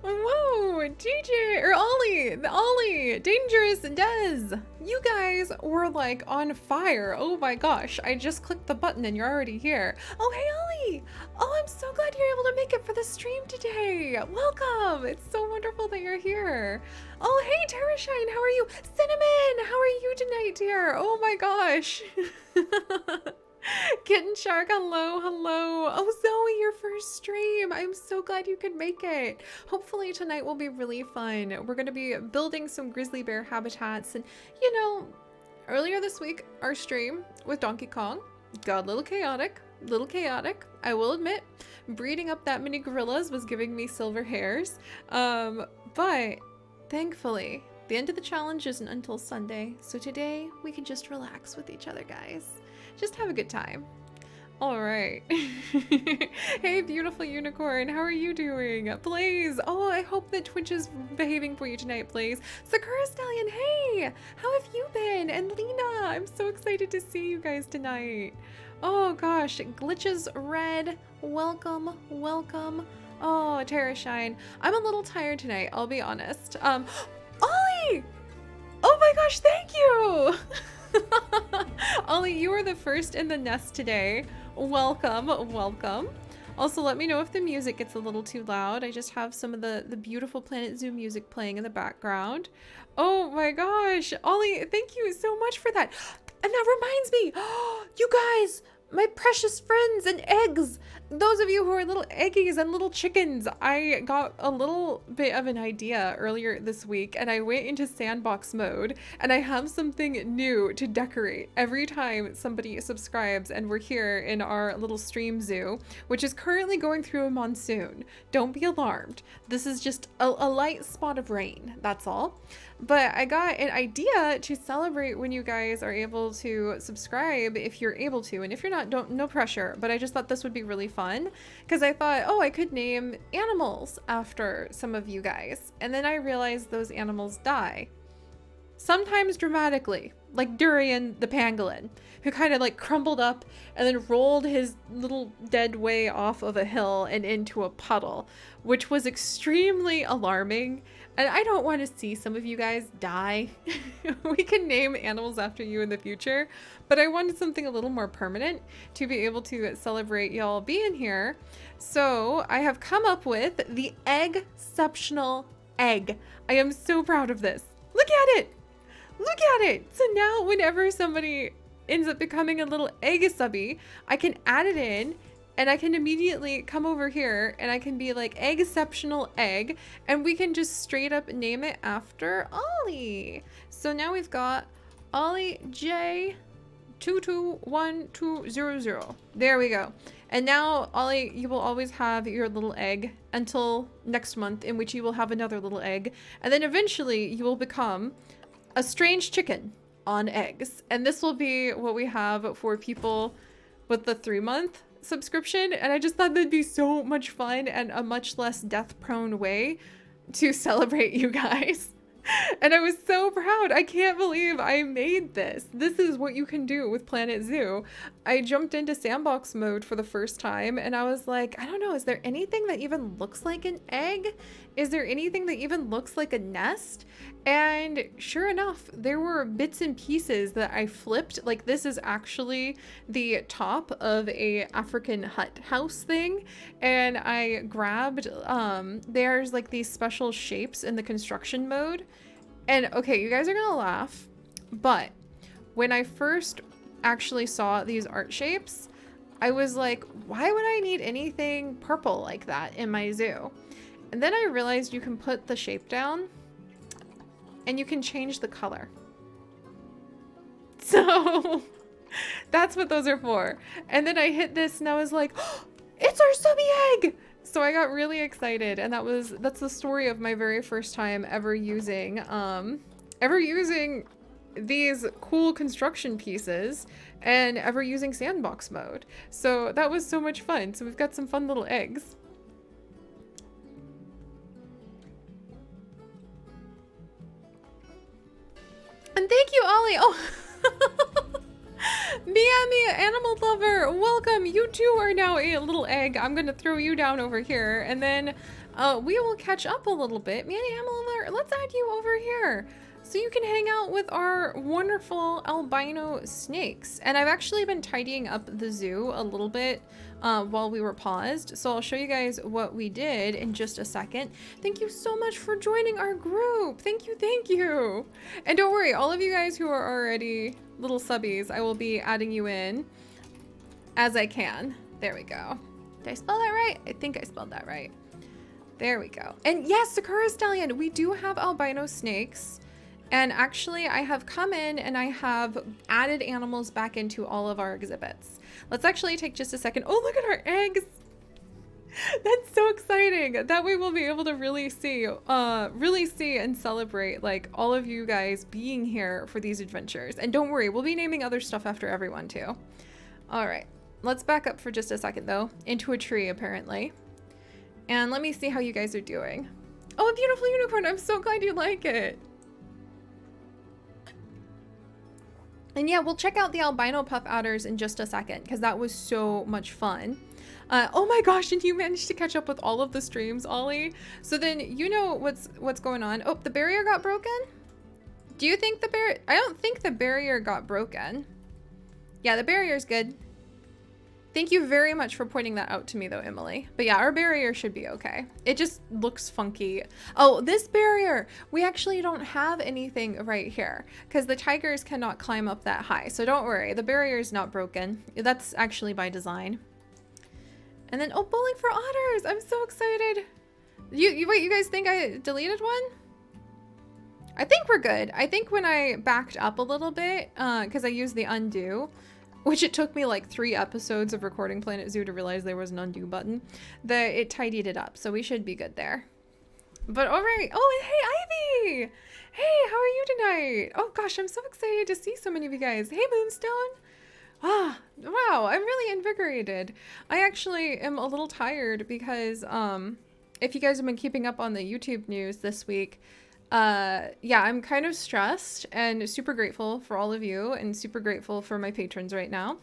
Whoa, DJ, or Ollie, Dangerous Des. You guys were like on fire. Oh my gosh, I just clicked the button and you're already here. Oh, hey, Ollie. Oh, I'm so glad you're able to make it for the stream today. Welcome. It's so wonderful that you're here. Oh, hey, Terrashine, how are you? Cinnamon, how are you tonight, dear? Oh my gosh. Kitten Shark, hello, hello. Oh, Zoe, your first stream. I'm so glad you could make it. Hopefully tonight will be really fun. We're going to be building some grizzly bear habitats. And, you know, earlier this week, our stream with Donkey Kong got a little chaotic. I will admit. Breeding up that many gorillas was giving me silver hairs. But thankfully, the end of the challenge isn't until Sunday. So today, we can just relax with each other, guys. Just have a good time. All right. Hey, beautiful unicorn. How are you doing? Blaze. Oh, I hope that Twitch is behaving for you tonight, Blaze. Sakura Stallion. Hey, how have you been? And Lena, I'm so excited to see you guys tonight. Oh gosh, Glitches Red. Welcome, welcome. Oh, Terrashine. I'm a little tired tonight, I'll be honest. Ollie! Oh my gosh, thank you! Ollie, you are the first in the nest today. Welcome, welcome. Also, let me know if the music gets a little too loud. I just have some of the beautiful Planet Zoo music playing in the background. Oh my gosh, Ollie, thank you so much for that. And that reminds me, you guys, my precious friends and eggs, those of you who are little eggies and little chickens, I got a little bit of an idea earlier this week and I went into Sandbox mode and I have something new to decorate every time somebody subscribes, and we're here in our little stream zoo, which is currently going through a monsoon. Don't be alarmed. This is just a light spot of rain, that's all. But I got an idea to celebrate when you guys are able to subscribe, if you're able to, and if you're not, don't, no pressure. But I just thought this would be really fun because I thought, oh, I could name animals after some of you guys. And then I realized those animals die. Sometimes dramatically, like Durian the pangolin, who kind of like crumbled up and then rolled his little dead way off of a hill and into a puddle, which was extremely alarming. And I don't want to see some of you guys die. We can name animals after you in the future, but I wanted something a little more permanent to be able to celebrate y'all being here. So I have come up with the EGG-ceptional egg. I am so proud of this. Look at it. Look at it. So now whenever somebody ends up becoming a little egg subby, I can add it in and I can immediately come over here and I can be like EGG-ceptional egg, and we can just straight up name it after Ollie. So now we've got Ollie J 221200. There we go. And now, Ollie, you will always have your little egg until next month, in which you will have another little egg. And then eventually you will become a strange chicken on eggs. And this will be what we have for people with the 3-month subscription. And I just thought that'd be so much fun and a much less death-prone way to celebrate you guys. And I was so proud. I can't believe I made this. This is what you can do with Planet Zoo. I jumped into Sandbox mode for the first time and I was like, I don't know, is there anything that even looks like an egg? Is there anything that even looks like a nest? And sure enough, there were bits and pieces that I flipped. Like, this is actually the top of a African hut house thing. And I grabbed, there's like these special shapes in the construction mode. And okay, you guys are gonna laugh, but when I first actually saw these art shapes, I was like, why would I need anything purple like that in my zoo? And then I realized you can put the shape down and you can change the color. So that's what those are for. And then I hit this and I was like, oh, it's our subby egg! So I got really excited, and that's the story of my very first time ever using these cool construction pieces and ever using Sandbox mode. So that was so much fun. So we've got some fun little eggs. And thank you, Ollie. Oh, Mia, animal lover, welcome. You too are now a little egg. I'm gonna throw you down over here, and then we will catch up a little bit. Manny Hamilton, let's add you over here so you can hang out with our wonderful albino snakes. And I've actually been tidying up the zoo a little bit while we were paused. So I'll show you guys what we did in just a second. Thank you so much for joining our group. Thank you, thank you. And don't worry, all of you guys who are already little subbies, I will be adding you in as I can. There we go. Did I spell that right? I think I spelled that right. There we go. And yes, Sakura Stallion, we do have albino snakes. And actually, I have come in and I have added animals back into all of our exhibits. Let's actually take just a second. Oh, look at our eggs. That's so exciting. That way we'll be able to really see and celebrate like all of you guys being here for these adventures. And don't worry, we'll be naming other stuff after everyone too. All right, let's back up for just a second though, into a tree apparently. And let me see how you guys are doing. Oh, a beautiful unicorn. I'm so glad you like it. And yeah, we'll check out the albino puff adders in just a second because that was so much fun. Oh my gosh, and you managed to catch up with all of the streams, Ollie. So then you know what's going on. Oh, the barrier got broken? Do you think the barrier? I don't think the barrier got broken. Yeah, the barrier's good. Thank you very much for pointing that out to me though, Emily. But yeah, our barrier should be okay. It just looks funky. Oh, this barrier, we actually don't have anything right here because the tigers cannot climb up that high. So don't worry, the barrier is not broken. That's actually by design. And then, oh, bowling for otters. I'm so excited. Wait, you guys think I deleted one? I think we're good. I think when I backed up a little bit, because I used the undo, which it took me like 3 episodes of recording Planet Zoo to realize there was an undo button, that it tidied it up. So we should be good there. But all right. Oh, and hey, Ivy. Hey, how are you tonight? Oh gosh, I'm so excited to see so many of you guys. Hey, Moonstone. Ah, wow, I'm really invigorated. I actually am a little tired because if you guys have been keeping up on the YouTube news this week, yeah, I'm kind of stressed and super grateful for all of you and super grateful for my patrons right now.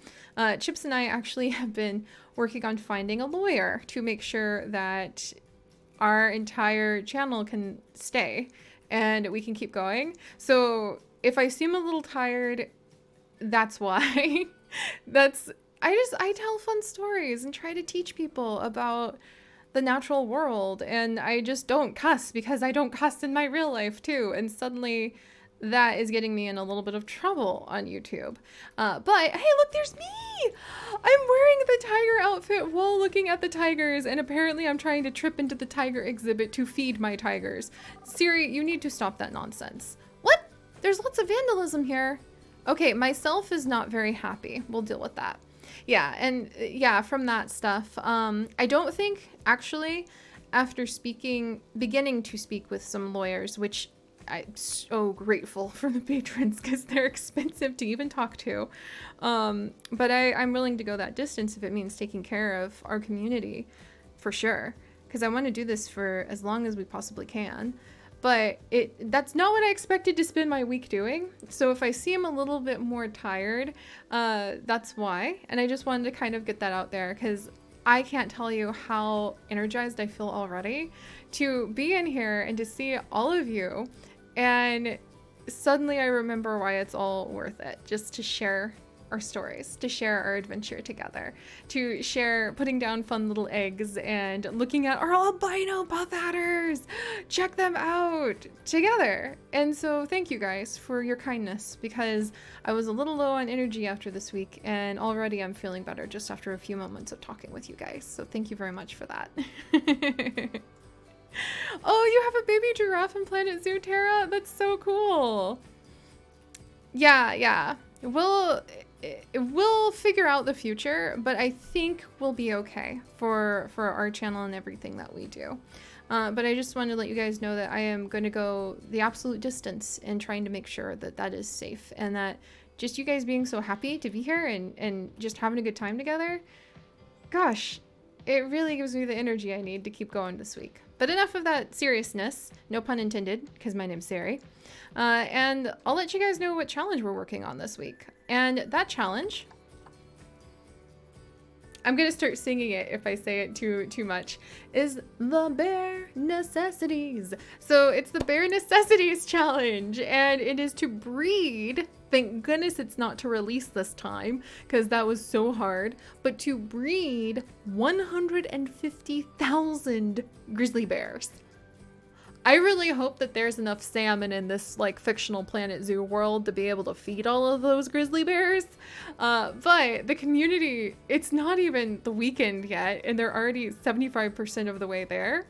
Chips and I actually have been working on finding a lawyer to make sure that our entire channel can stay and we can keep going. So if I seem a little tired, that's why. I tell fun stories and try to teach people about the natural world, and I just don't cuss because I don't cuss in my real life too, and suddenly that is getting me in a little bit of trouble on YouTube. But hey, look, there's me! I'm wearing the tiger outfit while looking at the tigers, and apparently I'm trying to trip into the tiger exhibit to feed my tigers. Seri, you need to stop that nonsense. What? There's lots of vandalism here. Okay, myself is not very happy. We'll deal with that. Yeah, and yeah, from that stuff, I don't think, actually, after beginning to speak with some lawyers, which I'm so grateful for the patrons because they're expensive to even talk to, but I'm willing to go that distance if it means taking care of our community, for sure, because I want to do this for as long as we possibly can. But that's not what I expected to spend my week doing. So if I seem a little bit more tired, that's why. And I just wanted to kind of get that out there because I can't tell you how energized I feel already to be in here and to see all of you. And suddenly I remember why it's all worth it, just to share our stories, to share our adventure together, to share putting down fun little eggs and looking at our albino puff adders. Check them out together. And so thank you guys for your kindness because I was a little low on energy after this week and already I'm feeling better just after a few moments of talking with you guys. So thank you very much for that. Oh, you have a baby giraffe in Planet Zoo, Tara? That's so cool. Yeah. We'll figure out the future, but I think we'll be okay for our channel and everything that we do. But I just wanted to let you guys know that I am going to go the absolute distance in trying to make sure that that is safe and that just you guys being so happy to be here and just having a good time together. Gosh, it really gives me the energy I need to keep going this week. But enough of that seriousness, no pun intended, because my name's Seri. And I'll let you guys know what challenge we're working on this week. And that challenge I'm gonna start singing it if I say it too much, is the bare necessities. So it's the bare necessities challenge, and it is to breed. Thank goodness it's not to release this time, because that was so hard, but to breed 150,000 grizzly bears. I really hope that there's enough salmon in this like fictional Planet Zoo world to be able to feed all of those grizzly bears. But the community, it's not even the weekend yet, and they're already 75% of the way there.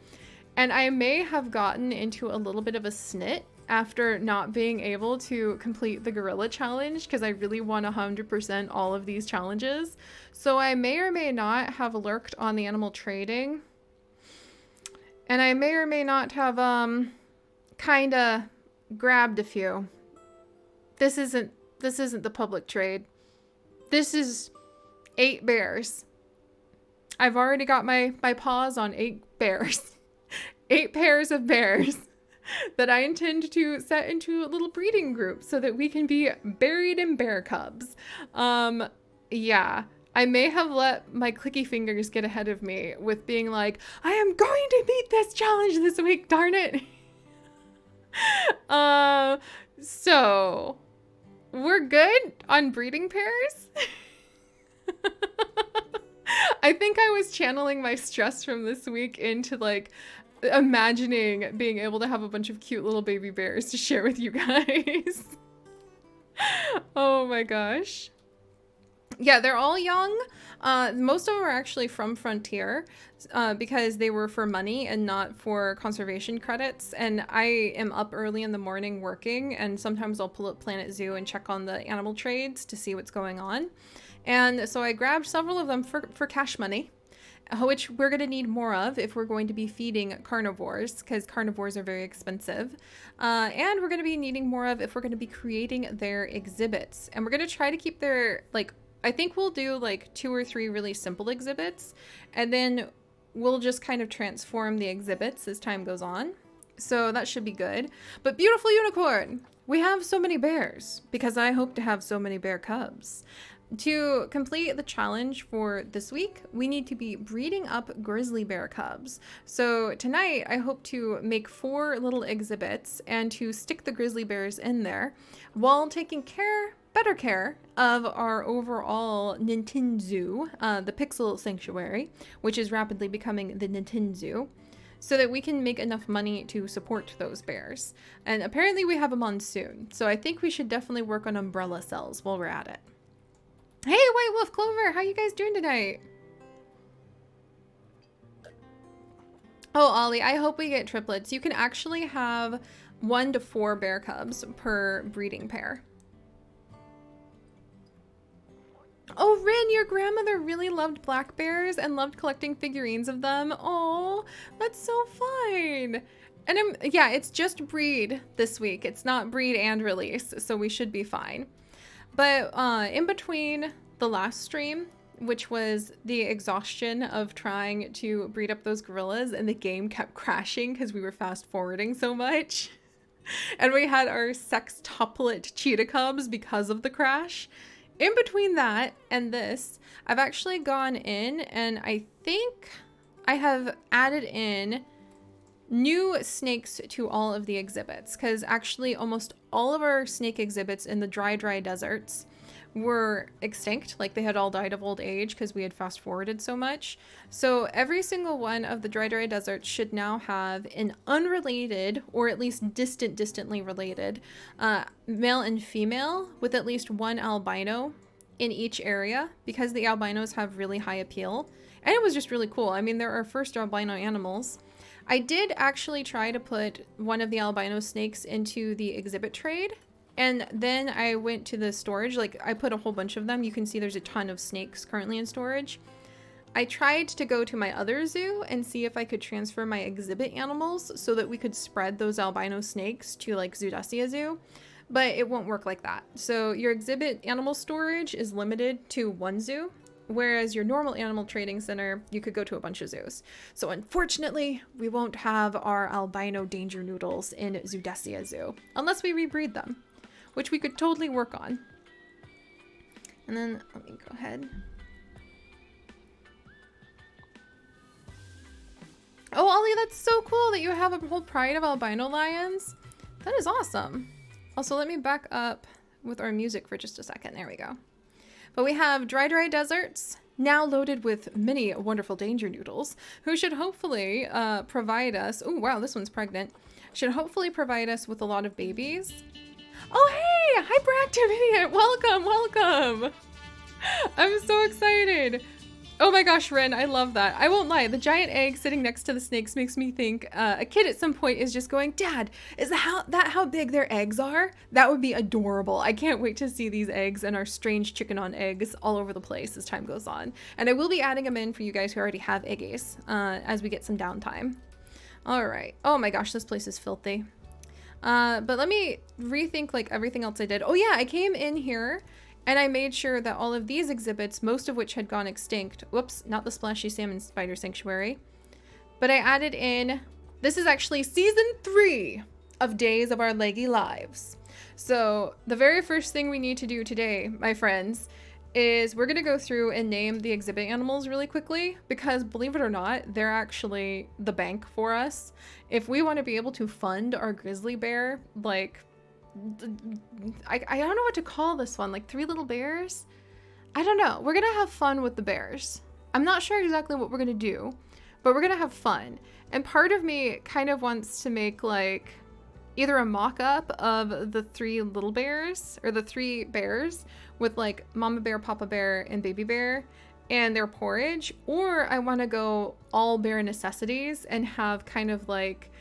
And I may have gotten into a little bit of a snit after not being able to complete the gorilla challenge, because I really want 100% all of these challenges. So I may or may not have lurked on the animal trading. And I may or may not have, kinda grabbed a few. This isn't the public trade. This is 8 bears. I've already got my paws on 8 bears. 8 pairs of bears that I intend to set into little breeding groups so that we can be buried in bear cubs. Yeah. I may have let my clicky fingers get ahead of me with being like, I am going to beat this challenge this week, darn it. So we're good on breeding pairs. I think I was channeling my stress from this week into like imagining being able to have a bunch of cute little baby bears to share with you guys. Oh my gosh. Yeah, they're all young. Most of them are actually from Frontier because they were for money and not for conservation credits. And I am up early in the morning working, and sometimes I'll pull up Planet Zoo and check on the animal trades to see what's going on. And so I grabbed several of them for cash money, which we're going to need more of if we're going to be feeding carnivores, because carnivores are very expensive. And we're going to be needing more of if we're going to be creating their exhibits. And we're going to try to keep their, like, I think we'll do like 2 or 3 really simple exhibits, and then we'll just kind of transform the exhibits as time goes on. So that should be good. But beautiful unicorn, we have so many bears because I hope to have so many bear cubs. To complete the challenge for this week, we need to be breeding up grizzly bear cubs. So tonight, I hope to make 4 little exhibits and to stick the grizzly bears in there while taking better care of our overall Nintendo Zoo, the Pixel Sanctuary, which is rapidly becoming the Nintendo Zoo, so that we can make enough money to support those bears. And apparently we have a monsoon, so I think we should definitely work on umbrella cells while we're at it. Hey, White Wolf Clover, how you guys doing tonight? Oh, Ollie, I hope we get triplets. You can actually have 1 to 4 bear cubs per breeding pair. Oh, Rin, your grandmother really loved black bears and loved collecting figurines of them. Oh, that's so fun. And yeah, it's just breed this week. It's not breed and release, so we should be fine. But in between the last stream, which was the exhaustion of trying to breed up those gorillas, and the game kept crashing because we were fast forwarding so much. And we had our sextuplet cheetah cubs because of the crash. In between that and this, I've actually gone in and I think I have added in new snakes to all of the exhibits, because actually almost all of our snake exhibits in the dry deserts were extinct. Like, they had all died of old age because we had fast forwarded so much. So every single one of the dry deserts should now have an unrelated, or at least distantly related, male and female with at least 1 albino in each area, because the albinos have really high appeal. And it was just really cool. I mean, they're our first albino animals. I did actually try to put one of the albino snakes into the exhibit trade, and then I went to the storage. Like, I put a whole bunch of them. You can see there's a ton of snakes currently in storage. I tried to go to my other zoo and see if I could transfer my exhibit animals so that we could spread those albino snakes to like Zoodesia Zoo, but it won't work like that. So your exhibit animal storage is limited to 1 zoo, whereas your normal animal trading center, you could go to a bunch of zoos. So unfortunately, we won't have our albino danger noodles in Zoodesia Zoo unless we rebreed them, which we could totally work on. And then let me go ahead. Oh, Ollie, that's so cool that you have a whole pride of albino lions. That is awesome. Also, let me back up with our music for just a second. There we go. But we have dry deserts, now loaded with many wonderful danger noodles, who should hopefully provide us... Oh, wow, this one's pregnant. Should hopefully provide us with a lot of babies. Oh, hey! Hyperactive Idiot! Welcome, welcome! I'm so excited. Oh my gosh, Ren, I love that. I won't lie, the giant egg sitting next to the snakes makes me think a kid at some point is just going, Dad, is that how big their eggs are? That would be adorable. I can't wait to see these eggs and our strange chicken on eggs all over the place as time goes on. And I will be adding them in for you guys who already have eggies as we get some downtime. All right. Oh my gosh, this place is filthy. But let me rethink like everything else I did. Oh yeah, I came in here and I made sure that all of these exhibits, most of which had gone extinct. Whoops, not the Splashy Salmon Spider Sanctuary. But I added in, this is actually season 3 of Days of Our Leggy Lives. So the very first thing we need to do today, my friends, is we're gonna go through and name the exhibit animals really quickly, because believe it or not, they're actually the bank for us. If we want to be able to fund our grizzly bear, like, I don't know what to call this one, like 3 little bears? I don't know. We're gonna have fun with the bears. I'm not sure exactly what we're gonna do, but we're gonna have fun. And part of me kind of wants to make like either a mock-up of the 3 little bears, or the 3 bears with like mama bear, papa bear, and baby bear and their porridge, or I want to go all bear necessities and have kind of like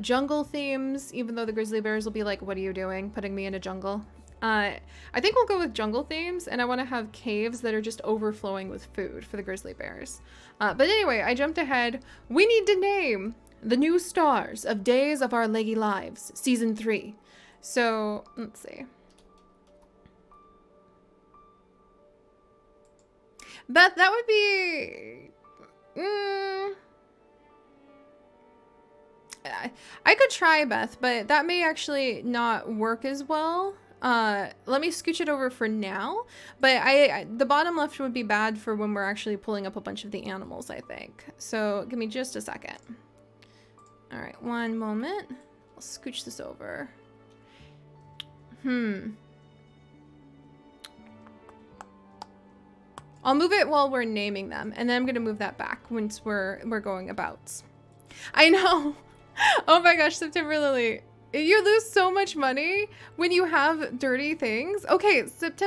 jungle themes, even though the grizzly bears will be like, what are you doing putting me in a jungle? I think we'll go with jungle themes, and I want to have caves that are just overflowing with food for the grizzly bears. But anyway, I jumped ahead. We need to name the new stars of Days of Our Leggy Lives, season 3. So let's see. Beth, that would be... I could try, Beth, but that may actually not work as well. Let me scooch it over for now, but the bottom left would be bad for when we're actually pulling up a bunch of the animals, I think. So give me just a second. All right, one moment. I'll scooch this over. I'll move it while we're naming them, and then I'm gonna move that back once we're going about. I know. Oh my gosh, September Lily. You lose so much money when you have dirty things. Okay, Sep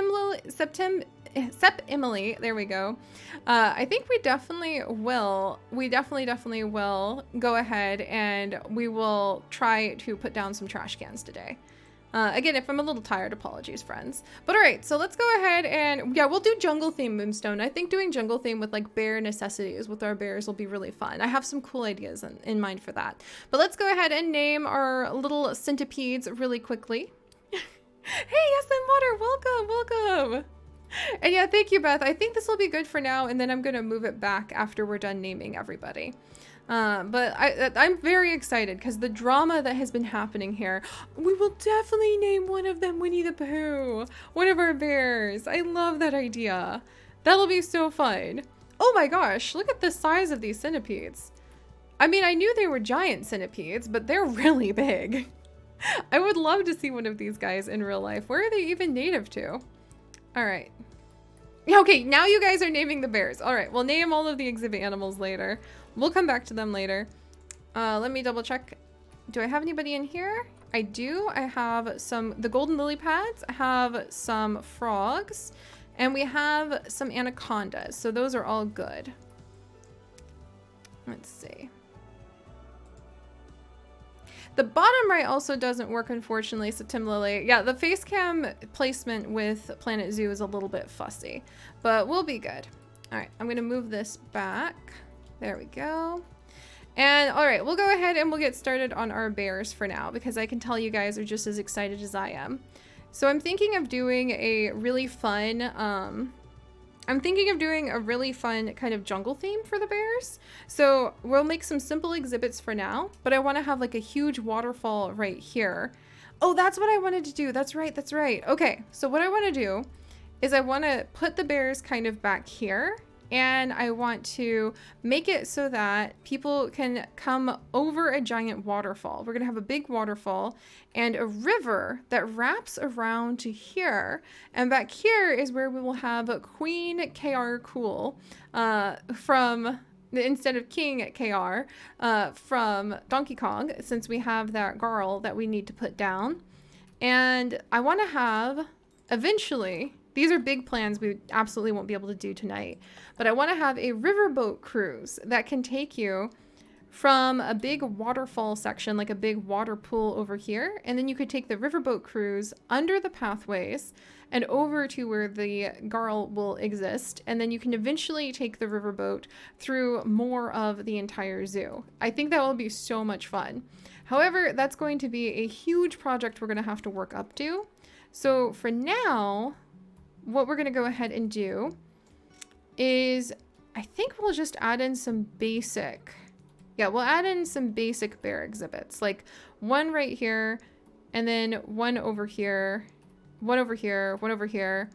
Emily, there we go. I think we definitely will. We definitely will go ahead and we will try to put down some trash cans today. Again, if I'm a little tired, apologies, friends. But all right, so let's go ahead and, yeah, we'll do jungle theme, Moonstone. I think doing jungle theme with like bear necessities with our bears will be really fun. I have some cool ideas in mind for that. But let's go ahead and name our little centipedes really quickly. Hey, SM Water, welcome. And yeah, thank you, Beth. I think this will be good for now, and then I'm gonna move it back after we're done naming everybody. But I'm very excited because the drama that has been happening here, we will definitely name one of them Winnie the Pooh, one of our bears. I love that idea. That'll be so fun. Oh my gosh, look at the size of these centipedes. I mean, I knew they were giant centipedes, but they're really big. I would love to see one of these guys in real life. Where are they even native to? All right. Okay, now you guys are naming the bears. All right, we'll name all of the exhibit animals later. We'll come back to them later. Let me double check. Do I have anybody in here? I do. I have the golden lily pads. I have some frogs, and we have some anacondas. So those are all good. Let's see. The bottom right also doesn't work, unfortunately, September Lily. Yeah, the face cam placement with Planet Zoo is a little bit fussy, but we'll be good. All right, I'm gonna move this back. There we go. And all right, we'll go ahead and we'll get started on our bears for now, because I can tell you guys are just as excited as I am. So I'm thinking of doing a really fun, kind of jungle theme for the bears. So we'll make some simple exhibits for now, but I want to have like a huge waterfall right here. Oh, that's what I wanted to do. That's right. Okay, so what I want to do is I want to put the bears kind of back here, and I want to make it so that people can come over a giant waterfall. We're going to have a big waterfall and a river that wraps around to here. And back here is where we will have Queen KR Cool instead of King KR from Donkey Kong, since we have that girl that we need to put down. And I want to have, eventually, these are big plans we absolutely won't be able to do tonight, but I want to have a riverboat cruise that can take you from a big waterfall section, like a big water pool over here, and then you could take the riverboat cruise under the pathways and over to where the girl will exist, and then you can eventually take the riverboat through more of the entire zoo. I think that will be so much fun. However, that's going to be a huge project we're going to have to work up to. So for now, what we're going to go ahead and do is, I think we'll just add in some basic, we'll add in some basic bear exhibits, like one right here, and then one over here, one over here, one over here.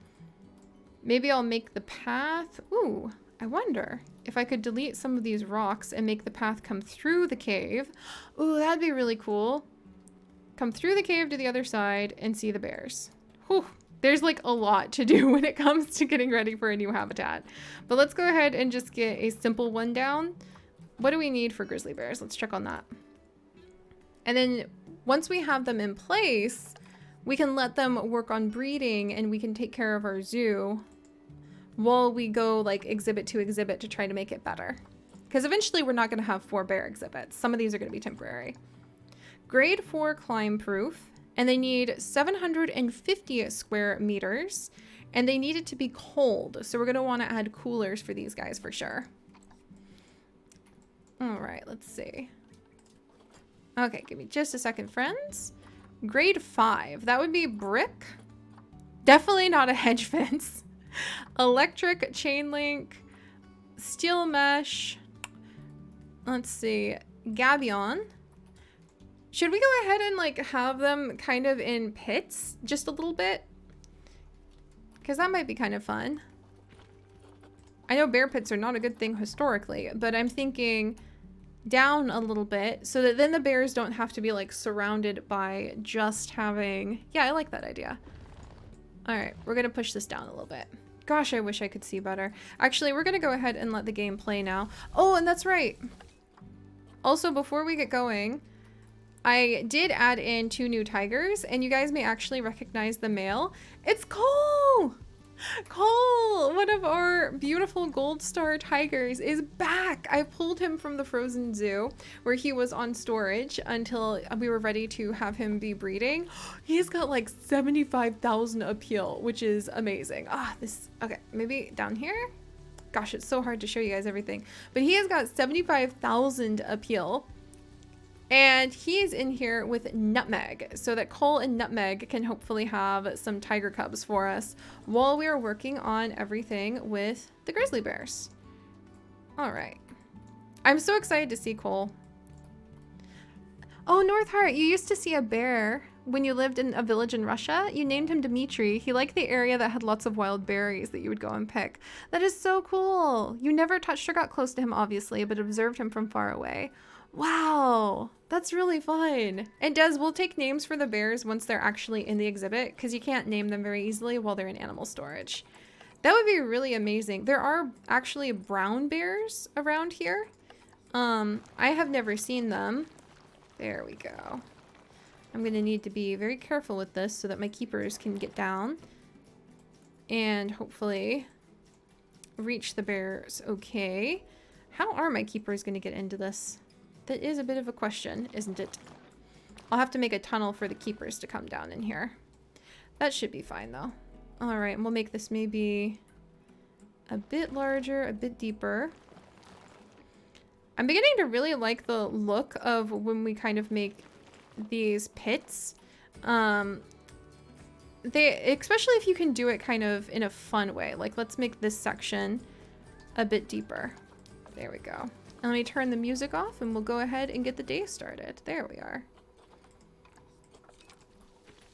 Maybe I'll make the path. Ooh, I wonder if I could delete some of these rocks and make the path come through the cave. Ooh, that'd be really cool. Come through the cave to the other side and see the bears. Whew. There's like a lot to do when it comes to getting ready for a new habitat. But let's go ahead and just get a simple one down. What do we need for grizzly bears? Let's check on that. And then once we have them in place, we can let them work on breeding and we can take care of our zoo while we go like exhibit to exhibit to try to make it better. Because eventually we're not going to have 4 bear exhibits. Some of these are going to be temporary. Grade 4 climb proof. And they need 750 square meters, and they need it to be cold. So we're going to want to add coolers for these guys for sure. All right, let's see. Okay, give me just a second, friends. Grade 5, that would be brick. Definitely not a hedge fence. Electric chain link, steel mesh. Let's see, gabion. Should we go ahead and like have them kind of in pits just a little bit? Because that might be kind of fun. I know bear pits are not a good thing historically, but I'm thinking down a little bit so that then the bears don't have to be like surrounded by just having... Yeah, I like that idea. All right, we're going to push this down a little bit. Gosh, I wish I could see better. Actually, we're going to go ahead and let the game play now. Oh, and that's right. Also, before we get going, I did add in 2 new tigers, and you guys may actually recognize the male. It's Cole! Cole, one of our beautiful gold star tigers, is back. I pulled him from the frozen zoo where he was on storage until we were ready to have him be breeding. He's got like 75,000 appeal, which is amazing. Okay, maybe down here? Gosh, it's so hard to show you guys everything. But he has got 75,000 appeal. And he's in here with Nutmeg, so that Cole and Nutmeg can hopefully have some tiger cubs for us while we are working on everything with the grizzly bears. All right. I'm so excited to see Cole. Oh, Northheart, you used to see a bear when you lived in a village in Russia. You named him Dimitri. He liked the area that had lots of wild berries that you would go and pick. That is so cool. You never touched or got close to him, obviously, but observed him from far away. Wow, that's really fun. And we'll take names for the bears once they're actually in the exhibit, because you can't name them very easily while they're in animal storage. That would be really amazing. There are actually brown bears around here. I have never seen them. There we go. I'm gonna need to be very careful with this so that my keepers can get down and hopefully reach the bears okay. How are my keepers gonna get into this? That is a bit of a question, isn't it? I'll have to make a tunnel for the keepers to come down in here. That should be fine, though. All right, and we'll make this maybe a bit larger, a bit deeper. I'm beginning to really like the look of when we kind of make these pits. Especially if you can do it kind of in a fun way. Like, let's make this section a bit deeper. There we go. And let me turn the music off and we'll go ahead and get the day started. There we are.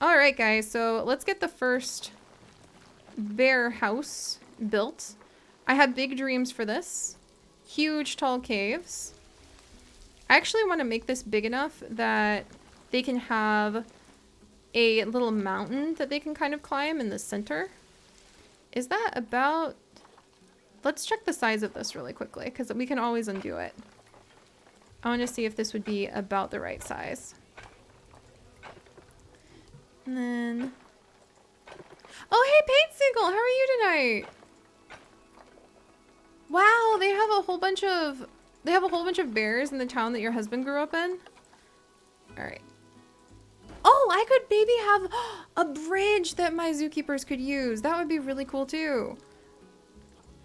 All right, guys, so let's get the first bear house built. I have big dreams for this. Huge, tall caves. I actually want to make this big enough that they can have a little mountain that they can kind of climb in the center. Is that about... Let's check the size of this really quickly, because we can always undo it. I want to see if this would be about the right size. And then... Oh, hey, Paint Seagull! How are you tonight? Wow, they have a whole bunch of... They have a whole bunch of bears in the town that your husband grew up in? Alright. Oh, I could maybe have a bridge that my zookeepers could use. That would be really cool too.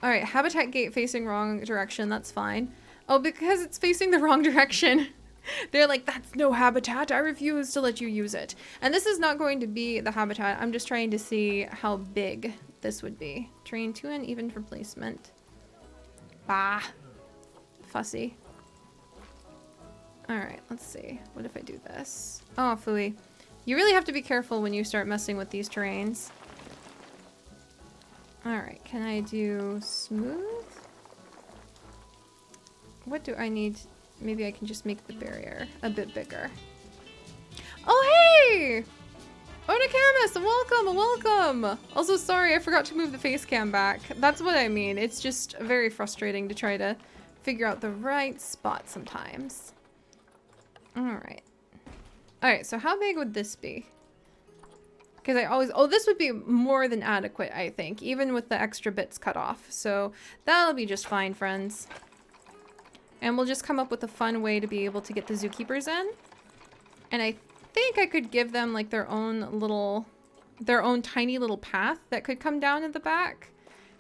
Alright, habitat gate facing wrong direction. That's fine. Oh, because it's facing the wrong direction. They're like, that's no habitat. I refuse to let you use it. And this is not going to be the habitat. I'm just trying to see how big this would be. Terrain too uneven for placement. Bah. Fussy. Alright, let's see. What if I do this? Oh, phooey. You really have to be careful when you start messing with these terrains. Alright, can I do smooth? What do I need? Maybe I can just make the barrier a bit bigger. Oh, hey! Onakamis, welcome, welcome! Also, sorry, I forgot to move the face cam back. That's what I mean. It's just very frustrating to try to figure out the right spot sometimes. Alright. Alright, so how big would this be? Because I always... Oh, this would be more than adequate, I think. Even with the extra bits cut off. So that'll be just fine, friends. And we'll just come up with a fun way to be able to get the zookeepers in. And I think I could give them like their own tiny little path that could come down in the back.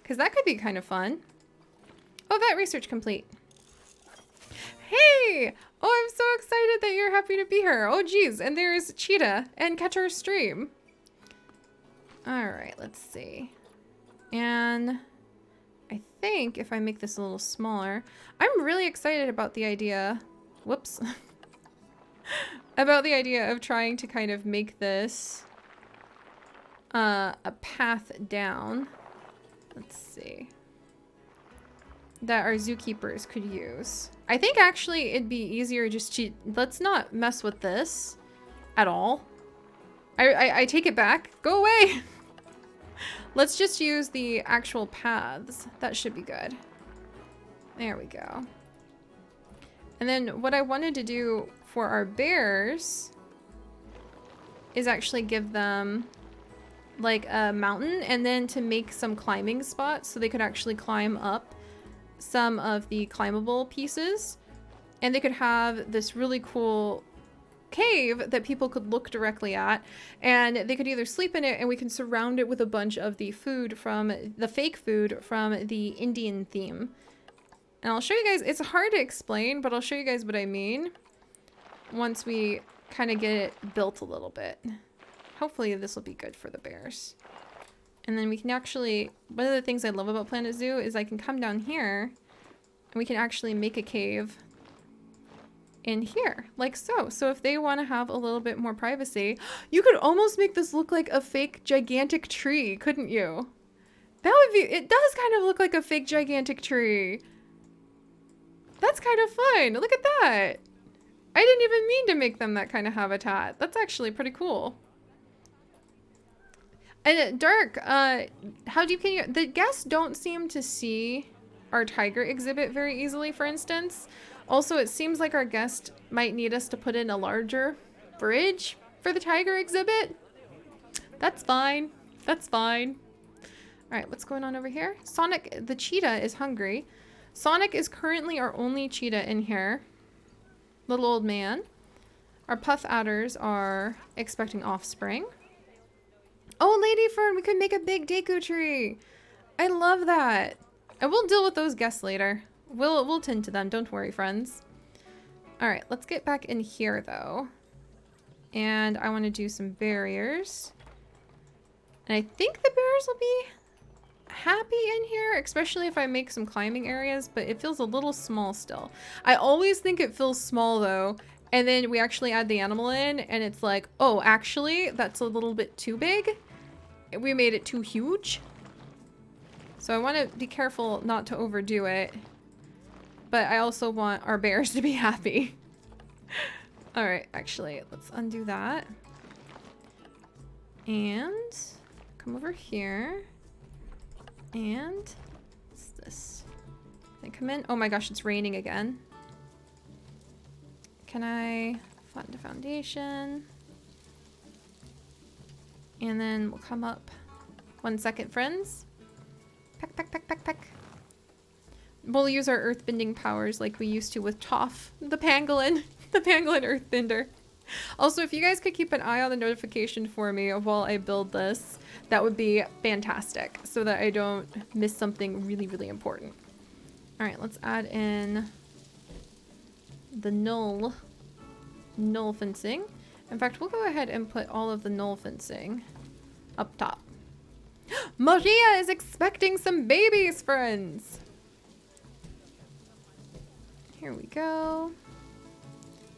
Because that could be kind of fun. Oh, vet research complete. Hey! Oh, I'm so excited that you're happy to be here. Oh, geez. And there's Cheetah and Catcher Stream. Alright, let's see. And I think if I make this a little smaller, I'm really excited about the idea. Whoops. About the idea of trying to kind of make this a path down. Let's see. That our zookeepers could use. I think actually it'd be easier just to... Let's not mess with this at all. I take it back. Go away! Let's just use the actual paths. That should be good. There we go. And then what I wanted to do for our bears is actually give them like a mountain and then to make some climbing spots so they could actually climb up some of the climbable pieces. And they could have this really cool cave that people could look directly at, and they could either sleep in it and we can surround it with a bunch of the food from the fake food from the Indian theme. And I'll show you guys, it's hard to explain, but I'll show you guys what I mean once we kind of get it built a little bit. Hopefully this will be good for the bears. And then we can actually, one of the things I love about Planet Zoo is I can come down here and we can actually make a cave in here, like so. So if they want to have a little bit more privacy, you could almost make this look like a fake gigantic tree, couldn't you? That would be, it does kind of look like a fake gigantic tree. That's kind of fun. Look at that. I didn't even mean to make them that kind of habitat. That's actually pretty cool. And Dark, how deep can you... The guests don't seem to see our tiger exhibit very easily, for instance. Also, it seems like our guest might need us to put in a larger bridge for the tiger exhibit. That's fine. That's fine. All right, what's going on over here? Sonic, the cheetah, is hungry. Sonic is currently our only cheetah in here. Little old man. Our puff adders are expecting offspring. Oh, Lady Fern, we could make a big Deku tree. I love that. And we'll deal with those guests later. We'll tend to them. Don't worry, friends. All right, let's get back in here, though. And I want to do some barriers. And I think the bears will be happy in here, especially if I make some climbing areas, but it feels a little small still. I always think it feels small, though. And then we actually add the animal in, and it's like, oh, actually, that's a little bit too big. We made it too huge. So I want to be careful not to overdo it. But I also want our bears to be happy. Alright, actually, let's undo that. And come over here. And what's this? Can I come in? Oh my gosh, it's raining again. Can I flatten the foundation? And then we'll come up. 1 second, friends. Peck, peck, peck, peck, peck. We'll use our earthbending powers like we used to with Toph, the pangolin. The pangolin earthbender. Also, if you guys could keep an eye on the notification for me while I build this, that would be fantastic, so that I don't miss something really, really important. Alright, let's add in the null fencing. In fact, we'll go ahead and put all of the null fencing up top. Maria is expecting some babies, friends! Here we go.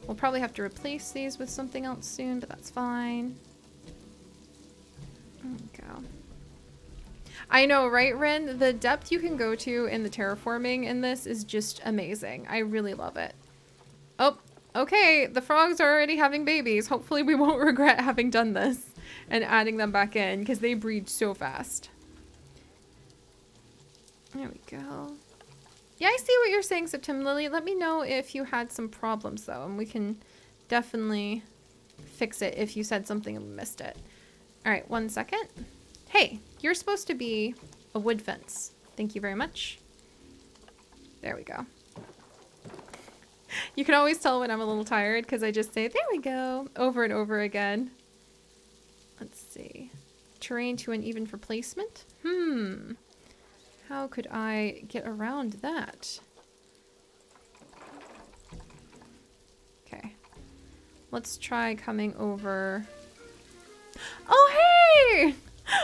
We'll probably have to replace these with something else soon, but that's fine. There we go. I know, right, Ren? The depth you can go to in the terraforming in this is just amazing. I really love it. Oh, okay. The frogs are already having babies. Hopefully we won't regret having done this and adding them back in, because they breed so fast. There we go. Yeah, I see what you're saying, Septim Lily. Let me know if you had some problems, though, and we can definitely fix it if you said something and we missed it. All right, 1 second. Hey, you're supposed to be a wood fence. Thank you very much. There we go. You can always tell when I'm a little tired because I just say, there we go, over and over again. Let's see. Terrain to uneven for placement? How could I get around that? Okay. Let's try coming over. Oh, hey!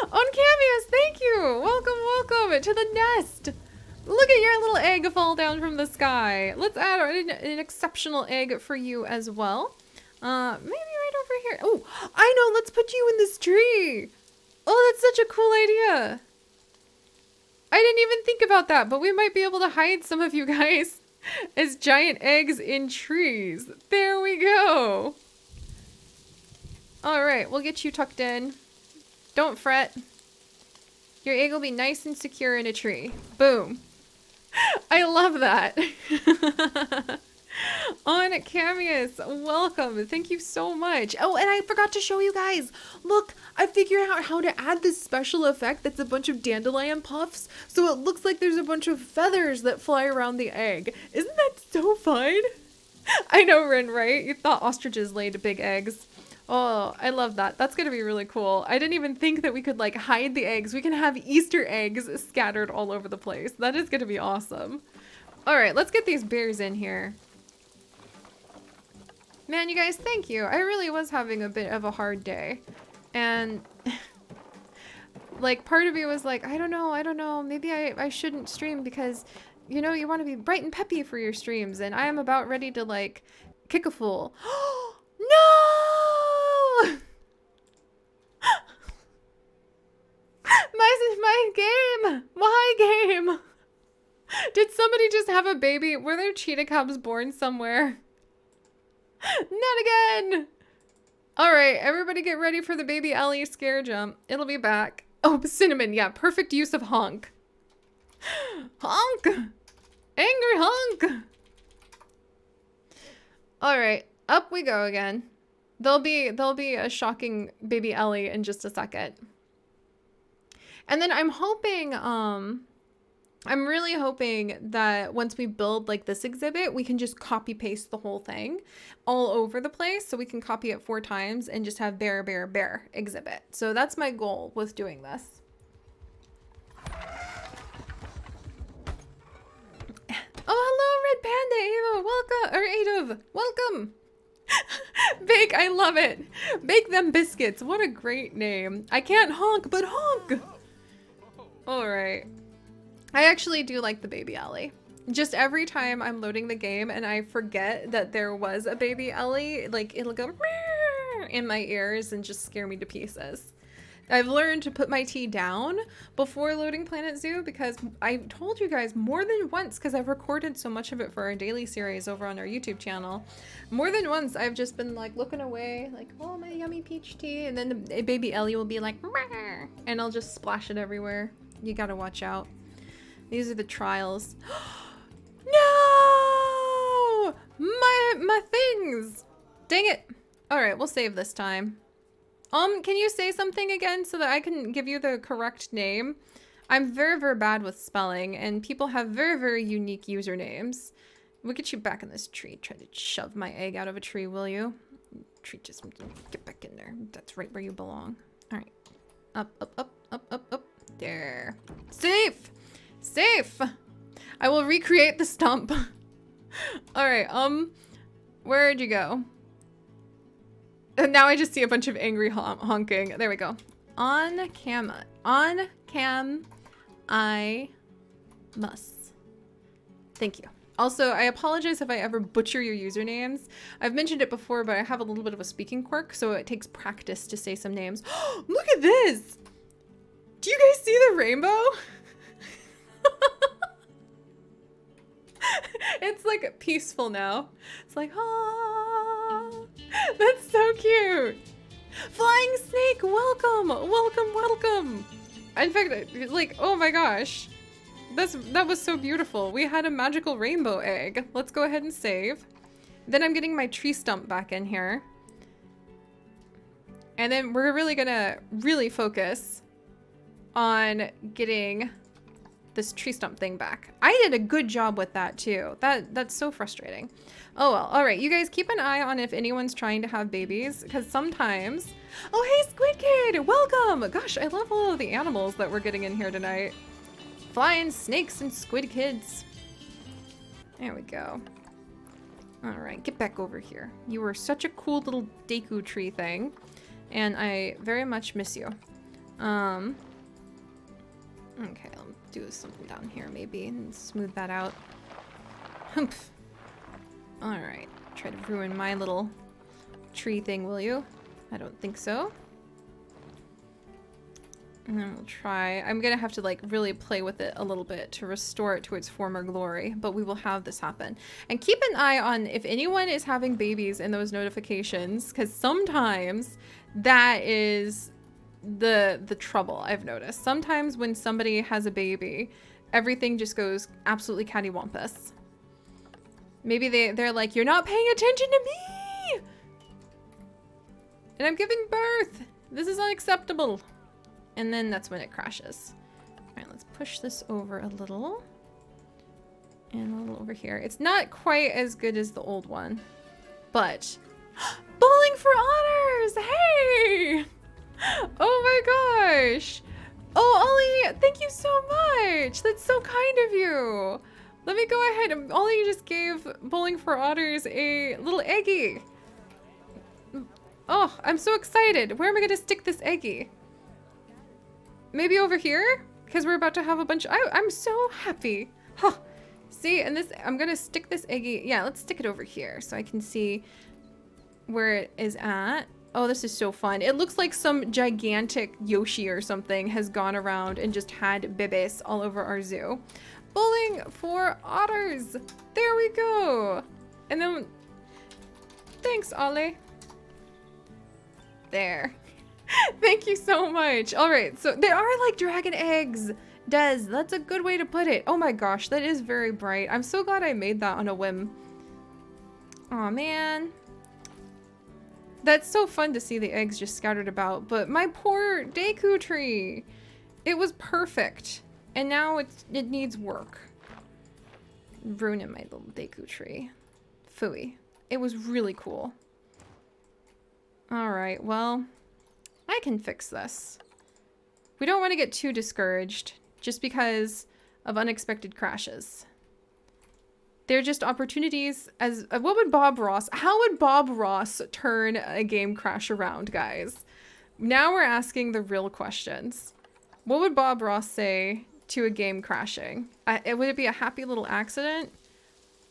Oncamius, thank you! Welcome, welcome to the nest! Look at your little egg fall down from the sky. Let's add an exceptional egg for you as well. Maybe right over here. Oh, I know, let's put you in this tree! Oh, that's such a cool idea! I didn't even think about that, but we might be able to hide some of you guys as giant eggs in trees. There we go. All right, we'll get you tucked in. Don't fret. Your egg will be nice and secure in a tree. Boom. I love that. On Camius, welcome. Thank you so much. Oh, and I forgot to show you guys. Look, I figured out how to add this special effect that's a bunch of dandelion puffs. So it looks like there's a bunch of feathers that fly around the egg. Isn't that so fun? I know, Rin, right? You thought ostriches laid big eggs. Oh, I love that. That's going to be really cool. I didn't even think that we could like hide the eggs. We can have Easter eggs scattered all over the place. That is going to be awesome. All right, let's get these bears in here. Man, you guys, thank you. I really was having a bit of a hard day. And like part of me was like, I don't know. Maybe I shouldn't stream because, you know, you want to be bright and peppy for your streams. And I am about ready to like kick a fool. No! my game! My game! Did somebody just have a baby? Were there cheetah cubs born somewhere? Not again! Alright, everybody get ready for the baby Ellie scare jump. It'll be back. Oh, Cinnamon, yeah, perfect use of honk. Honk! Angry honk! Alright, up we go again. There'll be a shocking baby Ellie in just a second. And then I'm hoping, I'm really hoping that once we build like this exhibit, we can just copy paste the whole thing all over the place. So we can copy it 4 times and just have bear, bear, bear exhibit. So that's my goal with doing this. Oh, hello, Red Panda, Ava, welcome, or Adov, welcome. Bake, I love it. Bake them biscuits. What a great name. I can't honk, but honk. All right. I actually do like the baby Ellie. Just every time I'm loading the game and I forget that there was a baby Ellie, like it'll go in my ears and just scare me to pieces. I've learned to put my tea down before loading Planet Zoo because I told you guys more than once, because I've recorded so much of it for our daily series over on our YouTube channel. More than once, I've just been like looking away, like, oh, my yummy peach tea. And then the baby Ellie will be like, "Meh," and I'll just splash it everywhere. You gotta watch out. These are the trials. No! My things! Dang it. All right, we'll save this time. Can you say something again so that I can give you the correct name? I'm very, very bad with spelling, and people have very, very unique usernames. We'll get you back in this tree. Try to shove my egg out of a tree, will you? Tree, just get back in there. That's right where you belong. All right. Up, up, up, up, up, up. There. Safe! Safe! I will recreate the stump. All right, where'd you go? And now I just see a bunch of angry honking. There we go. On cam, I must. Thank you. Also, I apologize if I ever butcher your usernames. I've mentioned it before, but I have a little bit of a speaking quirk, so it takes practice to say some names. Look at this! Do you guys see the rainbow? It's like peaceful now. It's like, ah, that's so cute. Flying snake, welcome, welcome, welcome. In fact, like, oh my gosh, that was so beautiful. We had a magical rainbow egg. Let's go ahead and save. Then I'm getting my tree stump back in here. And then we're really gonna focus on getting this tree stump thing back. I did a good job with that too. That's so frustrating. Oh well, all right, you guys keep an eye on if anyone's trying to have babies, because sometimes, oh hey Squid Kid, welcome! Gosh, I love all of the animals that we're getting in here tonight. Flying snakes and squid kids. There we go. All right, get back over here. You were such a cool little deku tree thing, and I very much miss you. Okay, I'll do something down here maybe and smooth that out. Humph. Alright, try to ruin my little tree thing, will you? I don't think so. And then we'll try. I'm gonna have to like really play with it a little bit to restore it to its former glory, but we will have this happen. And keep an eye on if anyone is having babies in those notifications, because sometimes that is the trouble I've noticed. Sometimes when somebody has a baby, everything just goes absolutely cattywampus. Maybe they're like, you're not paying attention to me! And I'm giving birth! This is unacceptable! And then that's when it crashes. Alright, let's push this over a little. And a little over here. It's not quite as good as the old one. But... Bowling for honors! Hey! Oh my gosh! Oh, Ollie, thank you so much! That's so kind of you! Let me go ahead. Ollie just gave Bowling for Otters a little eggie. Oh, I'm so excited. Where am I going to stick this eggie? Maybe over here? Because we're about to have a bunch. I'm so happy. Huh. See, and this, I'm going to stick this eggie. Yeah, let's stick it over here so I can see where it is at. Oh, this is so fun. It looks like some gigantic Yoshi or something has gone around and just had bebés all over our zoo. Bowling for otters. There we go. And then, thanks, Ollie. There. Thank you so much. All right, so they are like dragon eggs. Des, that's a good way to put it. Oh my gosh, that is very bright. I'm so glad I made that on a whim. Aw, man. That's so fun to see the eggs just scattered about, but my poor Deku tree. It was perfect. And now it needs work. Ruining my little Deku tree. Phooey. It was really cool. Alright, well, I can fix this. We don't want to get too discouraged just because of unexpected crashes. They're just opportunities as... what would Bob Ross... how would Bob Ross turn a game crash around, guys? Now we're asking the real questions. What would Bob Ross say to a game crashing? Would it be a happy little accident?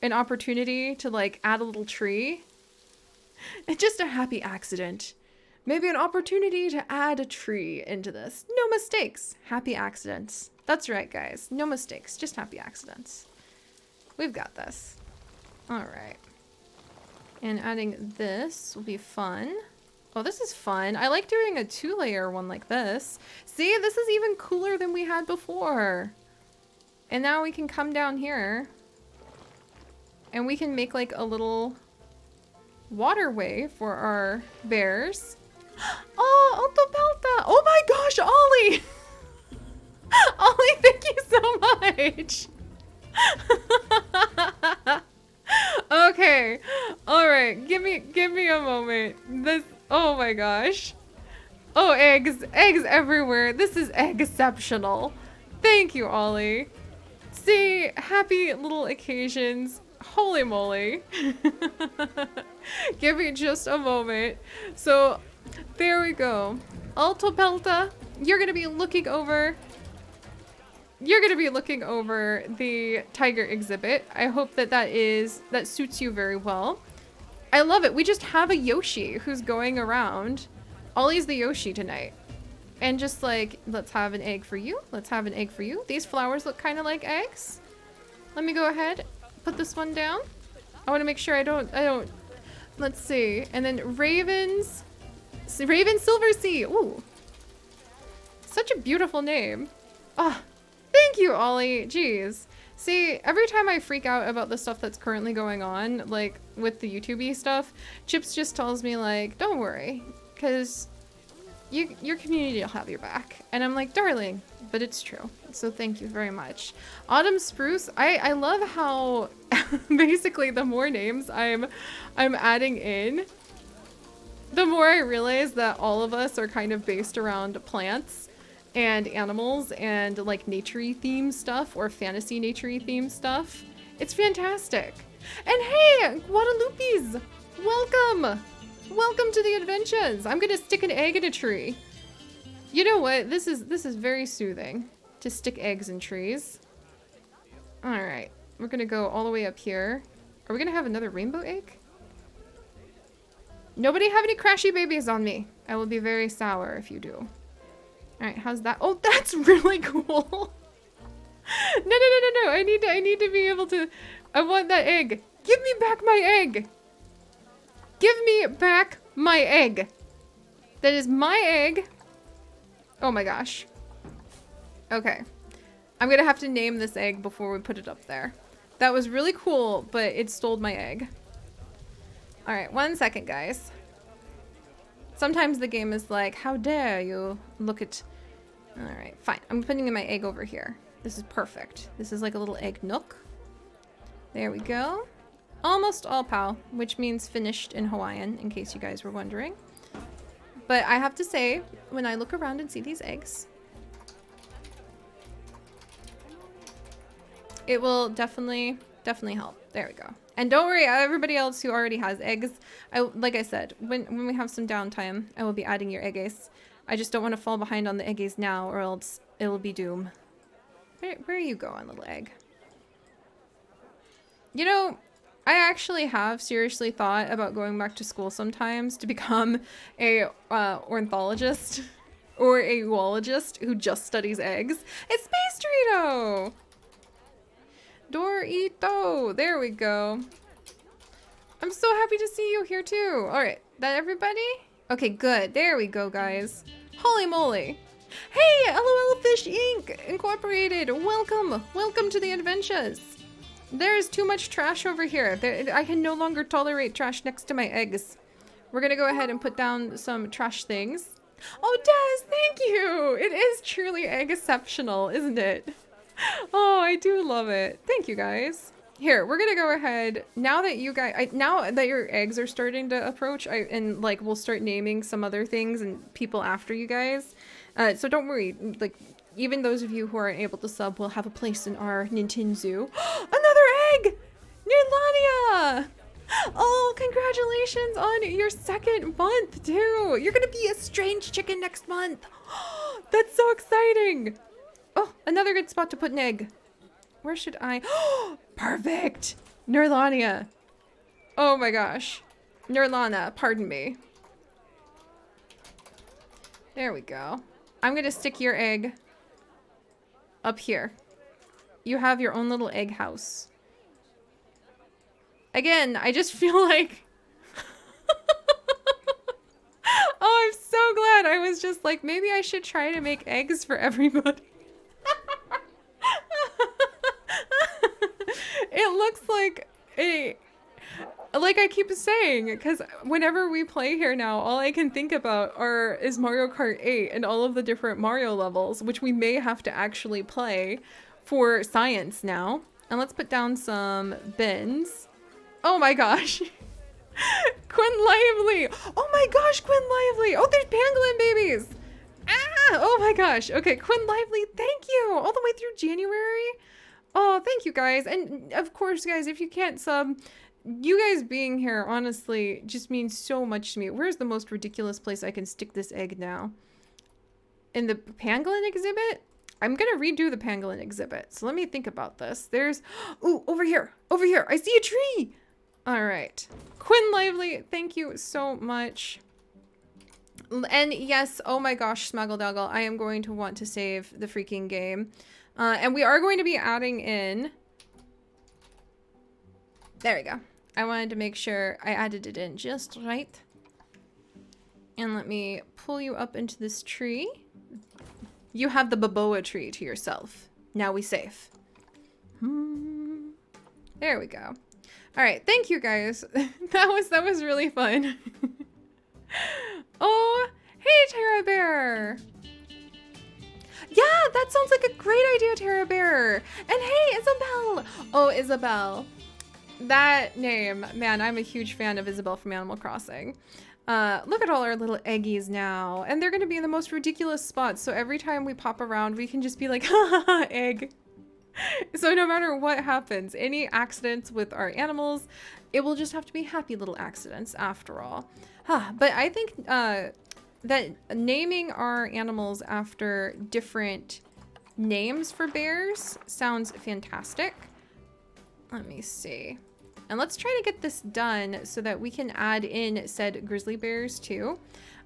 An opportunity to like add a little tree? It's just a happy accident. Maybe an opportunity to add a tree into this. No mistakes. Happy accidents. That's right, guys. No mistakes. Just happy accidents. We've got this. All right. And adding this will be fun. Oh, this is fun. I like doing a 2-layer one like this. See, this is even cooler than we had before. And now we can come down here. And we can make like a little waterway for our bears. Oh, Alto Pelta! Oh my gosh, Ollie! Ollie, thank you so much! Okay. Alright, give me a moment. This, oh my gosh. Oh, eggs. Eggs everywhere. This is egg-ceptional. Thank you, Ollie. See, happy little occasions. Holy moly. Give me just a moment. So, there we go. Alto Pelta, you're gonna be looking over the tiger exhibit. I hope that suits you very well. I love it. We just have a Yoshi who's going around. Ollie's the Yoshi tonight. And just like, let's have an egg for you. Let's have an egg for you. These flowers look kind of like eggs. Let me go ahead, put this one down. I want to make sure I don't, let's see. And then Raven Silversea. Ooh. Such a beautiful name. Ah, thank you, Ollie. Jeez. See, every time I freak out about the stuff that's currently going on, like with the YouTube-y stuff, Chips just tells me like, don't worry, because your community will have your back. And I'm like, darling, but it's true. So thank you very much. Autumn Spruce, I love how basically the more names I'm adding in, the more I realize that all of us are kind of based around plants and animals and like nature-y themed stuff or fantasy nature-y themed stuff. It's fantastic. And hey, Guadalupes, welcome! Welcome to the adventures. I'm gonna stick an egg in a tree. You know what? This is very soothing to stick eggs in trees. All right, we're gonna go all the way up here. Are we gonna have another rainbow egg? Nobody have any crashy babies on me. I will be very sour if you do. All right, how's that? Oh, that's really cool. No. I need to be able to. I want that egg. Give me back my egg. Give me back my egg. That is my egg. Oh my gosh. Okay. I'm gonna have to name this egg before we put it up there. That was really cool, but it stole my egg. All right, 1 second, guys. Sometimes the game is like, how dare you look at... All right, fine. I'm putting my egg over here. This is perfect. This is like a little egg nook. There we go. Almost all pow, which means finished in Hawaiian, in case you guys were wondering. But I have to say, when I look around and see these eggs, it will definitely help. There we go. And don't worry, everybody else who already has eggs, like I said, when we have some downtime, I will be adding your eggies. I just don't want to fall behind on the eggies now, or else it will be doom. Where are you going, little egg? You know, I actually have seriously thought about going back to school sometimes to become a ornithologist or a zoologist who just studies eggs. It's Space Dorito! Dorito! There we go. I'm so happy to see you here too. All right, that everybody? Okay, good. There we go, guys. Holy moly. Hey, LOL Fish Inc. Incorporated. Welcome. Welcome to the adventures. There's too much trash over here. I can no longer tolerate trash next to my eggs. We're gonna go ahead and put down some trash things. Oh, Des, thank you. It is truly egg-ceptional, isn't it? Oh, I do love it. Thank you, guys. Here, we're gonna go ahead now that you guys, now that your eggs are starting to approach, and like we'll start naming some other things and people after you guys. So don't worry, like even those of you who aren't able to sub will have a place in our Nintendo Zoo. Another egg, Nirlania! Oh, congratulations on your 2nd month too. You're gonna be a strange chicken next month. That's so exciting. Oh, another good spot to put an egg. Where should I? Perfect! Nirlania. Oh my gosh. Nirlana, pardon me. There we go. I'm gonna stick your egg up here. You have your own little egg house. Again, I just feel like... Oh, I'm so glad. I was just like, maybe I should try to make eggs for everybody. It looks like a... Like I keep saying, because whenever we play here now, all I can think about is Mario Kart 8 and all of the different Mario levels, which we may have to actually play for science now. And let's put down some bins. Oh my gosh. Quinn Lively. Oh my gosh, Quinn Lively. Oh, there's pangolin babies. Ah, oh my gosh. Okay, Quinn Lively, thank you. All the way through January. Oh, thank you guys. And of course, guys, if you can't sub, you guys being here honestly just means so much to me. Where's the most ridiculous place I can stick this egg now? In the pangolin exhibit? I'm gonna redo the pangolin exhibit. So let me think about this. There's, ooh, over here. Over here. I see a tree. All right. Quinn Lively, thank you so much. And yes, oh my gosh, Smuggle Doggle, I am going to want to save the freaking game. And we are going to be adding in... There we go. I wanted to make sure I added it in just right. And let me pull you up into this tree. You have the baboa tree to yourself. Now we safe. There we go. All right, thank you guys. that was really fun. Oh, hey Tara Bear. Yeah, that sounds like a great idea, Tara Bear. And hey, Isabel. Oh, Isabel. That name, man, I'm a huge fan of Isabel from Animal Crossing. Look at all our little eggies now. And they're going to be in the most ridiculous spots. So every time we pop around, we can just be like, ha ha ha, egg. So no matter what happens, any accidents with our animals, it will just have to be happy little accidents after all. But I think that naming our animals after different names for bears sounds fantastic. Let me see. And let's try to get this done so that we can add in said grizzly bears too.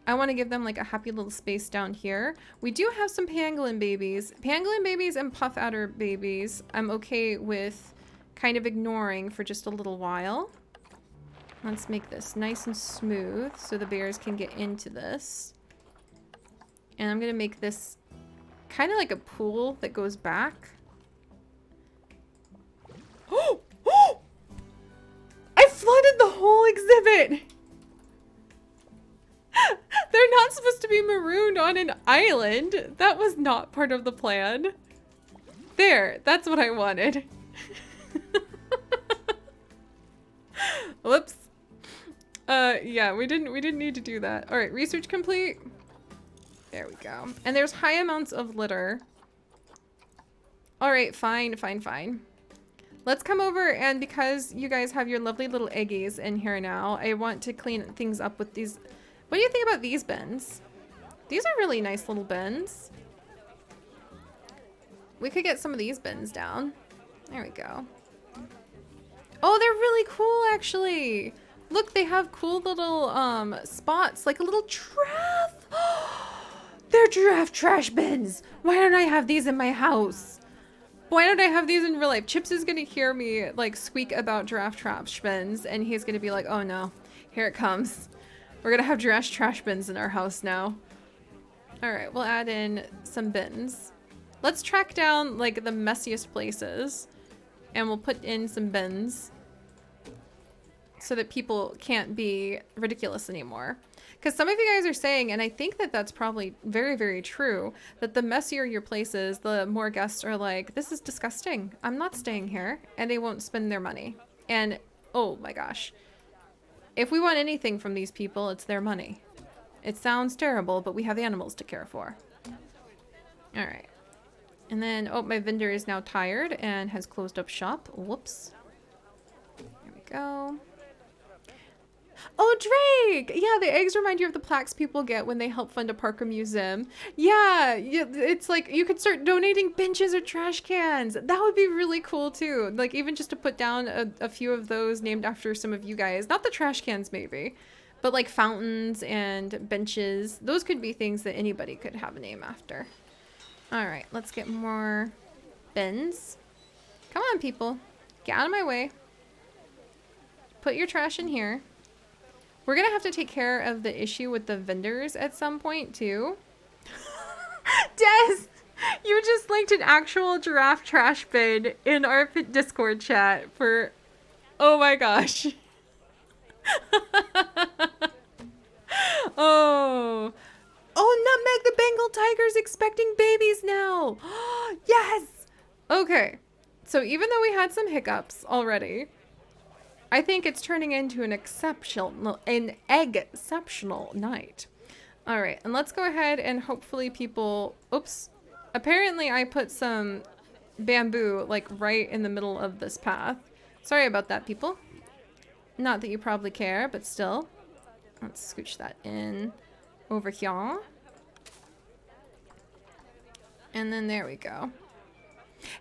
I want to give them like a happy little space down here. We do have some pangolin babies. Pangolin babies and puff adder babies I'm okay with kind of ignoring for just a little while. Let's make this nice and smooth so the bears can get into this. And I'm going to make this kind of like a pool that goes back. Oh! I flooded the whole exhibit! They're not supposed to be marooned on an island. That was not part of the plan. There, that's what I wanted. Whoops. Yeah, we didn't need to do that. All right, research complete. There we go. And there's high amounts of litter. All right, fine. Let's come over, and because you guys have your lovely little eggies in here now, I want to clean things up with these. What do you think about these bins? These are really nice little bins. We could get some of these bins down. There we go. Oh, they're really cool, actually. Look, they have cool little spots, like a little giraffe. They're giraffe trash bins. Why don't I have these in my house? Why don't I have these in real life? Chips is gonna hear me like squeak about giraffe trash bins, and he's gonna be like, oh no, here it comes. We're gonna have giraffe trash bins in our house now. All right, we'll add in some bins. Let's track down like the messiest places, and we'll put in some bins so that people can't be ridiculous anymore. Because some of you guys are saying, and I think that that's probably very, very true, that the messier your places, the more guests are like, this is disgusting. I'm not staying here. And they won't spend their money. And oh my gosh. If we want anything from these people, it's their money. It sounds terrible, but we have animals to care for. All right. And then, oh, my vendor is now tired and has closed up shop. Whoops. There we go. Oh, Drake! Yeah, the eggs remind you of the plaques people get when they help fund a park or museum. Yeah, it's like you could start donating benches or trash cans. That would be really cool too. Like even just to put down a few of those named after some of you guys. Not the trash cans maybe, But like fountains and benches, those could be things that anybody could have a name after. All right, let's get more bins. Come on, people. Get out of my way. Put your trash in here. We're gonna have to take care of the issue with the vendors at some point too. Des, you just linked an actual giraffe trash bin in our Discord chat for, oh my gosh. Oh. Oh, Nutmeg the Bengal tiger's expecting babies now. Yes. Okay. So even though we had some hiccups already, I think it's turning into an exceptional night. All right, and let's go ahead and hopefully people, oops. Apparently I put some bamboo like right in the middle of this path. Sorry about that, people. Not that you probably care, but still. Let's scooch that in over here. And then there we go.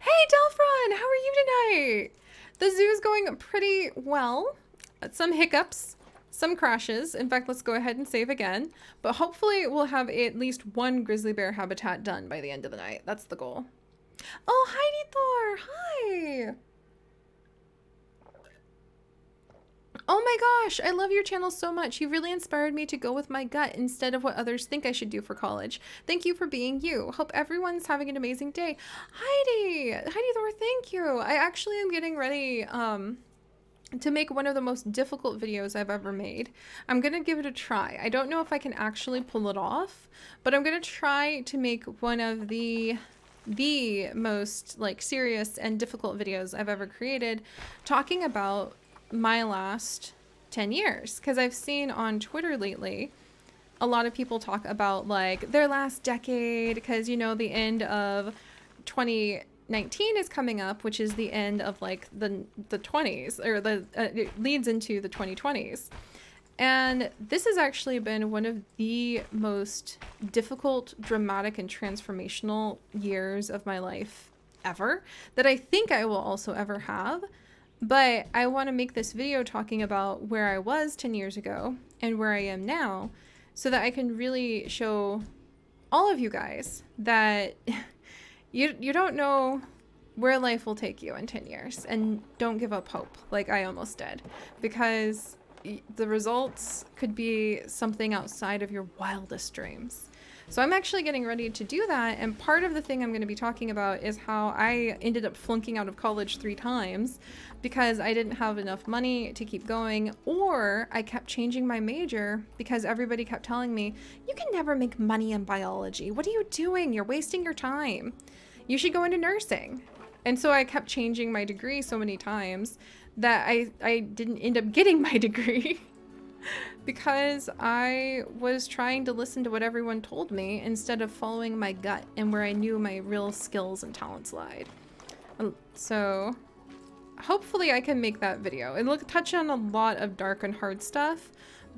Hey, Delphron, how are you tonight? The zoo's going pretty well. Some hiccups, some crashes. In fact, let's go ahead and save again. But hopefully we'll have at least one grizzly bear habitat done by the end of the night. That's the goal. Oh, Heidi Thor, hi. Oh my gosh, I love your channel so much. You really inspired me to go with my gut instead of what others think I should do for college. Thank you for being you. Hope everyone's having an amazing day. Heidi Thor, thank you. I actually am getting ready to make one of the most difficult videos I've ever made. I'm gonna give it a try. I don't know if I can actually pull it off, but I'm gonna try to make one of the most like serious and difficult videos I've ever created, talking about my last 10 years, because I've seen on Twitter lately a lot of people talk about like their last decade, because you know the end of 2019 is coming up, which is the end of like the 20s, or it leads into the 2020s. And this has actually been one of the most difficult, dramatic, and transformational years of my life ever, that I think I will also ever have. But I want to make this video talking about where I was 10 years ago and where I am now, so that I can really show all of you guys that you don't know where life will take you in 10 years, and don't give up hope like I almost did, because the results could be something outside of your wildest dreams. So I'm actually getting ready to do that, and part of the thing I'm going to be talking about is how I ended up flunking out of college 3 times because I didn't have enough money to keep going, or I kept changing my major because everybody kept telling me, you can never make money in biology. What are you doing? You're wasting your time. You should go into nursing. And so I kept changing my degree so many times that I didn't end up getting my degree. Because I was trying to listen to what everyone told me instead of following my gut and where I knew my real skills and talents lied. So hopefully I can make that video. It'll touch on a lot of dark and hard stuff,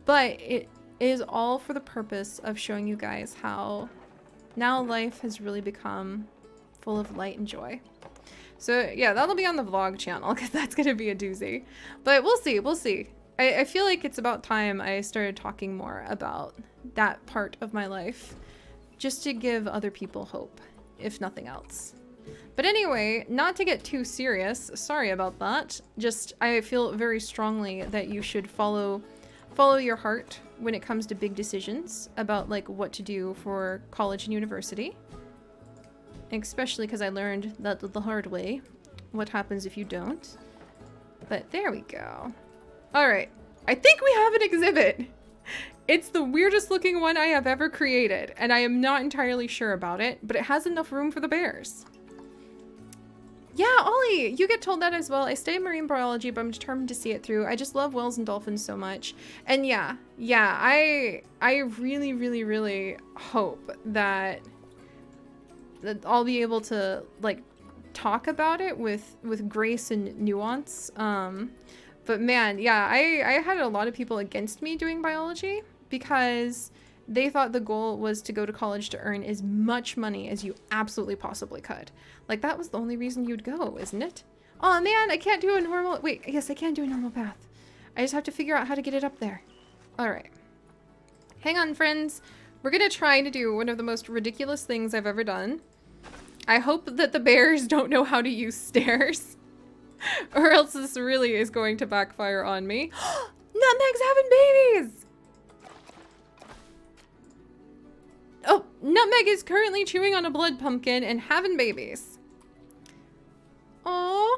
but it is all for the purpose of showing you guys how now life has really become full of light and joy. So yeah, that'll be on the vlog channel, because that's going to be a doozy. But we'll see, we'll see. I feel like it's about time I started talking more about that part of my life, just to give other people hope, if nothing else. But anyway, not to get too serious, sorry about that. Just, I feel very strongly that you should follow your heart when it comes to big decisions about like what to do for college and university. Especially because I learned that the hard way, what happens if you don't. But there we go. All right, I think we have an exhibit. It's the weirdest looking one I have ever created, and I am not entirely sure about it, but it has enough room for the bears. Yeah, Ollie, you get told that as well. I study marine biology, but I'm determined to see it through. I just love whales and dolphins so much. And yeah, I really, really, really hope that I'll be able to like talk about it with grace and nuance. But man, yeah, I had a lot of people against me doing biology because they thought the goal was to go to college to earn as much money as you absolutely possibly could. Like, that was the only reason you'd go, isn't it? Oh man, I can't do a normal, wait, yes, I can do a normal path. I just have to figure out how to get it up there. All right. Hang on, friends. We're gonna try to do one of the most ridiculous things I've ever done. I hope that the bears don't know how to use stairs. Or else this really is going to backfire on me. Nutmeg's having babies! Oh, Nutmeg is currently chewing on a blood pumpkin and having babies. Aww.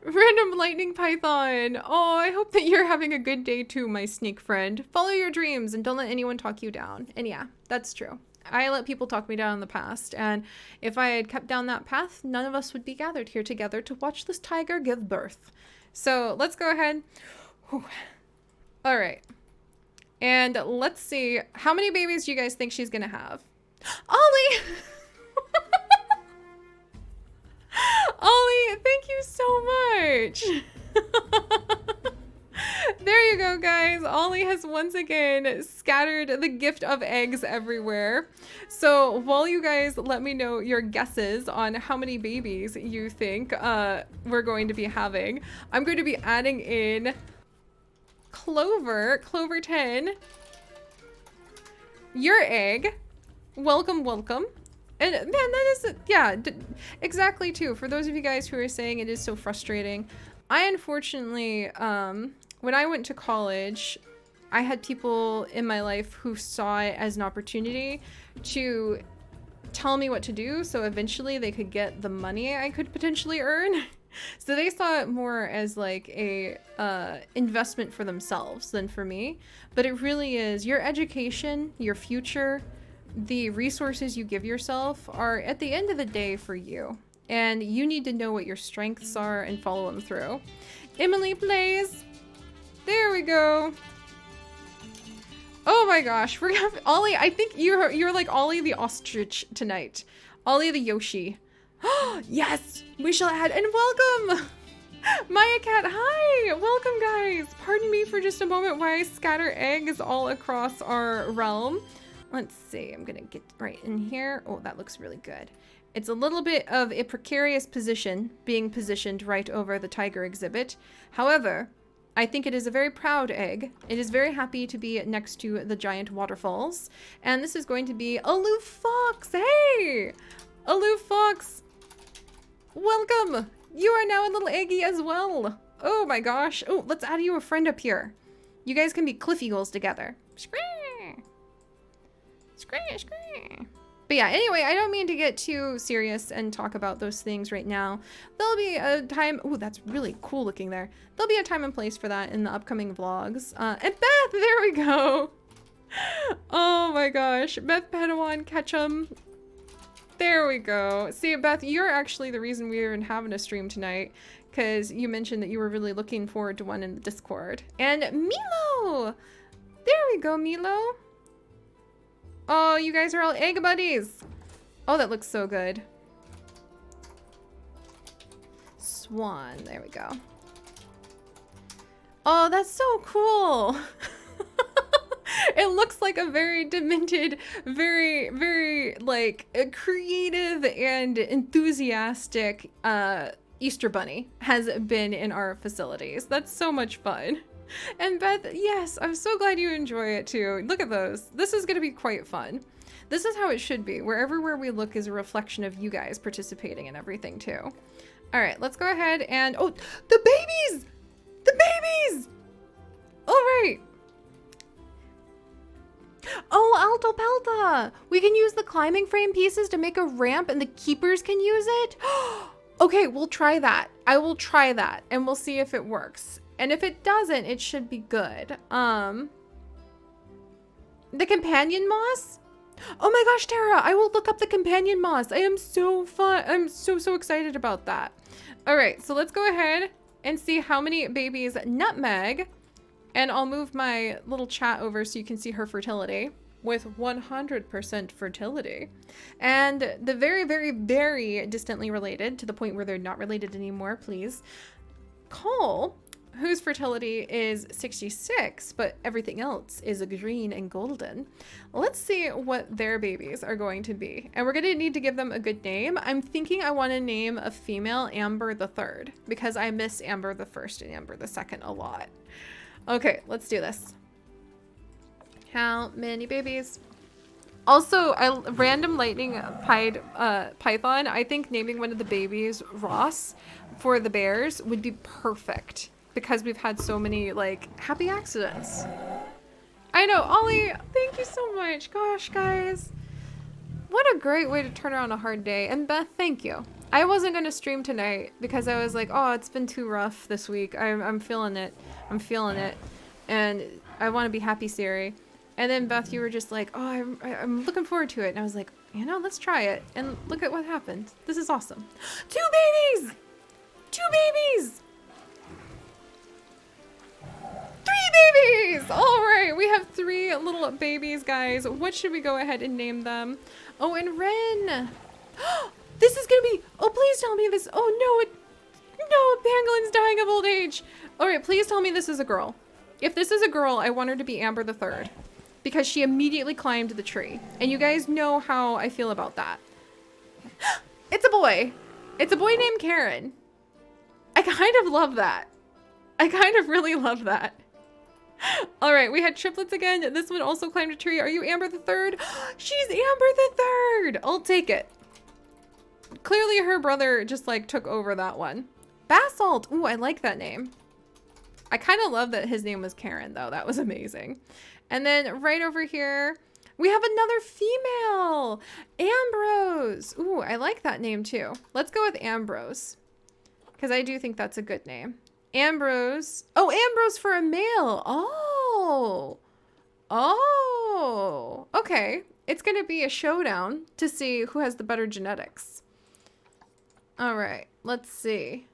Random lightning python. Oh, I hope that you're having a good day too, my sneak friend. Follow your dreams and don't let anyone talk you down. And yeah, that's true. I let people talk me down in the past, and if I had kept down that path, none of us would be gathered here together to watch this tiger give birth. So let's go ahead. Whew. All right. And let's see, how many babies do you guys think she's gonna have? Ollie! Ollie, thank you so much. There you go, guys. Ollie has once again scattered the gift of eggs everywhere. So while you guys let me know your guesses on how many babies you think we're going to be having, I'm going to be adding in Clover 10, your egg. Welcome, welcome. And man, that is, yeah, exactly too. For those of you guys who are saying it is so frustrating, I unfortunately, when I went to college, I had people in my life who saw it as an opportunity to tell me what to do, so eventually they could get the money I could potentially earn. So they saw it more as like a investment for themselves than for me. But it really is your education, your future, the resources you give yourself are at the end of the day for you. And you need to know what your strengths are and follow them through. Emily plays. There we go. Oh my gosh, we're gonna have Ollie. I think you're like Ollie the ostrich tonight. Ollie the Yoshi. Yes, we shall add and welcome. Maya Cat, hi, welcome guys. Pardon me for just a moment while I scatter eggs all across our realm. Let's see, I'm gonna get right in here. Oh, that looks really good. It's a little bit of a precarious position being positioned right over the tiger exhibit. However, I think it is a very proud egg. It is very happy to be next to the giant waterfalls. And this is going to be Aloof Fox. Hey! Aloof Fox. Welcome. You are now a little eggy as well. Oh my gosh. Oh, let's add you a friend up here. You guys can be cliff eagles together. Scree. Scree, scree. But yeah, anyway, I don't mean to get too serious and talk about those things right now. There'll be a time... Oh, that's really cool looking there. There'll be a time and place for that in the upcoming vlogs. And Beth, there we go. Oh my gosh. Beth Padawan Ketchum. There we go. See, Beth, you're actually the reason we're even having a stream tonight, because you mentioned that you were really looking forward to one in the Discord. And Milo! There we go, Milo. Oh, you guys are all egg buddies. Oh, that looks so good. Swan, there we go. Oh, that's so cool. It looks like a very demented, very like creative and enthusiastic Easter bunny has been in our facilities. That's so much fun. And Beth, yes, I'm so glad you enjoy it too. Look at those. This is going to be quite fun. This is how it should be, where everywhere we look is a reflection of you guys participating in everything too. All right, let's go ahead and... Oh, the babies! The babies! All right. Oh, Alto Pelta! We can use the climbing frame pieces to make a ramp and the keepers can use it? Okay, we'll try that. I will try that and we'll see if it works. And if it doesn't, it should be good. The companion moss? Oh my gosh, Tara, I will look up the companion moss. I am so fun. I'm so excited about that. All right, so let's go ahead and see how many babies Nutmeg, and I'll move my little chat over so you can see her fertility with 100% fertility. And the very distantly related, to the point where they're not related anymore, please, Cole, whose fertility is 66, but everything else is green and golden. Let's see what their babies are going to be. And we're gonna need to give them a good name. I'm thinking I wanna name a female Amber the 3rd, because I miss Amber the 1st and Amber the 2nd a lot. Okay, let's do this. How many babies? Also, random lightning python. I think naming one of the babies Ross for the bears would be perfect because we've had so many like happy accidents. I know, Ollie, thank you so much. Gosh, guys. What a great way to turn around a hard day. And Beth, thank you. I wasn't going to stream tonight because I was like, oh, it's been too rough this week. I'm feeling it. I'm feeling it. And I want to be happy, Seri. And then Beth, you were just like, oh, I'm looking forward to it. And I was like, you know, let's try it. And look at what happened. This is awesome. 2 babies! 2 babies! 3 babies! All right, we have 3 little babies, guys. What should we go ahead and name them? Oh, and Ren. This is gonna be, oh, please tell me this. Oh, no, Pangolin's dying of old age. All right, please tell me this is a girl. If this is a girl, I want her to be Amber the Third because she immediately climbed the tree. And you guys know how I feel about that. It's a boy. It's a boy named Karen. I kind of love that. I kind of really love that. All right, we had triplets again. This one also climbed a tree. Are you Amber the Third? She's Amber the Third. I'll take it. Clearly her brother just like took over that one. Basalt. Ooh, I like that name. I kind of love that his name was Karen though. That was amazing. And then right over here, we have another female. Ambrose. Ooh, I like that name too. Let's go with Ambrose because I do think that's a good name. Ambrose. Oh, Ambrose for a male. Oh. Oh. Okay. It's going to be a showdown to see who has the better genetics. All right. Let's see.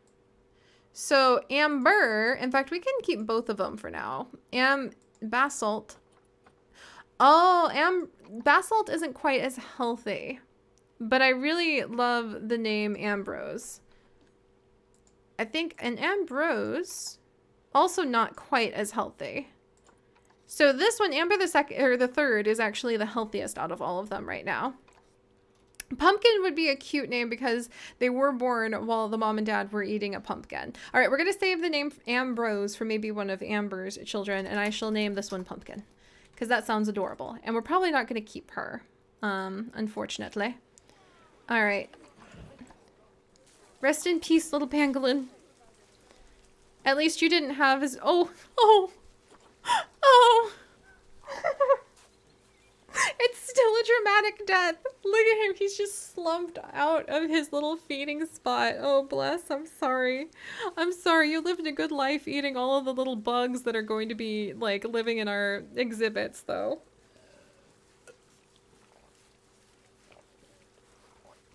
So Amber, in fact, we can keep both of them for now. Basalt. Oh, Basalt isn't quite as healthy, but I really love the name Ambrose. I think an Ambrose, also not quite as healthy. So this one, Amber the Third, is actually the healthiest out of all of them right now. Pumpkin would be a cute name because they were born while the mom and dad were eating a pumpkin. All right, we're going to save the name Ambrose for maybe one of Amber's children, and I shall name this one Pumpkin because that sounds adorable. And we're probably not going to keep her, unfortunately. All right. Rest in peace, little pangolin. At least you didn't have his... Oh. It's still a dramatic death. Look at him. He's just slumped out of his little feeding spot. Oh, bless. I'm sorry. I'm sorry. You lived a good life eating all of the little bugs that are going to be, like, living in our exhibits, though.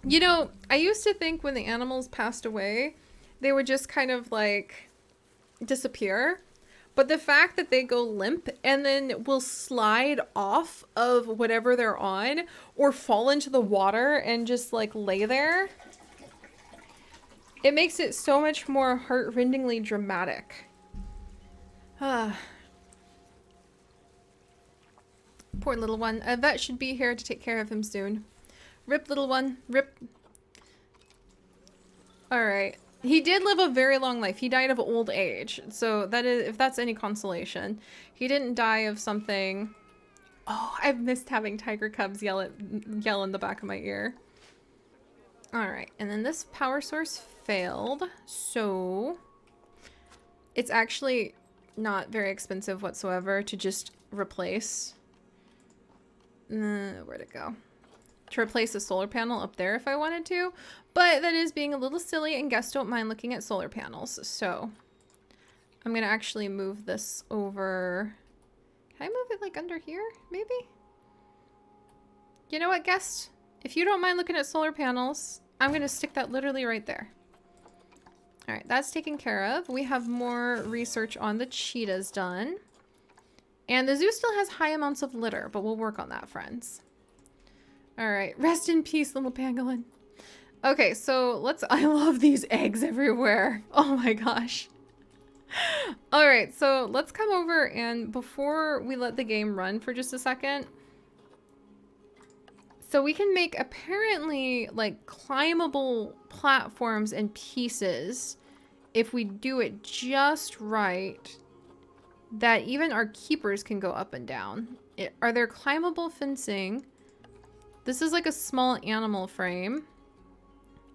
You know, I used to think when the animals passed away, they would just kind of, like, disappear. But the fact that they go limp and then will slide off of whatever they're on or fall into the water and just like lay there, it makes it so much more heart-rendingly dramatic. Poor little one. A vet should be here to take care of him soon. Rip, little one. Rip. All right. He did live a very long life. He died of old age. So that is, if that's any consolation, he didn't die of something. Oh, I've missed having tiger cubs yell in the back of my ear. All right. And then this power source failed. So it's actually not very expensive whatsoever to just replace. Where'd it go? To replace a solar panel up there if I wanted to. But that is being a little silly, and guests don't mind looking at solar panels. So I'm going to actually move this over. Can I move it like under here, maybe? You know what, guests? If you don't mind looking at solar panels, I'm going to stick that literally right there. All right, that's taken care of. We have more research on the cheetahs done. And the zoo still has high amounts of litter, but we'll work on that, friends. All right, rest in peace, little pangolin. Okay, so I love these eggs everywhere. Oh my gosh. All right, so let's come over and before we let the game run for just a second. So we can make apparently like climbable platforms and pieces if we do it just right, that even our keepers can go up and down. Are there climbable fencing? This is like a small animal frame.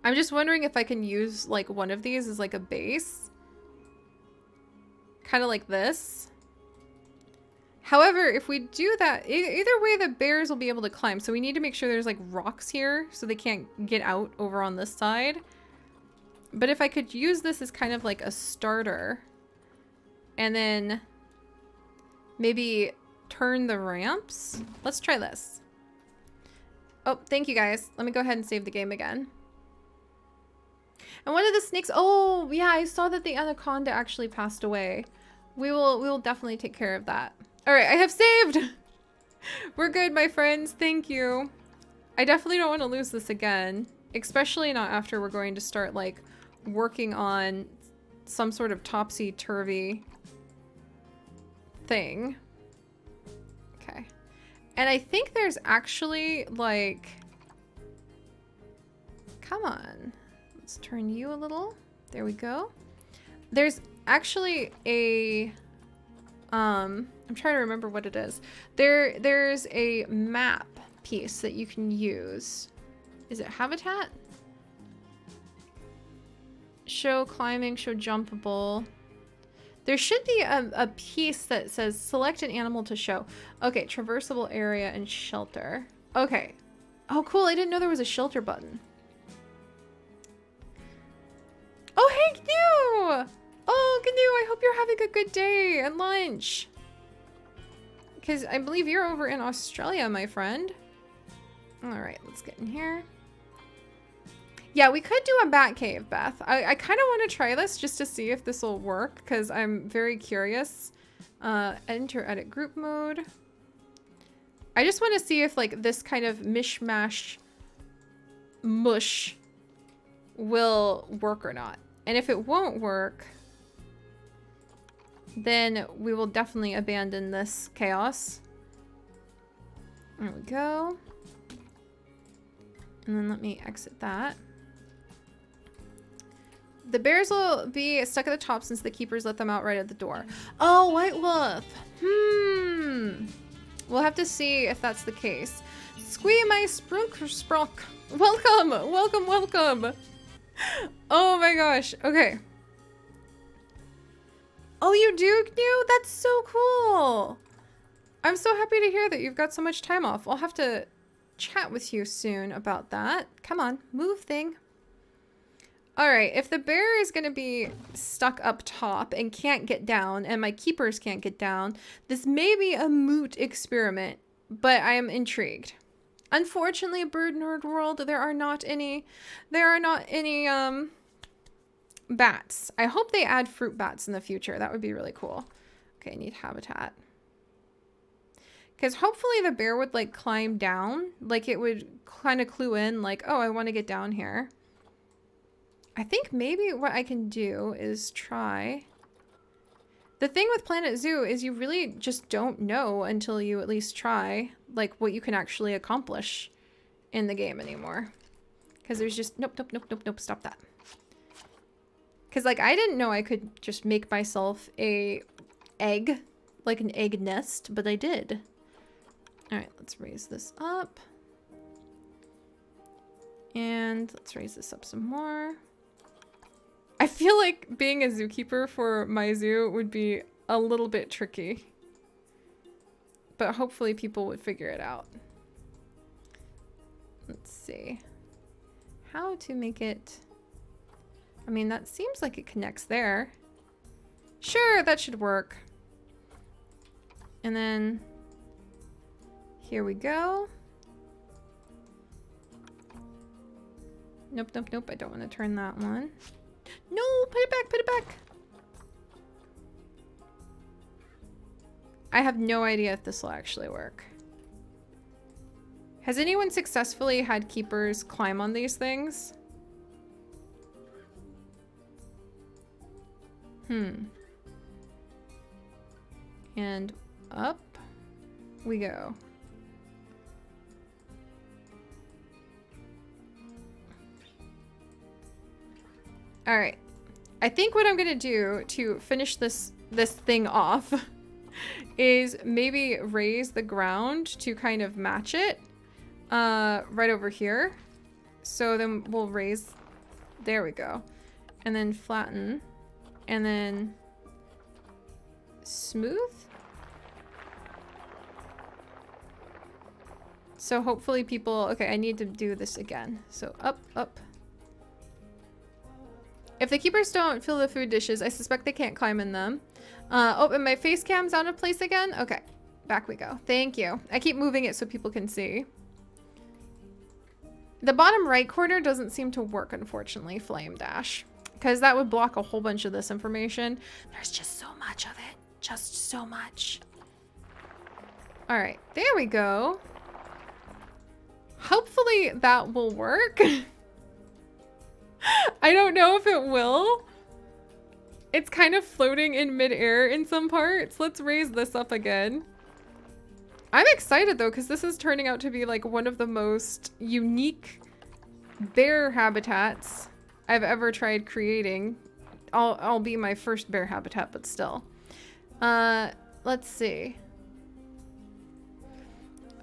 I'm just wondering if I can use like one of these as like a base. Kind of like this. However, if we do that, either way the bears will be able to climb. So we need to make sure there's like rocks here so they can't get out over on this side. But if I could use this as kind of like a starter and then maybe turn the ramps. Let's try this. Oh, thank you guys. Let me go ahead and save the game again. And one of the snakes, oh yeah, I saw that the anaconda actually passed away. We will definitely take care of that. All right, I have saved. We're good, my friends. Thank you. I definitely don't want to lose this again, especially not after we're going to start like working on some sort of topsy-turvy thing. Okay. And I think there's actually like, come on. Let's turn you a little. There we go. There's actually a, I'm trying to remember what it is. There's a map piece that you can use. Is it habitat? Show climbing, show jumpable. There should be a piece that says select an animal to show. Okay, traversable area and shelter. Okay. Oh, cool. I didn't know there was a shelter button. Oh, hey, Gnu! Oh, Gnu, I hope you're having a good day and lunch. Because I believe you're over in Australia, my friend. All right, let's get in here. Yeah, we could do a bat cave, Beth. I kind of want to try this just to see if this will work because I'm very curious. Enter edit group mode. I just want to see if like this kind of mishmash mush will work or not. And if it won't work, then we will definitely abandon this chaos. There we go. And then let me exit that. The bears will be stuck at the top since the keepers let them out right at the door. Oh, White Wolf. We'll have to see if that's the case. Squee my sprunk. Welcome, welcome, welcome. Oh my gosh. Okay. Oh, you do, Gnu? That's so cool. I'm so happy to hear that you've got so much time off. I'll have to chat with you soon about that. Come on, move thing. All right, if the bear is going to be stuck up top and can't get down and my keepers can't get down, this may be a moot experiment, but I am intrigued. Unfortunately, Bird Nerd World, there are not any bats. I hope they add fruit bats in the future. That would be really cool. Okay, I need habitat. Because hopefully the bear would like climb down. Like it would kind of clue in like, oh, I want to get down here. I think maybe what I can do is try. The thing with Planet Zoo is you really just don't know until you at least try like what you can actually accomplish in the game anymore. Because there's just, nope, stop that. Because like I didn't know I could just make myself a egg, like an egg nest, but I did. All right, let's raise this up. And let's raise this up some more. I feel like being a zookeeper for my zoo would be a little bit tricky. But hopefully people would figure it out. Let's see. How to make it... I mean, that seems like it connects there. Sure, that should work. And then... here we go. Nope, I don't want to turn that one. No, put it back. I have no idea if this will actually work. Has anyone successfully had keepers climb on these things? And up we go. All right. I think what I'm going to do to finish this thing off is maybe raise the ground to kind of match it right over here. So then we'll raise, there we go. And then flatten and then smooth. So hopefully people, okay, I need to do this again. So up, up. If the keepers don't fill the food dishes, I suspect they can't climb in them. Oh, and my face cam's out of place again? Okay, back we go. Thank you. I keep moving it so people can see. The bottom right corner doesn't seem to work, unfortunately, Flame Dash. Because that would block a whole bunch of this information. There's just so much of it. Just so much. All right, there we go. Hopefully that will work. I don't know if it will. It's kind of floating in midair in some parts. Let's raise this up again. I'm excited though, because this is turning out to be like one of the most unique bear habitats I've ever tried creating. I'll be my first bear habitat, but still. Let's see.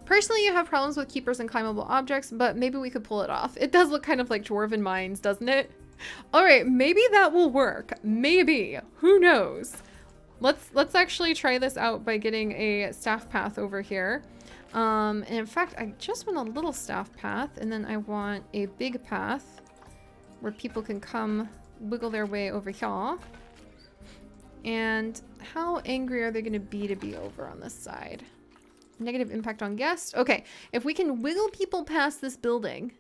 Personally, you have problems with keepers and climbable objects, but maybe we could pull it off. It does look kind of like Dwarven Mines, doesn't it? All right, maybe that will work. Maybe. Who knows? Let's actually try this out by getting a staff path over here. And in fact, I just want a little staff path, and then I want a big path where people can come wiggle their way over here. And how angry are they going to be over on this side? Negative impact on guests. Okay, if we can wiggle people past this building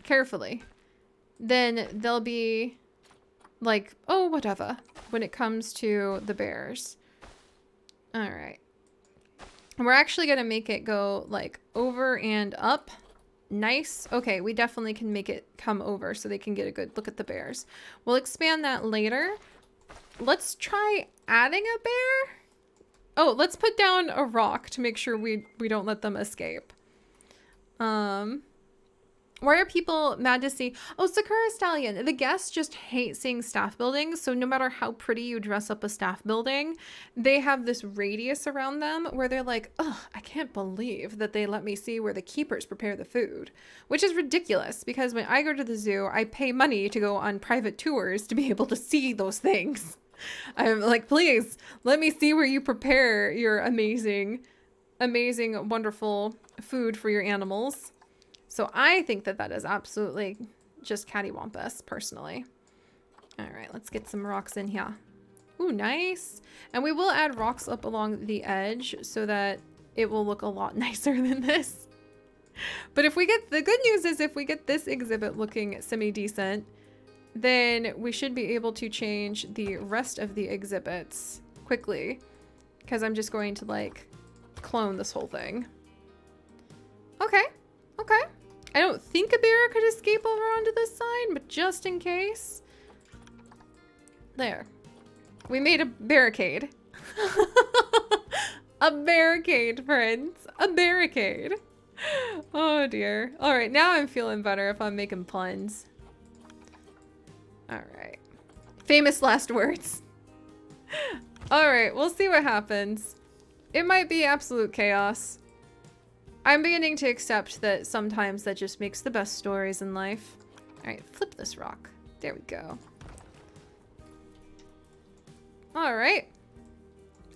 carefully, then they'll be like, oh, whatever, when it comes to the bears. All right. And we're actually going to make it go like over and up. Nice. Okay, we definitely can make it come over so they can get a good look at the bears. We'll expand that later. Let's try adding a bear. Oh, let's put down a rock to make sure we don't let them escape. Why are people mad to see? Oh, Sakura Stallion. The guests just hate seeing staff buildings. So no matter how pretty you dress up a staff building, they have this radius around them where they're like, ugh, I can't believe that they let me see where the keepers prepare the food, which is ridiculous because when I go to the zoo, I pay money to go on private tours to be able to see those things. I'm like, please let me see where you prepare your amazing, amazing, wonderful food for your animals. So I think that that is absolutely just cattywampus, personally. All right, let's get some rocks in here. Ooh, nice. And we will add rocks up along the edge so that it will look a lot nicer than this. But if we get, the good news is if we get this exhibit looking semi-decent, then we should be able to change the rest of the exhibits quickly, because I'm just going to like clone this whole thing. Okay, okay. I don't think a bear could escape over onto this side, but just in case. There. We made a barricade. A barricade, friends. A barricade. Oh dear. All right, now I'm feeling better if I'm making puns. All right. Famous last words. All right, we'll see what happens. It might be absolute chaos. I'm beginning to accept that sometimes that just makes the best stories in life. All right, flip this rock. There we go. All right.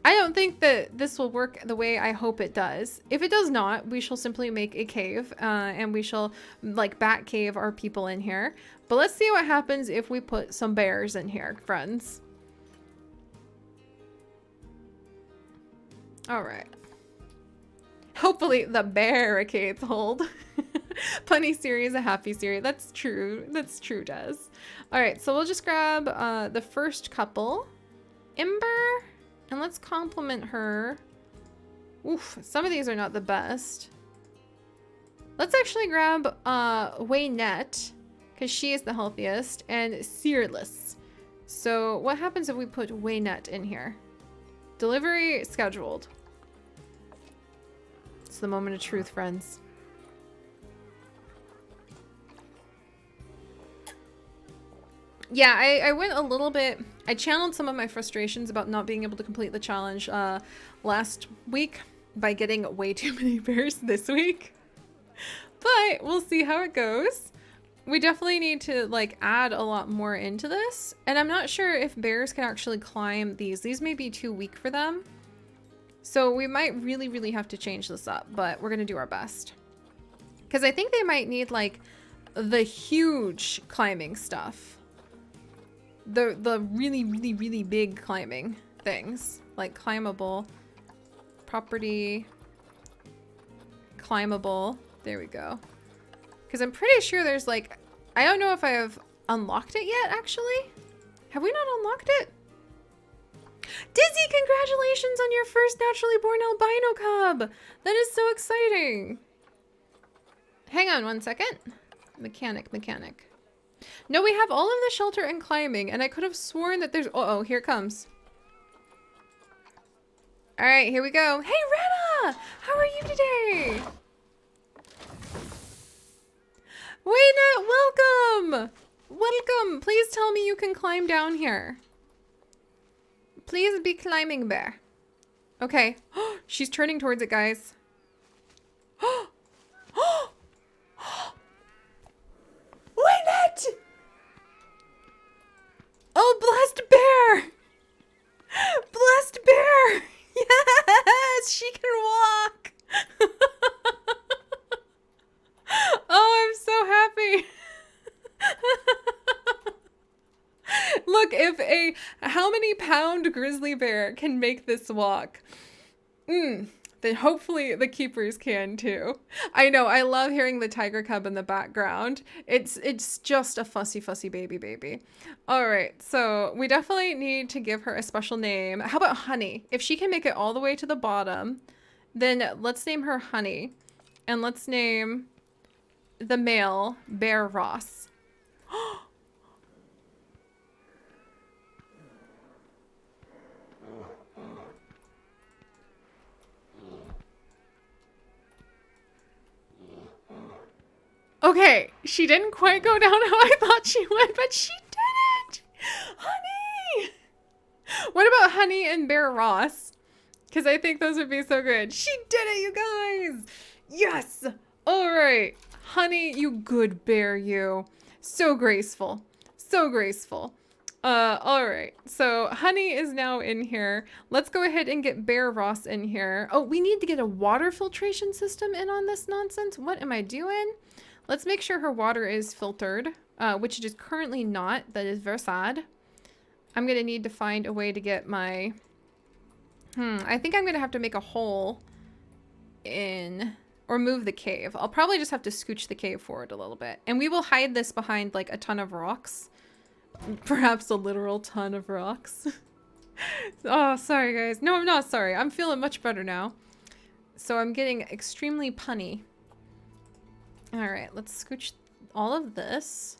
I don't think that this will work the way I hope it does. If it does not, we shall simply make a cave and we shall like bat cave our people in here. But let's see what happens if we put some bears in here, friends. All right. Hopefully the barricades hold. Punny Seri is a happy Seri. That's true. That's true, Des. All right, so we'll just grab the first couple. Ember. And let's compliment her. Oof, some of these are not the best. Let's actually grab Waynette, because she is the healthiest, and Searless. So what happens if we put Waynette in here? Delivery scheduled. It's the moment of truth, friends. Yeah, I went a little bit, I channeled some of my frustrations about not being able to complete the challenge last week by getting way too many bears this week. But we'll see how it goes. We definitely need to like add a lot more into this. And I'm not sure if bears can actually climb these. These may be too weak for them. So we might really, really have to change this up, but we're going to do our best. Because I think they might need like the huge climbing stuff. The really, really, really big climbing things. Like climbable, property, climbable. There we go. Because I'm pretty sure there's like, I don't know if I have unlocked it yet, actually. Have we not unlocked it? Dizzy, congratulations on your first naturally born albino cub. That is so exciting. Hang on one second. Mechanic. No, we have all of the shelter and climbing, and I could have sworn that there's... Uh-oh, here it comes. All right, here we go. Hey, Rena! How are you today? Waynet, welcome! Welcome! Please tell me you can climb down here. Please be climbing bear. Okay. She's turning towards it, guys. Waynet! Oh, blessed bear! Blessed bear! Yes, she can walk! Oh, I'm so happy. Look, if a how many pound grizzly bear can make this walk, then hopefully the keepers can too. I know, I love hearing the tiger cub in the background. It's just a fussy baby. All right, so we definitely need to give her a special name. How about Honey? If she can make it all the way to the bottom, then let's name her Honey. And let's name the male Bear Ross. Okay, she didn't quite go down how I thought she would, but she did it! Honey! What about Honey and Bear Ross? Because I think those would be so good. She did it, you guys! Yes! All right. Honey, you good bear, you. So graceful. So graceful. All right. So Honey is now in here. Let's go ahead and get Bear Ross in here. Oh, we need to get a water filtration system in on this nonsense. What am I doing? Let's make sure her water is filtered, which it is currently not. That is very sad. I'm going to need to find a way to get my... I think I'm going to have to make a hole in... or move the cave. I'll probably just have to scooch the cave forward a little bit. And we will hide this behind like a ton of rocks. Perhaps a literal ton of rocks. Oh, sorry guys. No, I'm not sorry. I'm feeling much better now. So I'm getting extremely punny. Alright, let's scooch all of this.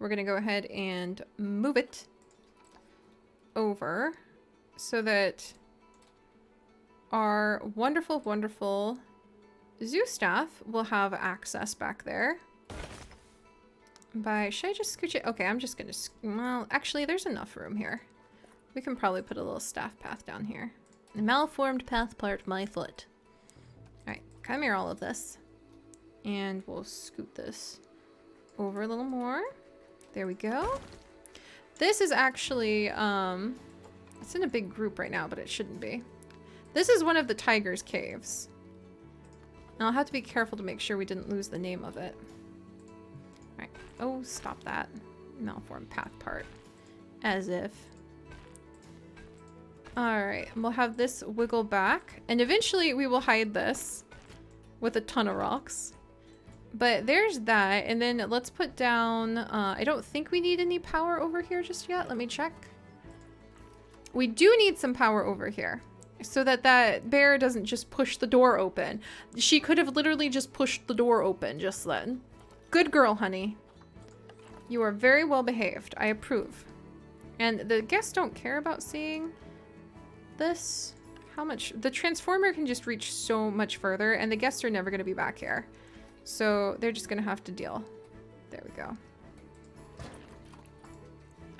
We're going to go ahead and move it over so that our wonderful, wonderful zoo staff will have access back there. Should I just scooch it? Okay, I'm just going to... Well, actually, there's enough room here. We can probably put a little staff path down here. The malformed path part my foot. Alright, come here, all of this. And we'll scoot this over a little more. There we go. This is actually, it's in a big group right now, but it shouldn't be. This is one of the tiger's caves. And I'll have to be careful to make sure we didn't lose the name of it. Alright. Oh, stop that. Malformed path part. As if. Alright. We'll have this wiggle back. And eventually we will hide this with a ton of rocks. But there's that. And then let's put down... I don't think we need any power over here just yet. Let me check. We do need some power over here. So that that bear doesn't just push the door open. She could have literally just pushed the door open just then. Good girl, Honey. You are very well behaved. I approve. And the guests don't care about seeing this. How much? The transformer can just reach so much further, and the guests are never going to be back here. So they're just going to have to deal. There we go.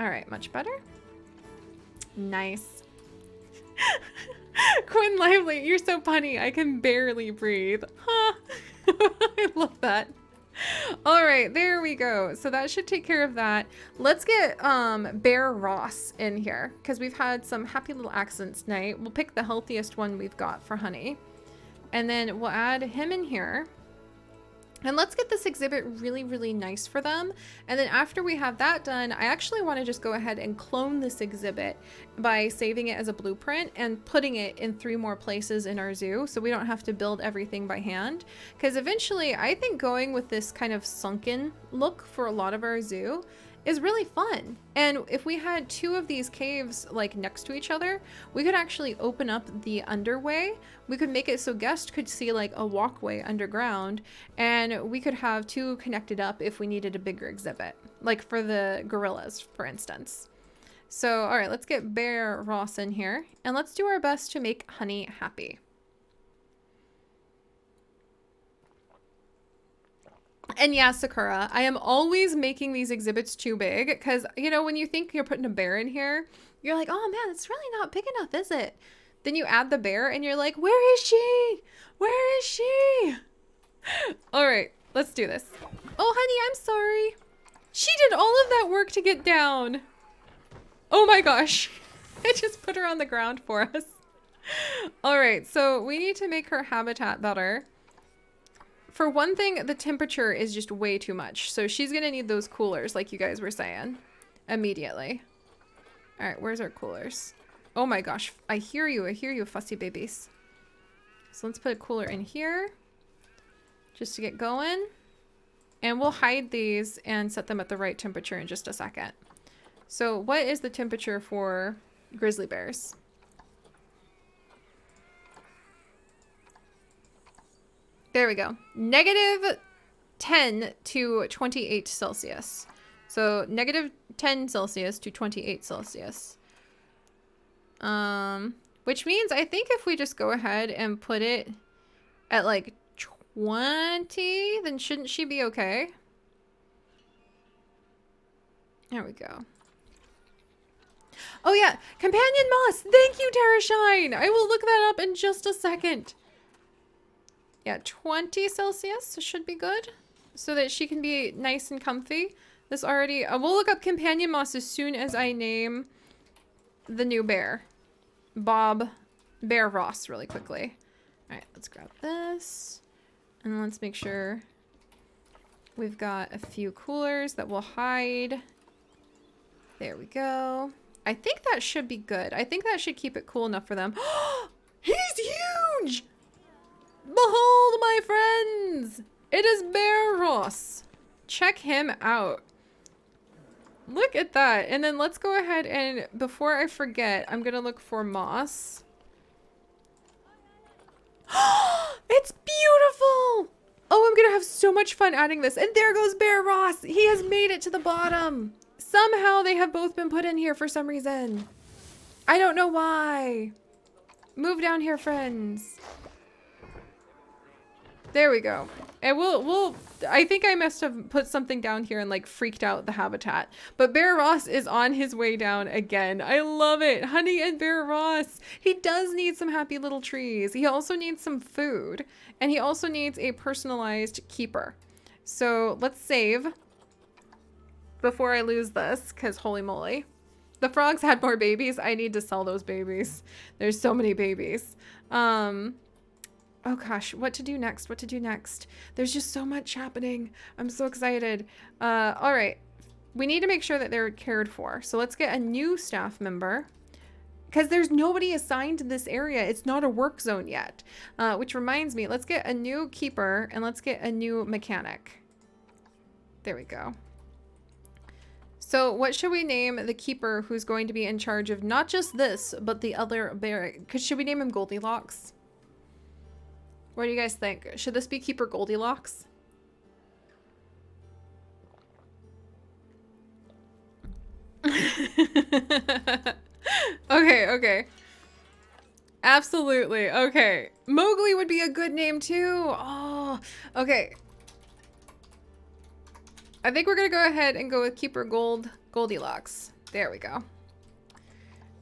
All right, much better. Nice. Quinn Lively, you're so punny. I can barely breathe. Huh. I love that. All right, there we go. So that should take care of that. Let's get Bear Ross in here because we've had some happy little accidents tonight. We'll pick the healthiest one we've got for Honey. And then we'll add him in here. And let's get this exhibit really, really nice for them. And then after we have that done, I actually want to just go ahead and clone this exhibit by saving it as a blueprint and putting it in 3 more places in our zoo so we don't have to build everything by hand. Because eventually, I think going with this kind of sunken look for a lot of our zoo is really fun. And if we had 2 of these caves like next to each other, we could actually open up the underway. We could make it so guests could see like a walkway underground, and we could have 2 connected up if we needed a bigger exhibit, like for the gorillas, for instance. So, all right, let's get Bear Ross in here and let's do our best to make Honey happy. And yeah, Sakura, I am always making these exhibits too big because, you know, when you think you're putting a bear in here, you're like, oh man, it's really not big enough, is it? Then you add the bear and you're like, where is she? Where is she? All right, let's do this. Oh, honey, I'm sorry. She did all of that work to get down. Oh my gosh. I just put her on the ground for us. All right, so we need to make her habitat better. For one thing, the temperature is just way too much. So she's going to need those coolers like you guys were saying immediately. All right, where's our coolers? Oh my gosh, I hear you, fussy babies. So let's put a cooler in here just to get going. And we'll hide these and set them at the right temperature in just a second. So what is the temperature for grizzly bears? There we go. -10 to 28 Celsius. So -10 Celsius to 28 Celsius. Which means I think if we just go ahead and put it at like 20, then shouldn't she be okay? There we go. Oh yeah, companion moss. Thank you, Tara Shine. I will look that up in just a second. Yeah, 20 Celsius should be good so that she can be nice and comfy. This already, we'll look up companion moss as soon as I name the new bear. Bear Ross really quickly. All right, let's grab this and let's make sure we've got a few coolers that we'll hide. There we go. I think that should be good. I think that should keep it cool enough for them. He's huge! Behold, my friends! It is Bear Ross. Check him out. Look at that. And then let's go ahead and, before I forget, I'm gonna look for moss. It's beautiful! Oh, I'm gonna have so much fun adding this. And there goes Bear Ross. He has made it to the bottom. Somehow they have both been put in here for some reason. I don't know why. Move down here, friends. There we go. And I think I must have put something down here and like freaked out the habitat. But Bear Ross is on his way down again. I love it. Honey and Bear Ross. He does need some happy little trees. He also needs some food. And he also needs a personalized keeper. So let's save before I lose this, because holy moly. The frogs had more babies. I need to sell those babies. There's so many babies. Oh gosh, what to do next? What to do next? There's just so much happening. I'm so excited. All right. We need to make sure that they're cared for. So let's get a new staff member because there's nobody assigned to this area. It's not a work zone yet, which reminds me, let's get a new keeper and let's get a new mechanic. There we go. So what should we name the keeper who's going to be in charge of not just this, but the other barrack? Should we name him Goldilocks? What do you guys think? Should this be Keeper Goldilocks? Okay. Absolutely. Okay. Mowgli would be a good name too. Oh, okay. I think we're gonna go ahead and go with Keeper Goldilocks. There we go.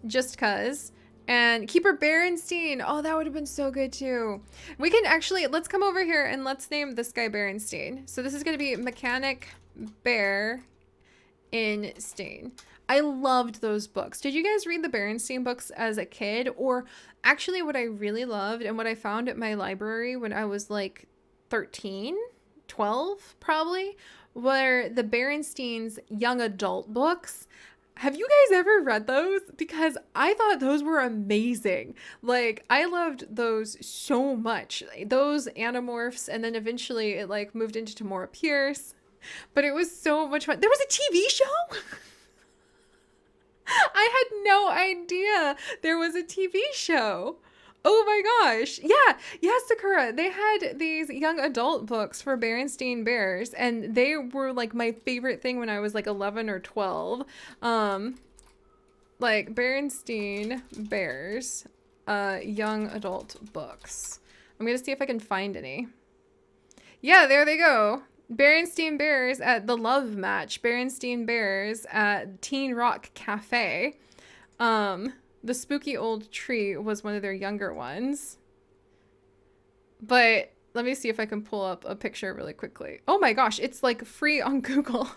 Just cuz. And Keeper Berenstein. Oh, that would have been so good too. We can actually, let's come over here and let's name this guy Berenstein. So this is going to be Mechanic Bear in Stain. I loved those books. Did you guys read the Berenstein books as a kid? Or actually what I really loved and what I found at my library when I was like 13, 12 probably, were the Berenstein's young adult books. Have you guys ever read those? Because I thought those were amazing. Like, I loved those so much. Those Animorphs, and then eventually it like moved into Tamora Pierce. But it was so much fun. There was a TV show? I had no idea there was a TV show. Oh my gosh. Yeah, Sakura. They had these young adult books for Berenstein Bears, and they were like my favorite thing when I was like 11 or 12. Like Berenstein Bears, young adult books. I'm gonna see if I can find any. Yeah, there they go. Berenstein Bears at the Love Match. Berenstein Bears at Teen Rock Cafe. The Spooky Old Tree was one of their younger ones. But let me see if I can pull up a picture really quickly. Oh my gosh, it's like free on Google.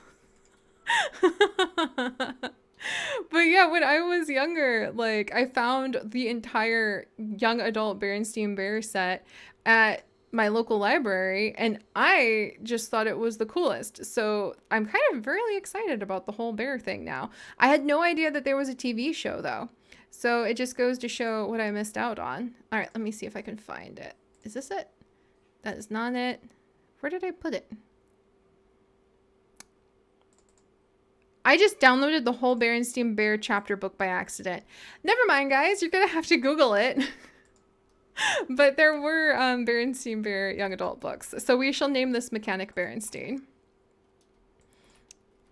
But yeah, when I was younger, like I found the entire young adult Berenstein Bear set at my local library, and I just thought it was the coolest. So I'm kind of really excited about the whole bear thing now. I had no idea that there was a TV show though. So it just goes to show what I missed out on. All right, let me see if I can find it. Is this it? That is not it. Where did I put it? I just downloaded the whole Berenstein Bear chapter book by accident. Never mind, guys. You're going to have to Google it. But there were Berenstein Bear young adult books. So we shall name this Mechanic Berenstein.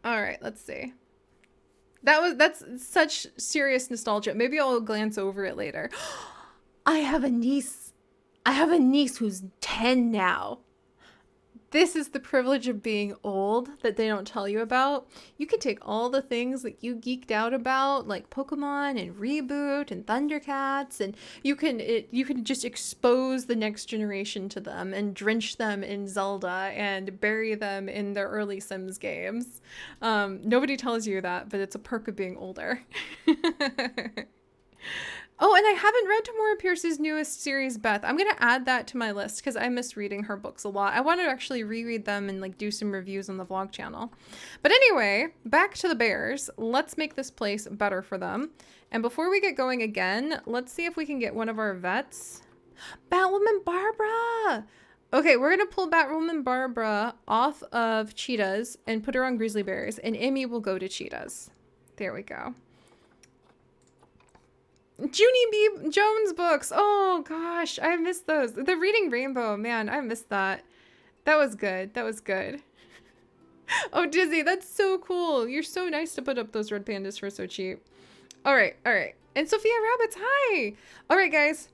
All right, let's see. That's such serious nostalgia. Maybe I'll glance over it later. I have a niece. I have a niece who's 10 now. This is the privilege of being old that they don't tell you about. You can take all the things that you geeked out about, like Pokemon and Reboot and Thundercats, and you can just expose the next generation to them and drench them in Zelda and bury them in their early Sims games. Nobody tells you that, but it's a perk of being older. Oh, and I haven't read Tamora Pierce's newest series, Beth. I'm going to add that to my list because I miss reading her books a lot. I want to actually reread them and like do some reviews on the vlog channel. But anyway, back to the bears. Let's make this place better for them. And before we get going again, let's see if we can get one of our vets. Batwoman Barbara! Okay, we're going to pull Batwoman Barbara off of cheetahs and put her on grizzly bears. And Emmy will go to cheetahs. There we go. Junie B. Jones books. Oh gosh, I missed those. The Reading Rainbow, man, I missed that. That was good. That was good. Oh, Dizzy, that's so cool. You're so nice to put up those red pandas for so cheap. All right, all right. And Sophia Rabbits, hi. All right, guys,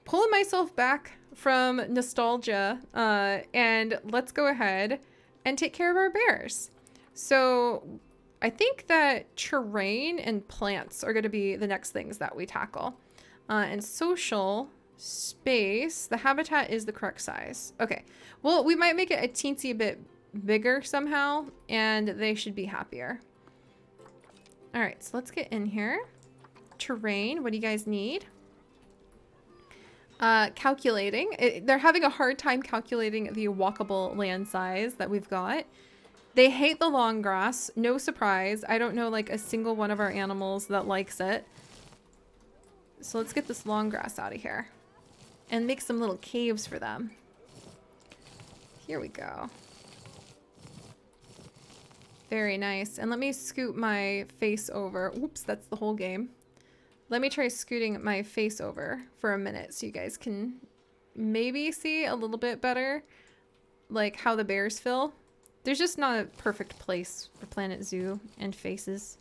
pulling myself back from nostalgia, and let's go ahead and take care of our bears. So I think that terrain and plants are going to be the next things that we tackle. And social space, the habitat is the correct size. Okay, well, we might make it a teensy bit bigger somehow, and they should be happier. All right, so let's get in here. Terrain, what do you guys need? Calculating. They're having a hard time calculating the walkable land size that we've got. They hate the long grass. No surprise. I don't know like a single one of our animals that likes it. So let's get this long grass out of here and make some little caves for them. Here we go. Very nice. And let me scoot my face over. Whoops, that's the whole game. Let me try scooting my face over for a minute so you guys can maybe see a little bit better like how the bears feel. There's just not a perfect place for Planet Zoo and faces.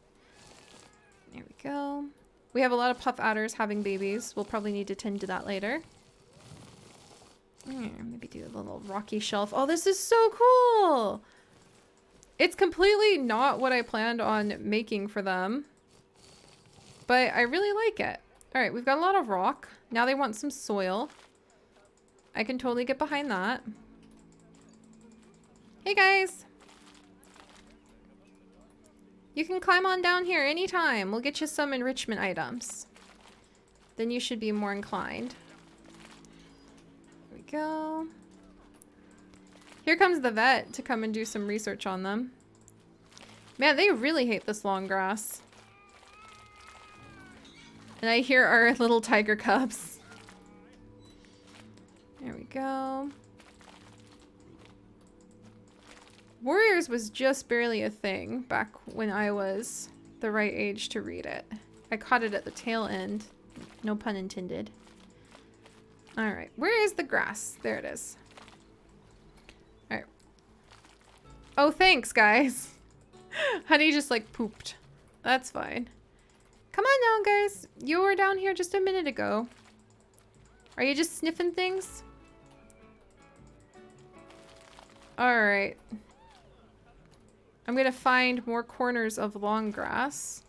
There we go. We have a lot of puff adders having babies. We'll probably need to tend to that later. Maybe do a little rocky shelf. Oh, this is so cool! It's completely not what I planned on making for them. but I really like it. All right, we've got a lot of rock. Now they want some soil. I can totally get behind that. Hey guys. You can climb on down here anytime. We'll get you some enrichment items. Then you should be more inclined. There we go. Here comes the vet to come and do some research on them. Man, they really hate this long grass. And I hear our little tiger cubs. There we go. Warriors was just barely a thing back when I was the right age to read it. I caught it at the tail end. No pun intended. Alright, where is the grass? There it is. Alright. Oh, thanks, guys. Honey just like pooped. That's fine. Come on now, guys. You were down here just a minute ago. Are you just sniffing things? Alright. I'm gonna find more corners of long grass.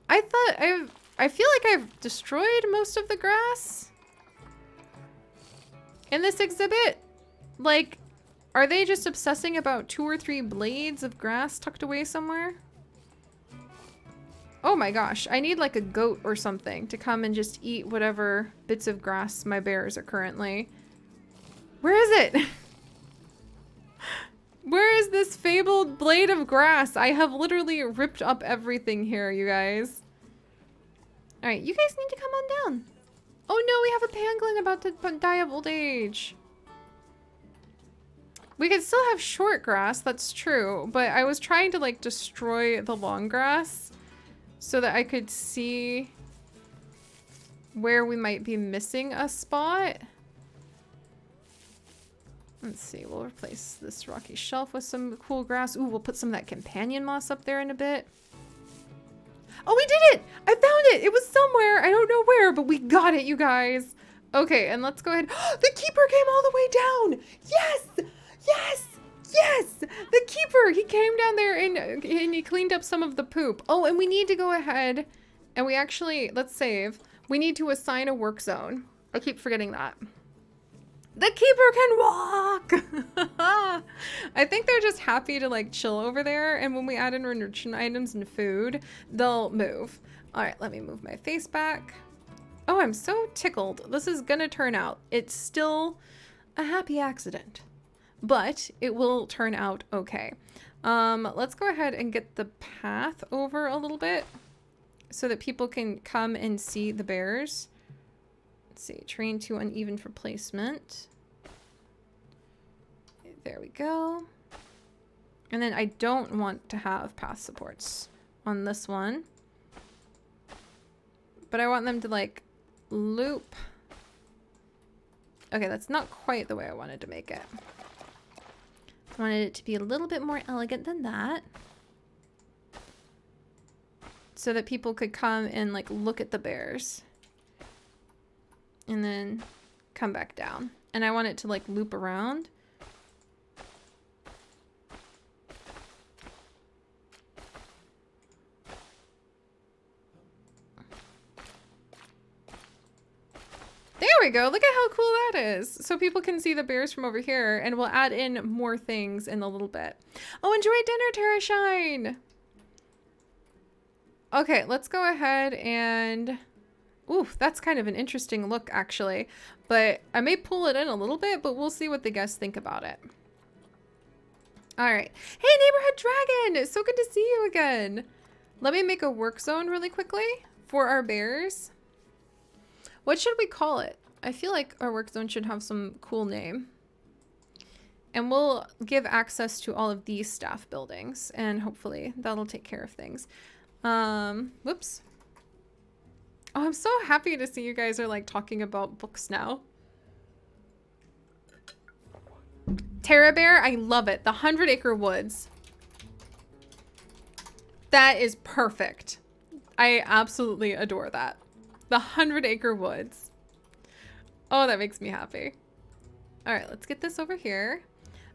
I feel like I've destroyed most of the grass in this exhibit. Like, are they just obsessing about 2 or 3 blades of grass tucked away somewhere? Oh my gosh, I need like a goat or something to come and just eat whatever bits of grass my bears are currently. Where is it? Where is this fabled blade of grass? I have literally ripped up everything here, you guys. Alright, you guys need to come on down. Oh no, we have a pangolin about to die of old age. We could still have short grass, that's true. But I was trying to like destroy the long grass so that I could see where we might be missing a spot. Let's see, we'll replace this rocky shelf with some cool grass. Ooh, we'll put some of that companion moss up there in a bit. Oh, we did it! I found it! It was somewhere. I don't know where, but we got it, you guys. Okay, and let's go ahead. The keeper came all the way down! Yes! Yes! Yes! The keeper! He came down there and he cleaned up some of the poop. Oh, and we need to go ahead and we actually, let's save. We need to assign a work zone. I keep forgetting that. The keeper can walk! I think they're just happy to like chill over there, and when we add in enrichment items and food, they'll move. Alright, let me move my face back. Oh, I'm so tickled. This is gonna turn out. It's still a happy accident, but it will turn out okay. Let's go ahead and get the path over a little bit so that people can come and see the bears. Let's see, terrain too uneven for placement. There we go. And then I don't want to have path supports on this one, but I want them to like loop. Okay, that's not quite the way I wanted to make it. I wanted it to be a little bit more elegant than that, so that people could come and like look at the bears and then come back down. And I want it to like loop around. There we go. Look at how cool that is. So people can see the bears from over here, and we'll add in more things in a little bit. Oh, enjoy dinner, Terra Shine. Okay, let's go ahead and... Ooh, that's kind of an interesting look, actually. But I may pull it in a little bit, but we'll see what the guests think about it. All right. Hey, Neighborhood Dragon! So good to see you again. Let me make a work zone really quickly for our bears. What should we call it? I feel like our work zone should have some cool name. And we'll give access to all of these staff buildings, and hopefully that'll take care of things. Whoops. Oh, I'm so happy to see you guys are like talking about books now. Terra Bear, I love it. The 100 Acre Woods. That is perfect. I absolutely adore that. The 100 Acre Woods. Oh, that makes me happy. All right, let's get this over here.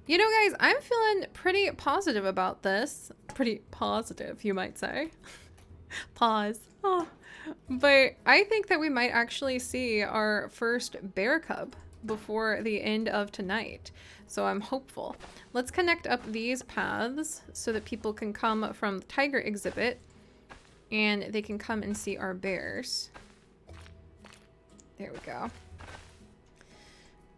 You know, guys, I'm feeling pretty positive about this. Pretty positive, you might say. Pause. Oh. But I think that we might actually see our first bear cub before the end of tonight. So I'm hopeful. Let's connect up these paths so that people can come from the tiger exhibit and they can come and see our bears. There we go.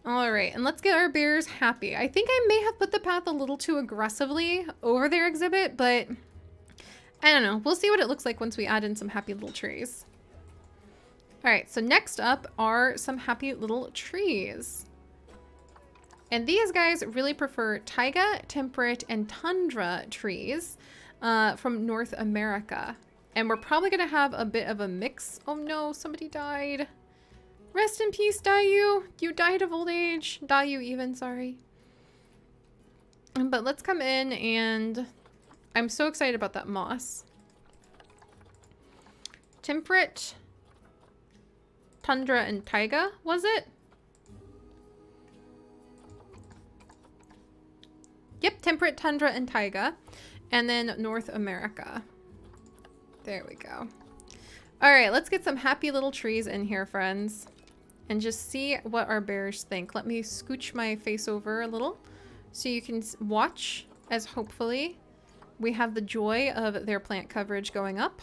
All right, and let's get our bears happy. I think I may have put the path a little too aggressively over their exhibit, but I don't know. We'll see what it looks like once we add in some happy little trees. All right, so next up are some happy little trees. And these guys really prefer taiga, temperate, and tundra trees from North America. And we're probably going to have a bit of a mix. Oh no, somebody died. Rest in peace, Dayu. You died of old age. Dayu even, sorry. But let's come in and I'm so excited about that moss. Temperate, tundra, and taiga, was it? Yep, temperate, tundra, and taiga. And then North America. There we go. All right, let's get some happy little trees in here, friends. And just see what our bears think. Let me scooch my face over a little so you can watch as hopefully we have the joy of their plant coverage going up.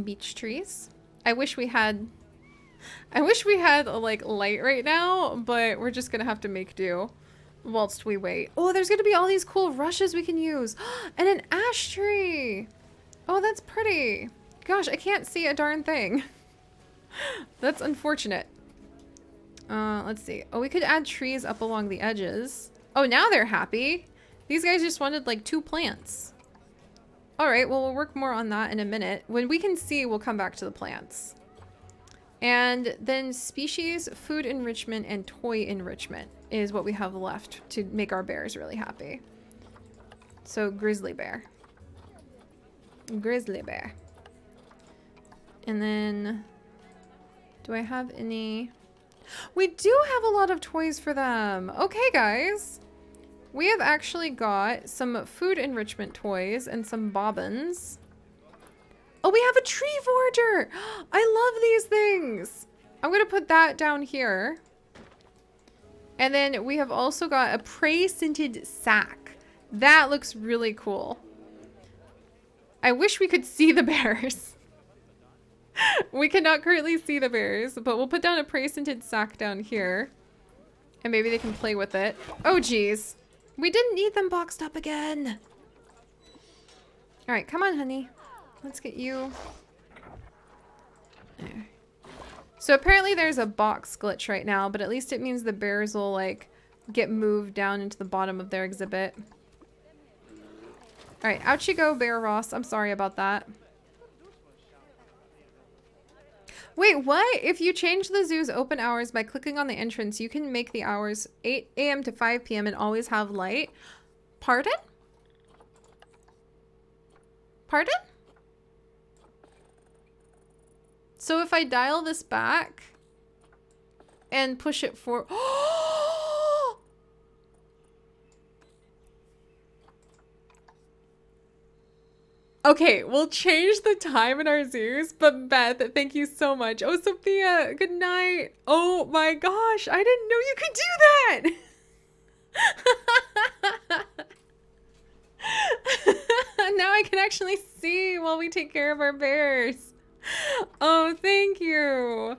Beech trees. I wish we had like light right now, but we're just gonna have to make do whilst we wait. Oh, there's gonna be all these cool rushes we can use. And an ash tree. Oh, that's pretty. Gosh, I can't see a darn thing. That's unfortunate. Let's see. Oh, we could add trees up along the edges. Oh, now they're happy. These guys just wanted like 2 plants. All right, well, we'll work more on that in a minute. When we can see, we'll come back to the plants. And then species, food enrichment, and toy enrichment is what we have left to make our bears really happy. So grizzly bear. Grizzly bear. And then do I have any? We do have a lot of toys for them. Okay, guys. We have actually got some food enrichment toys and some bobbins. Oh, we have a tree forager. I love these things. I'm going to put that down here. And then we have also got a prey scented sack. That looks really cool. I wish we could see the bears. We cannot currently see the bears, but we'll put down a prey scented sack down here. And maybe they can play with it. Oh, geez. We didn't need them boxed up again. All right, come on, honey. Let's get you. There. So apparently there's a box glitch right now, but at least it means the bears will like get moved down into the bottom of their exhibit. All right, out you go, Bear Ross. I'm sorry about that. Wait, what? If you change the zoo's open hours by clicking on the entrance, you can make the hours 8 a.m. to 5 p.m. and always have light. Pardon? Pardon? So if I dial this back and push it for... Okay, we'll change the time in our zoos, but Beth, thank you so much. Oh, Sophia, good night. Oh my gosh, I didn't know you could do that. Now I can actually see while we take care of our bears. Oh, thank you.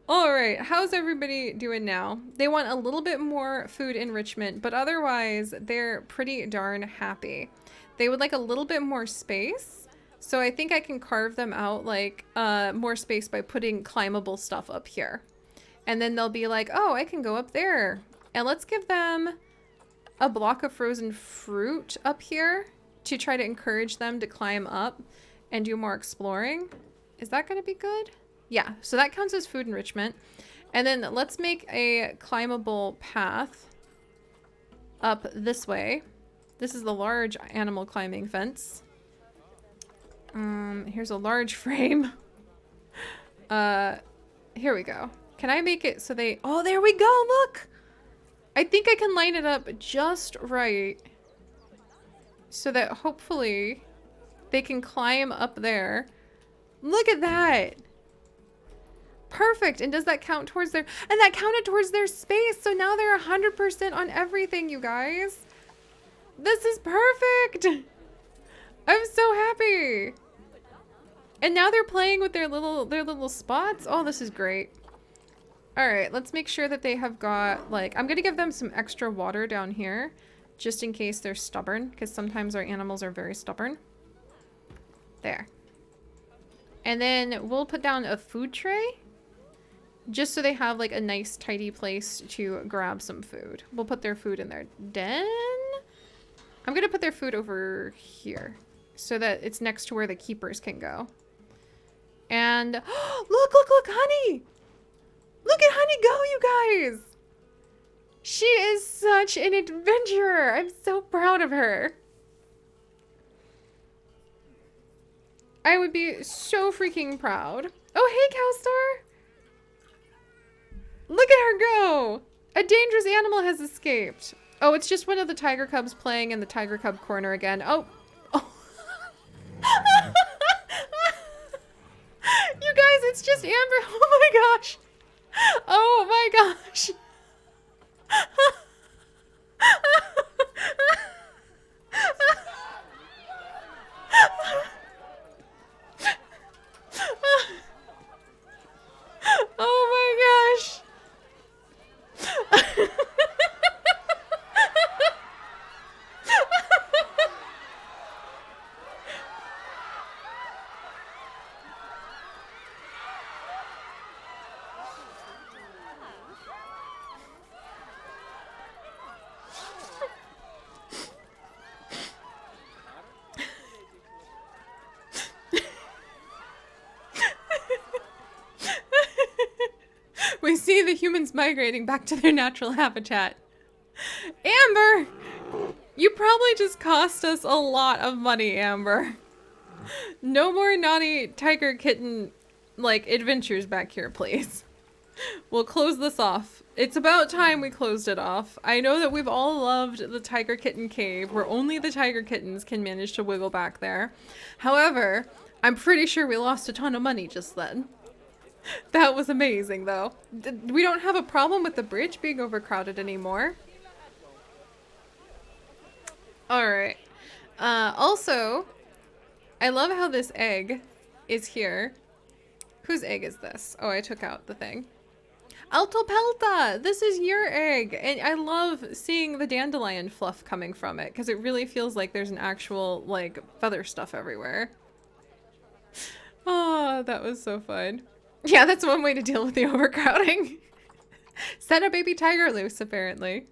All right, how's everybody doing now? They want a little bit more food enrichment, but otherwise they're pretty darn happy. They would like a little bit more space. So I think I can carve them out like more space by putting climbable stuff up here. And then they'll be like, oh, I can go up there. And let's give them a block of frozen fruit up here to try to encourage them to climb up and do more exploring. Is that going to be good? Yeah, so that counts as food enrichment. And then let's make a climbable path up this way. This is the large animal climbing fence. Here's a large frame. Here we go. Can I make it so they... Oh, there we go, look! I think I can line it up just right so that hopefully They can climb up there. Look at that. Perfect. And does that count towards their... And that counted towards their space. So now they're 100% on everything, you guys. This is perfect. I'm so happy. And now they're playing with their little spots. Oh, this is great. All right, let's make sure that they have got, like... I'm going to give them some extra water down here. Just in case they're stubborn. Because sometimes our animals are very stubborn. There. And then we'll put down a food tray. Just so they have like a nice tidy place to grab some food. We'll put their food in their den. I'm gonna put their food over here so that it's next to where the keepers can go. And look, Honey! Look at Honey go, you guys! She is such an adventurer. I'm so proud of her. I would be so freaking proud. Oh, hey, Cowstar! Look at her go! A dangerous animal has escaped. Oh, it's just one of the tiger cubs playing in the tiger cub corner again. Oh. Oh. You guys, it's just Amber. Oh my gosh. Oh my gosh. Oh my gosh. We see the humans migrating back to their natural habitat. Amber! You probably just cost us a lot of money, Amber. No more naughty tiger kitten, like, adventures back here, please. We'll close this off. It's about time we closed it off. I know that we've all loved the tiger kitten cave, where only the tiger kittens can manage to wiggle back there. However, I'm pretty sure we lost a ton of money just then. That was amazing, though. We don't have a problem with the bridge being overcrowded anymore. Alright. Also, I love how this egg is here. Whose egg is this? Oh, I took out the thing. Alto Pelta! This is your egg! And I love seeing the dandelion fluff coming from it, because it really feels like there's an actual, like, feather stuff everywhere. Oh, that was so fun. Yeah, that's one way to deal with the overcrowding. Set a baby tiger loose, apparently.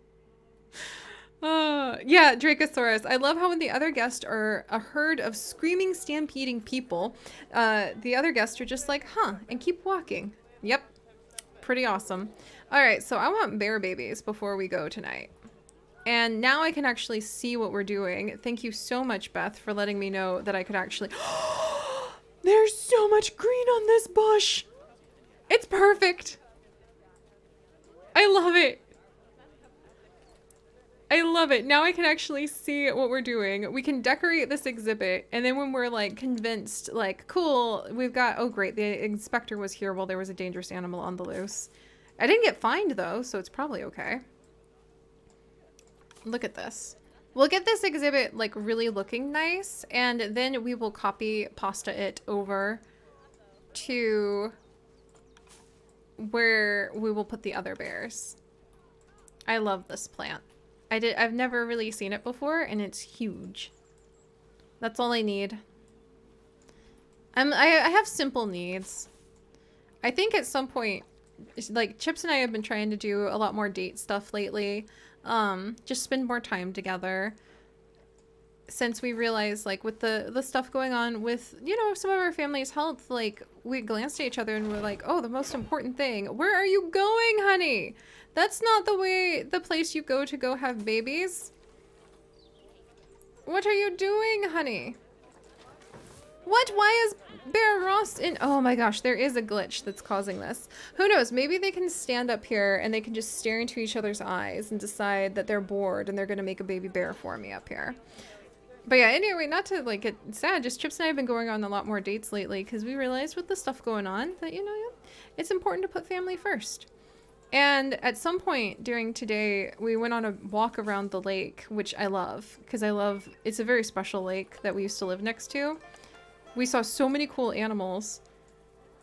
Yeah, Dracosaurus. I love how when the other guests are a herd of screaming, stampeding people, the other guests are just like, huh, and keep walking. Yep. Pretty awesome. All right, so I want bear babies before we go tonight. And now I can actually see what we're doing. Thank you so much, Beth, for letting me know that I could actually... There's so much green on this bush! It's perfect! I love it! I love it. Now I can actually see what we're doing. We can decorate this exhibit, and then when we're, like, convinced, like, cool, we've got... Oh, great, the inspector was here while there was a dangerous animal on the loose. I didn't get fined, though, so it's probably okay. Look at this. We'll get this exhibit, like, really looking nice, and then we will copy pasta it over to where we will put the other bears. I love this plant. I've never really seen it before, and it's huge. That's all I need. I have simple needs. I think at some point, like, Chips and I have been trying to do a lot more date stuff lately. Just spend more time together. Since we realized, like, with the stuff going on with, you know, some of our family's health, like, we glanced at each other and we're like, oh, the most important thing. Where are you going, honey? That's not the place you go to go have babies. What are you doing, honey? What? Why is Bear Ross in? Oh my gosh, there is a glitch that's causing this. Who knows? Maybe they can stand up here and they can just stare into each other's eyes and decide that they're bored and they're going to make a baby bear for me up here. But yeah, anyway, not to like get sad, just Chips and I have been going on a lot more dates lately because we realized with the stuff going on that, you know, it's important to put family first. And at some point during today, we went on a walk around the lake, which I love because it's a very special lake that we used to live next to. We saw so many cool animals.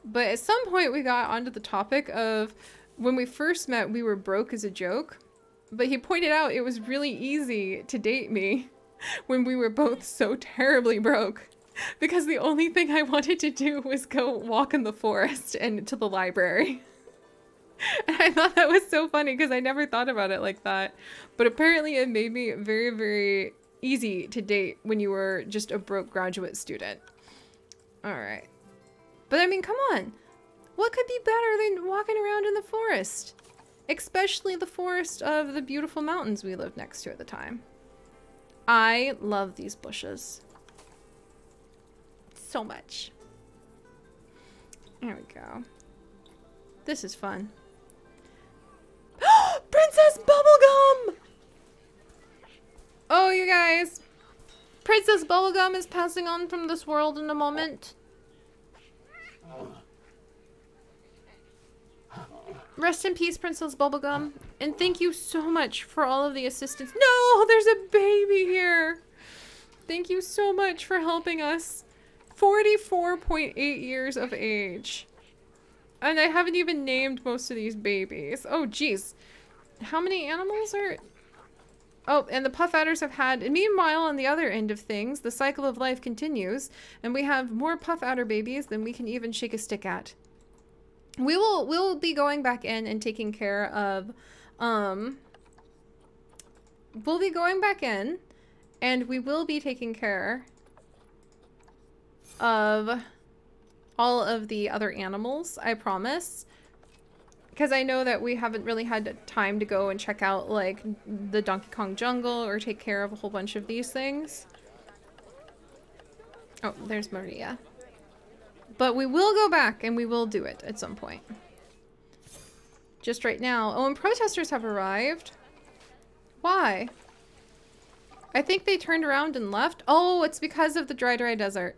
But at some point we got onto the topic of when we first met, we were broke as a joke. But he pointed out it was really easy to date me when we were both so terribly broke. Because the only thing I wanted to do was go walk in the forest and to the library. And I thought that was so funny because I never thought about it like that. But apparently it made me very, very easy to date when you were just a broke graduate student. Alright. But I mean, come on. What could be better than walking around in the forest? Especially the forest of the beautiful mountains we lived next to at the time. I love these bushes. So much. There we go. This is fun. Princess Bubblegum! Oh, you guys. Princess Bubblegum is passing on from this world in a moment. Rest in peace, Princess Bubblegum. And thank you so much for all of the assistance. No, there's a baby here. Thank you so much for helping us. 44.8 years of age. And I haven't even named most of these babies. Oh, geez. How many animals are... Oh, and the puff adders have had... And meanwhile, on the other end of things, the cycle of life continues. And we have more puff adder babies than we can even shake a stick at. We'll be going back in and taking care of... We'll be going back in. And we will be taking care of all of the other animals, I promise. Because I know that we haven't really had time to go and check out, like, the Donkey Kong jungle or take care of a whole bunch of these things. Oh, there's Maria. But we will go back and we will do it at some point. Just right now. Oh, and protesters have arrived. Why? I think they turned around and left. Oh, it's because of the dry desert.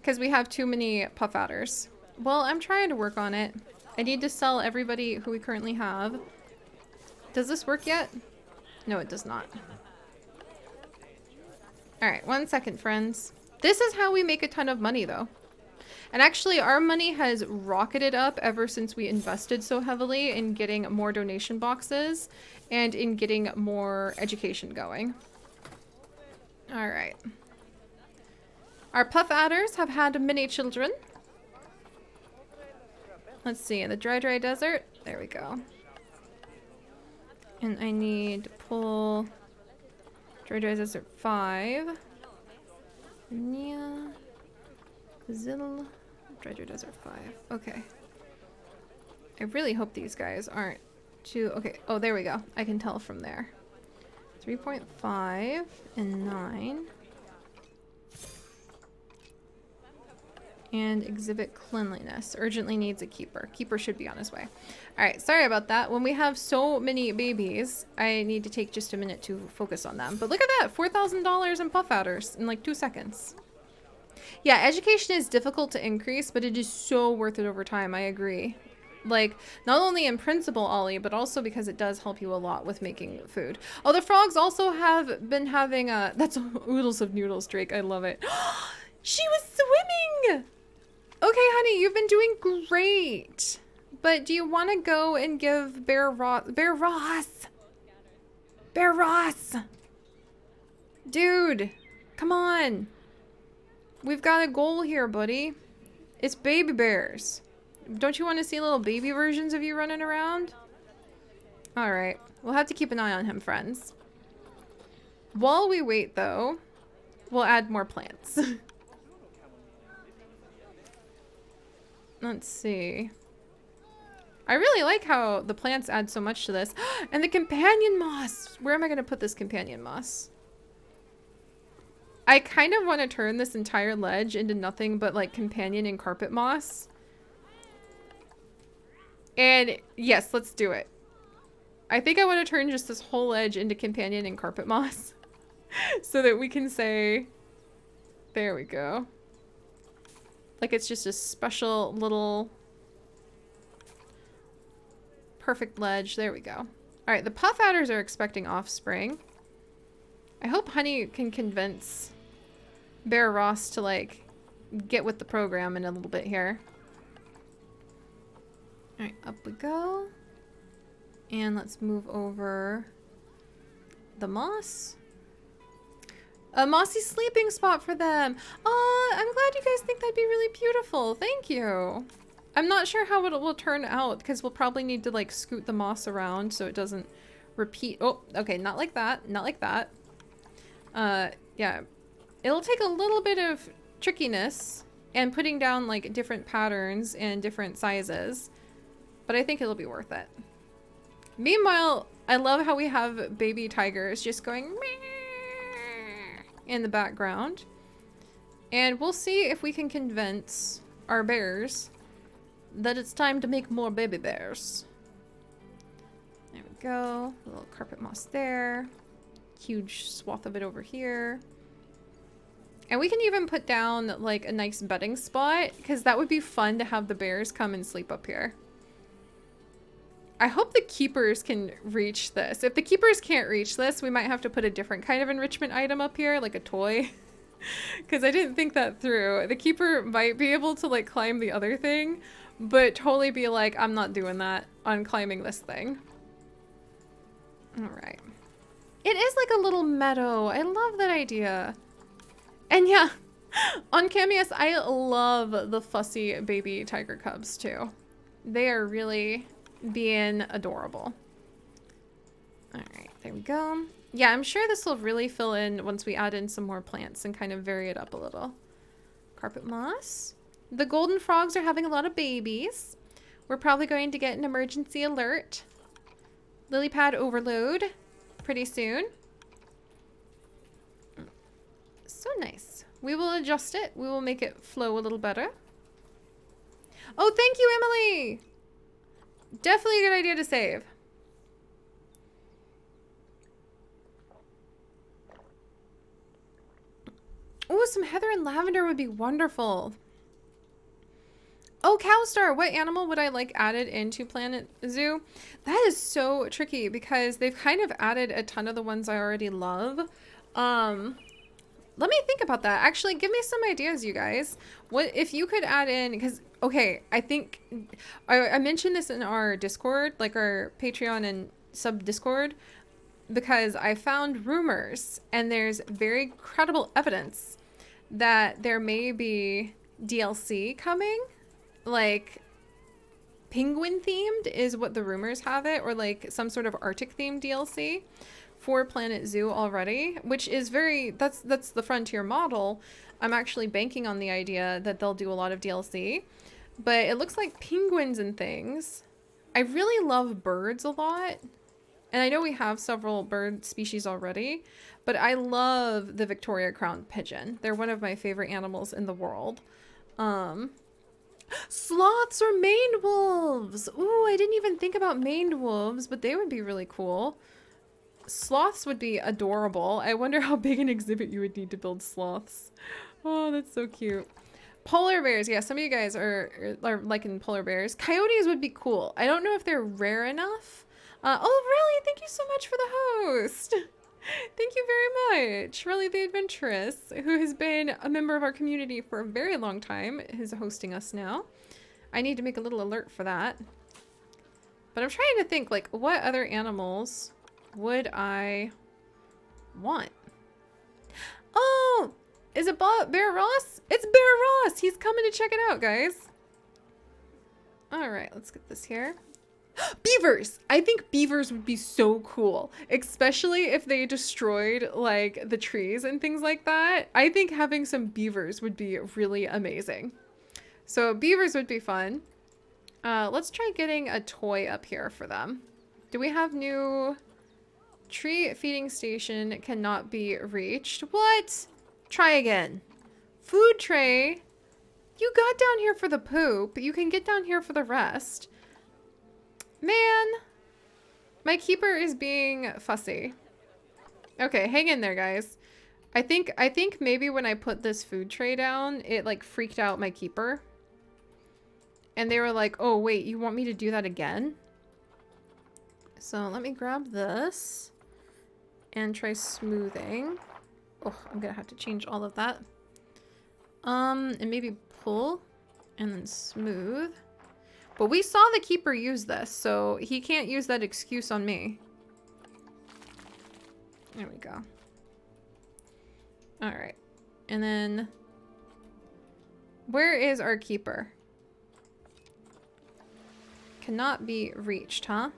Because we have too many puff adders. Well, I'm trying to work on it. I need to sell everybody who we currently have. Does this work yet? No, it does not. Alright, 1 second, friends. This is how we make a ton of money, though. And actually, our money has rocketed up ever since we invested so heavily in getting more donation boxes and in getting more education going. Alright. Our puff adders have had many children. Let's see, in the dry desert. There we go. And I need to pull dry desert 5. Nia. Zil. Dry desert 5. Okay. I really hope these guys aren't too... Okay. Oh, there we go. I can tell from there. 3.5 and 9. And exhibit cleanliness. Urgently needs a keeper. Keeper should be on his way. Alright, sorry about that. When we have so many babies, I need to take just a minute to focus on them. But look at that! $4,000 in puff adders in like 2 seconds. Yeah, education is difficult to increase, but it is so worth it over time. I agree. Like, not only in principle, Ollie, but also because it does help you a lot with making food. Oh, the frogs also have been having a... That's oodles of noodles, Drake. I love it. She was swimming! Okay, honey, you've been doing great. But do you want to go and give Bear Ross? Dude, come on. We've got a goal here, buddy. It's baby bears. Don't you want to see little baby versions of you running around? Alright, we'll have to keep an eye on him, friends. While we wait, though, we'll add more plants. Let's see. I really like how the plants add so much to this. And the companion moss! Where am I going to put this companion moss? I kind of want to turn this entire ledge into nothing but like companion and carpet moss. And yes, let's do it. I think I want to turn just this whole ledge into companion and carpet moss. so that we can say, there we go. Like it's just a special little perfect ledge. There we go. All right, the puff adders are expecting offspring. I hope Honey can convince Bear Ross to like get with the program in a little bit here. All right, up we go. And let's move over the moss. A mossy sleeping spot for them. Oh, I'm glad you guys think that'd be really beautiful. Thank you. I'm not sure how it will turn out because we'll probably need to like scoot the moss around so it doesn't repeat. Oh, okay, not like that. Not like that. Yeah. It'll take a little bit of trickiness and putting down like different patterns and different sizes, but I think it'll be worth it. Meanwhile, I love how we have baby tigers just going in the background. And we'll see if we can convince our bears that it's time to make more baby bears. There we go. A little carpet moss there. Huge swath of it over here. And we can even put down like a nice bedding spot because that would be fun to have the bears come and sleep up here. I hope the keepers can reach this. If the keepers can't reach this, we might have to put a different kind of enrichment item up here, like a toy. Because I didn't think that through. The keeper might be able to like climb the other thing, but totally be like, I'm not doing that on climbing this thing. All right. It is like a little meadow. I love that idea. And yeah, on Camius, I love the fussy baby tiger cubs too. They are really being adorable. All right, there we go. Yeah, I'm sure this will really fill in once we add in some more plants and kind of vary it up a little. Carpet moss. The golden frogs are having a lot of babies. We're probably going to get an emergency alert. Lily pad overload pretty soon. So nice. We will adjust it. We will make it flow a little better. Oh, thank you, Emily. Definitely a good idea to save. Oh, some heather and lavender would be wonderful. Oh, Cowstar. What animal would I like added into Planet Zoo? That is so tricky because they've kind of added a ton of the ones I already love. Let me think about that. Actually, give me some ideas, you guys. What if you could add in, because, okay, I think I mentioned this in our Discord, like our Patreon and sub Discord, because I found rumors and there's very credible evidence that there may be DLC coming, like penguin themed is what the rumors have it, or like some sort of Arctic themed DLC for Planet Zoo already, which is very, that's the Frontier model. I'm actually banking on the idea that they'll do a lot of DLC, but it looks like penguins and things. I really love birds a lot, and I know we have several bird species already, but I love the Victoria crowned pigeon. They're one of my favorite animals in the world. Sloths or maned wolves. Ooh, I didn't even think about maned wolves, but they would be really cool. Sloths would be adorable. I wonder how big an exhibit you would need to build sloths. Oh, that's so cute. Polar bears. Yeah, some of you guys are liking polar bears. Coyotes would be cool. I don't know if they're rare enough. Oh, really? Thank you so much for the host. Thank you very much. Really the Adventurous, who has been a member of our community for a very long time, is hosting us now. I need to make a little alert for that. But I'm trying to think, like, what other animals would I want? Oh, is it Bear Ross? It's Bear Ross. He's coming to check it out, guys. All right, let's get this here. Beavers! I think beavers would be so cool, especially if they destroyed like the trees and things like that. I think having some beavers would be really amazing. So beavers would be fun. Let's try getting a toy up here for them. Do we have new tree feeding station cannot be reached? What? Try again. Food tray. You got down here for the poop. You can get down here for the rest. Man, my keeper is being fussy. Okay, hang in there, guys. I think maybe when I put this food tray down, it like freaked out my keeper. And they were like, oh wait, you want me to do that again? So let me grab this and try smoothing. Oh, I'm gonna have to change all of that. And maybe pull and then smooth. But we saw the keeper use this, so he can't use that excuse on me. There we go. All right. And then where is our keeper? Cannot be reached, huh?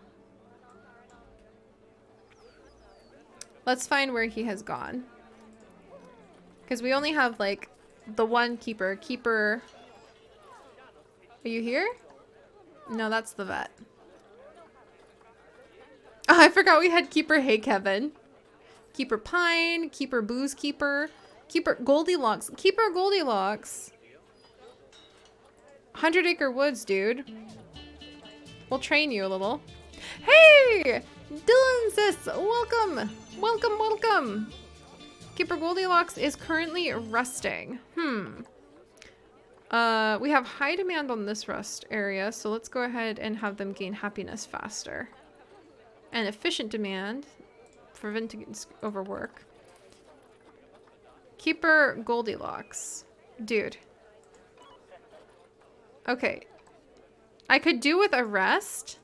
Let's find where he has gone. Because we only have like the one keeper. Keeper. Are you here? No, that's the vet. Oh, I forgot we had Keeper Hey Kevin. Keeper Pine, Keeper Booze Keeper, Keeper Goldilocks. Keeper Goldilocks. 100 Acre Woods, dude. We'll train you a little. Hey! Dylan sis, welcome! Welcome, welcome! Keeper Goldilocks is currently resting. We have high demand on this rest area, so let's go ahead and have them gain happiness faster. And efficient demand, preventing overwork. Keeper Goldilocks. Dude. Okay. I could do with a rest.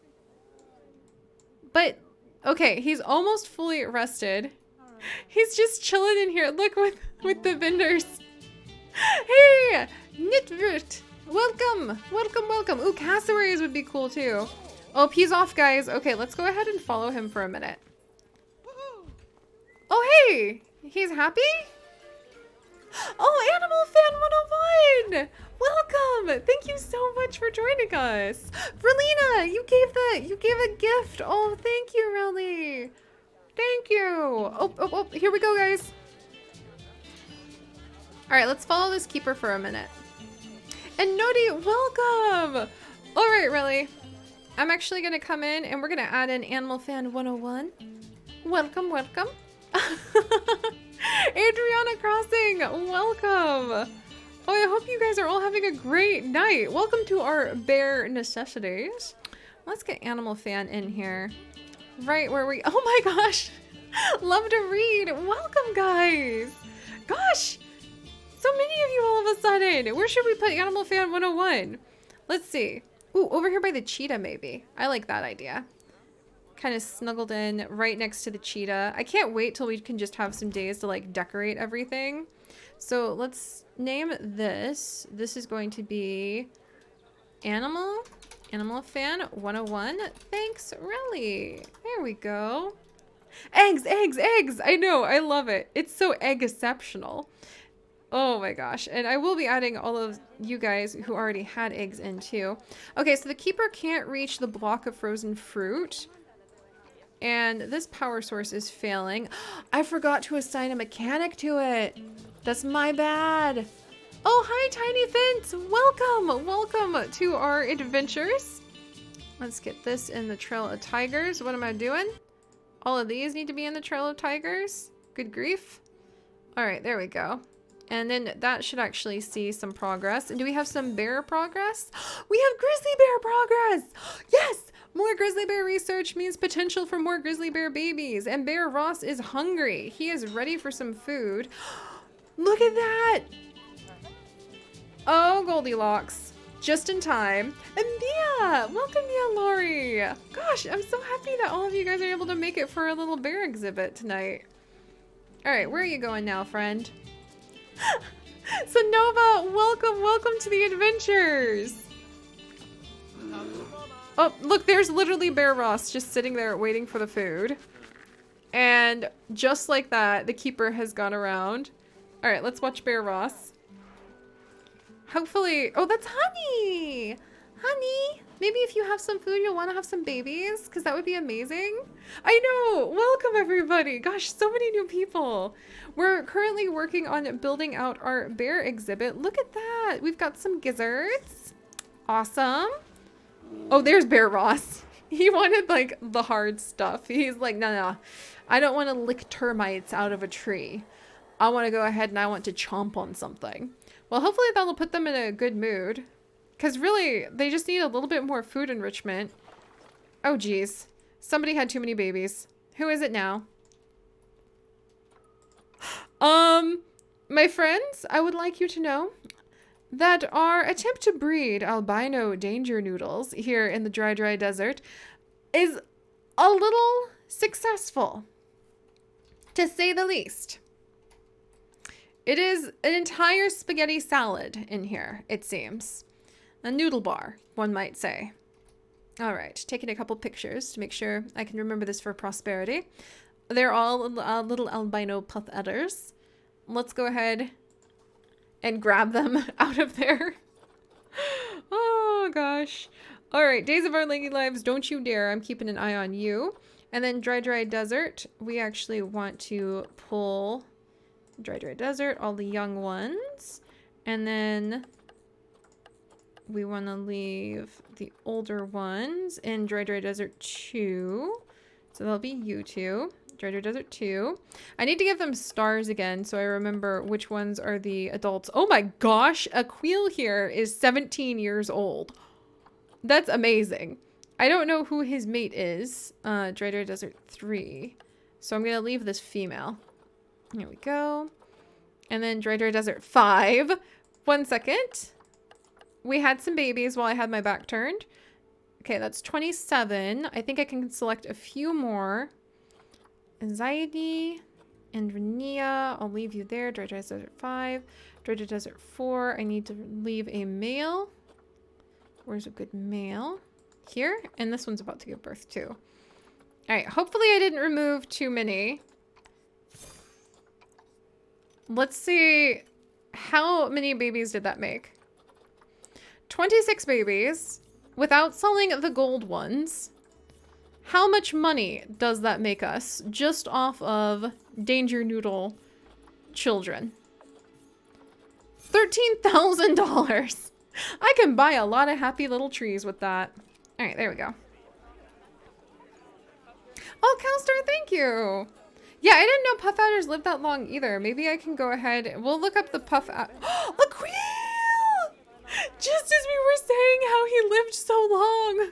But, okay, he's almost fully rested. He's just chilling in here. Look with the vendors. Hey! Nitvert! Welcome! Welcome, welcome. Ooh, cassowaries would be cool too. Oh, he's off, guys. Okay, let's go ahead and follow him for a minute. Oh, hey! He's happy? Oh, Animal Fan 101! Welcome! Thank you so much for joining us. Relina, you gave a gift. Oh, thank you, Relly. Thank you. Oh, here we go, guys. All right, let's follow this keeper for a minute. And Nodi, welcome! All right, really. I'm actually gonna come in and we're gonna add in Animal Fan 101. Welcome, welcome. Adriana Crossing, welcome. Oh, I hope you guys are all having a great night. Welcome to our bear necessities. Let's get Animal Fan in here. Right where we, oh my gosh. Love to read. Welcome, guys. Gosh. So many of you all of a sudden. Where should we put Animal Fan 101? Let's see. Ooh, over here by the cheetah, maybe. I like that idea. Kind of snuggled in right next to the cheetah. I can't wait till we can just have some days to like decorate everything. So let's name this. This is going to be Animal Fan 101. Thanks, Relly. There we go. Eggs, eggs, eggs. I know. I love it. It's so egg-ceptional. Oh my gosh. And I will be adding all of you guys who already had eggs in too. Okay, so the keeper can't reach the block of frozen fruit. And this power source is failing. I forgot to assign a mechanic to it. That's my bad. Oh, hi, Tiny Fence. Welcome. Welcome to our adventures. Let's get this in the Trail of Tigers. What am I doing? All of these need to be in the Trail of Tigers. Good grief. All right, there we go. And then that should actually see some progress. And do we have some bear progress? We have grizzly bear progress. Yes. More grizzly bear research means potential for more grizzly bear babies. And Bear Ross is hungry. He is ready for some food. Look at that. Oh, Goldilocks. Just in time. And Mia. Welcome, Mia Lori. Gosh, I'm so happy that all of you guys are able to make it for a little bear exhibit tonight. All right, where are you going now, friend? So Nova, welcome to the adventures. Oh, look, there's literally Bear Ross just sitting there waiting for the food. And just like that, the keeper has gone around. All right, let's watch Bear Ross. Hopefully, oh, that's Honey. Honey, maybe if you have some food, you'll want to have some babies, because that would be amazing. I know. Welcome, everybody. Gosh, so many new people. We're currently working on building out our bear exhibit. Look at that. We've got some gizzards. Awesome. Oh, there's Bear Ross. He wanted, like, the hard stuff. He's like, no. I don't want to lick termites out of a tree. I want to go ahead and I want to chomp on something. Well, hopefully that'll put them in a good mood. Because really, they just need a little bit more food enrichment. Oh, geez. Somebody had too many babies. Who is it now? My friends, I would like you to know that our attempt to breed albino danger noodles here in the dry desert is a little successful, to say the least. It is an entire spaghetti salad in here, it seems. A noodle bar, one might say. All right, taking a couple pictures to make sure I can remember this for prosperity. They're all little albino puff udders. Let's go ahead and grab them out of there. Oh, gosh. All right, Days of Our Lady Lives, don't you dare. I'm keeping an eye on you. And then dry desert, we actually want to pull dry desert, all the young ones. And then we want to leave the older ones in dry desert 2. So that'll be you two. Dry desert 2. I need to give them stars again so I remember which ones are the adults. Oh my gosh, a quail here is 17 years old. That's amazing. I don't know who his mate is. Dry desert 3. So I'm going to leave this female. Here we go. And then dry desert 5. 1 second. We had some babies while I had my back turned. Okay, that's 27. I think I can select a few more. Anxiety and Renia. I'll leave you there. Dry desert 5. Dry desert 4. I need to leave a male. Where's a good male? Here. And this one's about to give birth too. All right. Hopefully I didn't remove too many. Let's see. How many babies did that make? 26 babies. Without selling the gold ones. How much money does that make us just off of Danger Noodle children? $13,000. I can buy a lot of happy little trees with that. All right, there we go. Oh, Cowstar, thank you. Yeah, I didn't know puff adders lived that long either. Maybe I can go ahead. We'll look up the puff adder. A quail! Just as we were saying how he lived so long.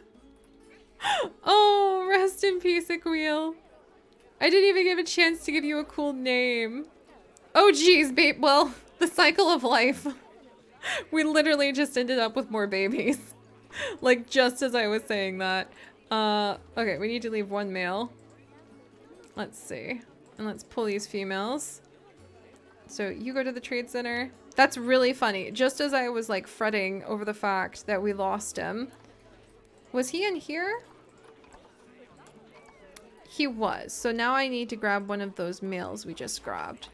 Oh, rest in peace, Aquil. I didn't even give a chance to give you a cool name. Oh, geez, babe. Well, the cycle of life. We literally just ended up with more babies. Like, just as I was saying that. Okay, we need to leave one male. Let's see. And let's pull these females. So you go to the trade center. That's really funny. Just as I was, like, fretting over the fact that we lost him. Was he in here? He was. So now I need to grab one of those males we just grabbed.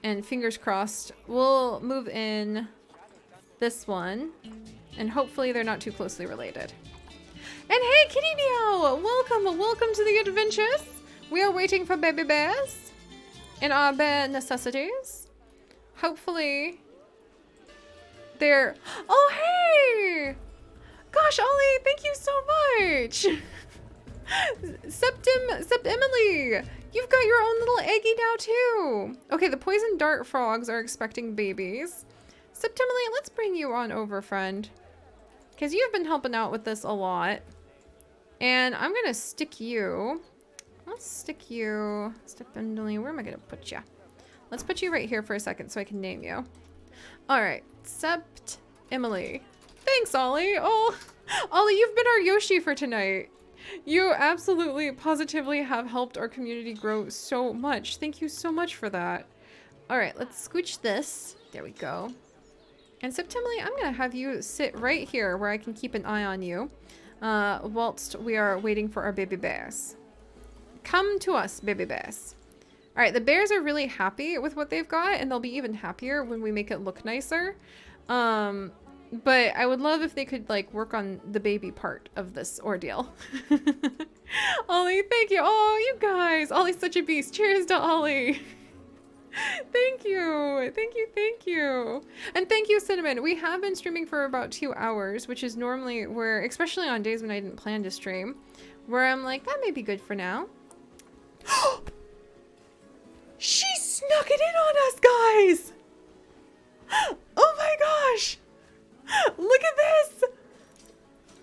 And fingers crossed, we'll move in this one. And hopefully they're not too closely related. And hey, Kitty Meow! Welcome to the adventures. We are waiting for baby bears and our bear necessities. Hopefully they're... Oh, hey! Gosh, Ollie, thank you so much! Emily, you've got your own little eggie now too. Okay, the poison dart frogs are expecting babies. Emily, let's bring you on over, friend. Because you've been helping out with this a lot. And I'm going to stick you. Let's stick you. Emily, where am I going to put you? Let's put you right here for a second so I can name you. All right, Emily. Thanks, Ollie. Oh, Ollie, you've been our Yoshi for tonight. You absolutely, positively have helped our community grow so much. Thank you so much for that. All right, let's scooch this. There we go. And Emily, I'm going to have you sit right here where I can keep an eye on you whilst we are waiting for our baby bears. Come to us, baby bears. All right, the bears are really happy with what they've got, and they'll be even happier when we make it look nicer. But I would love if they could, like, work on the baby part of this ordeal. Ollie, thank you. Oh, you guys. Ollie's such a beast. Cheers to Ollie. Thank you. Thank you. And thank you, Cinnamon. We have been streaming for about 2 hours, which is normally where, especially on days when I didn't plan to stream, where I'm like, that may be good for now. She snuck snuck it in on us, guys. Oh my gosh. Look at this.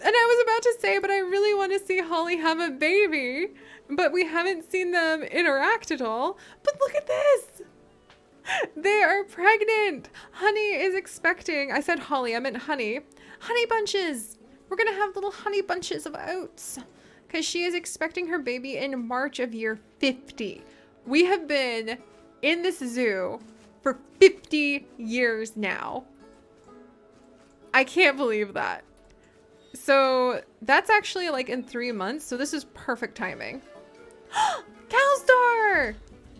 And I was about to say, but I really want to see Holly have a baby, but we haven't seen them interact at all. But look at this. They are pregnant. Honey is expecting. I said Holly, I meant Honey. Honey bunches. We're going to have little honey bunches of oats because she is expecting her baby in March of year 50. We have been in this zoo for 50 years now. I can't believe that. So that's actually like in 3 months. So this is perfect timing. Cowstar!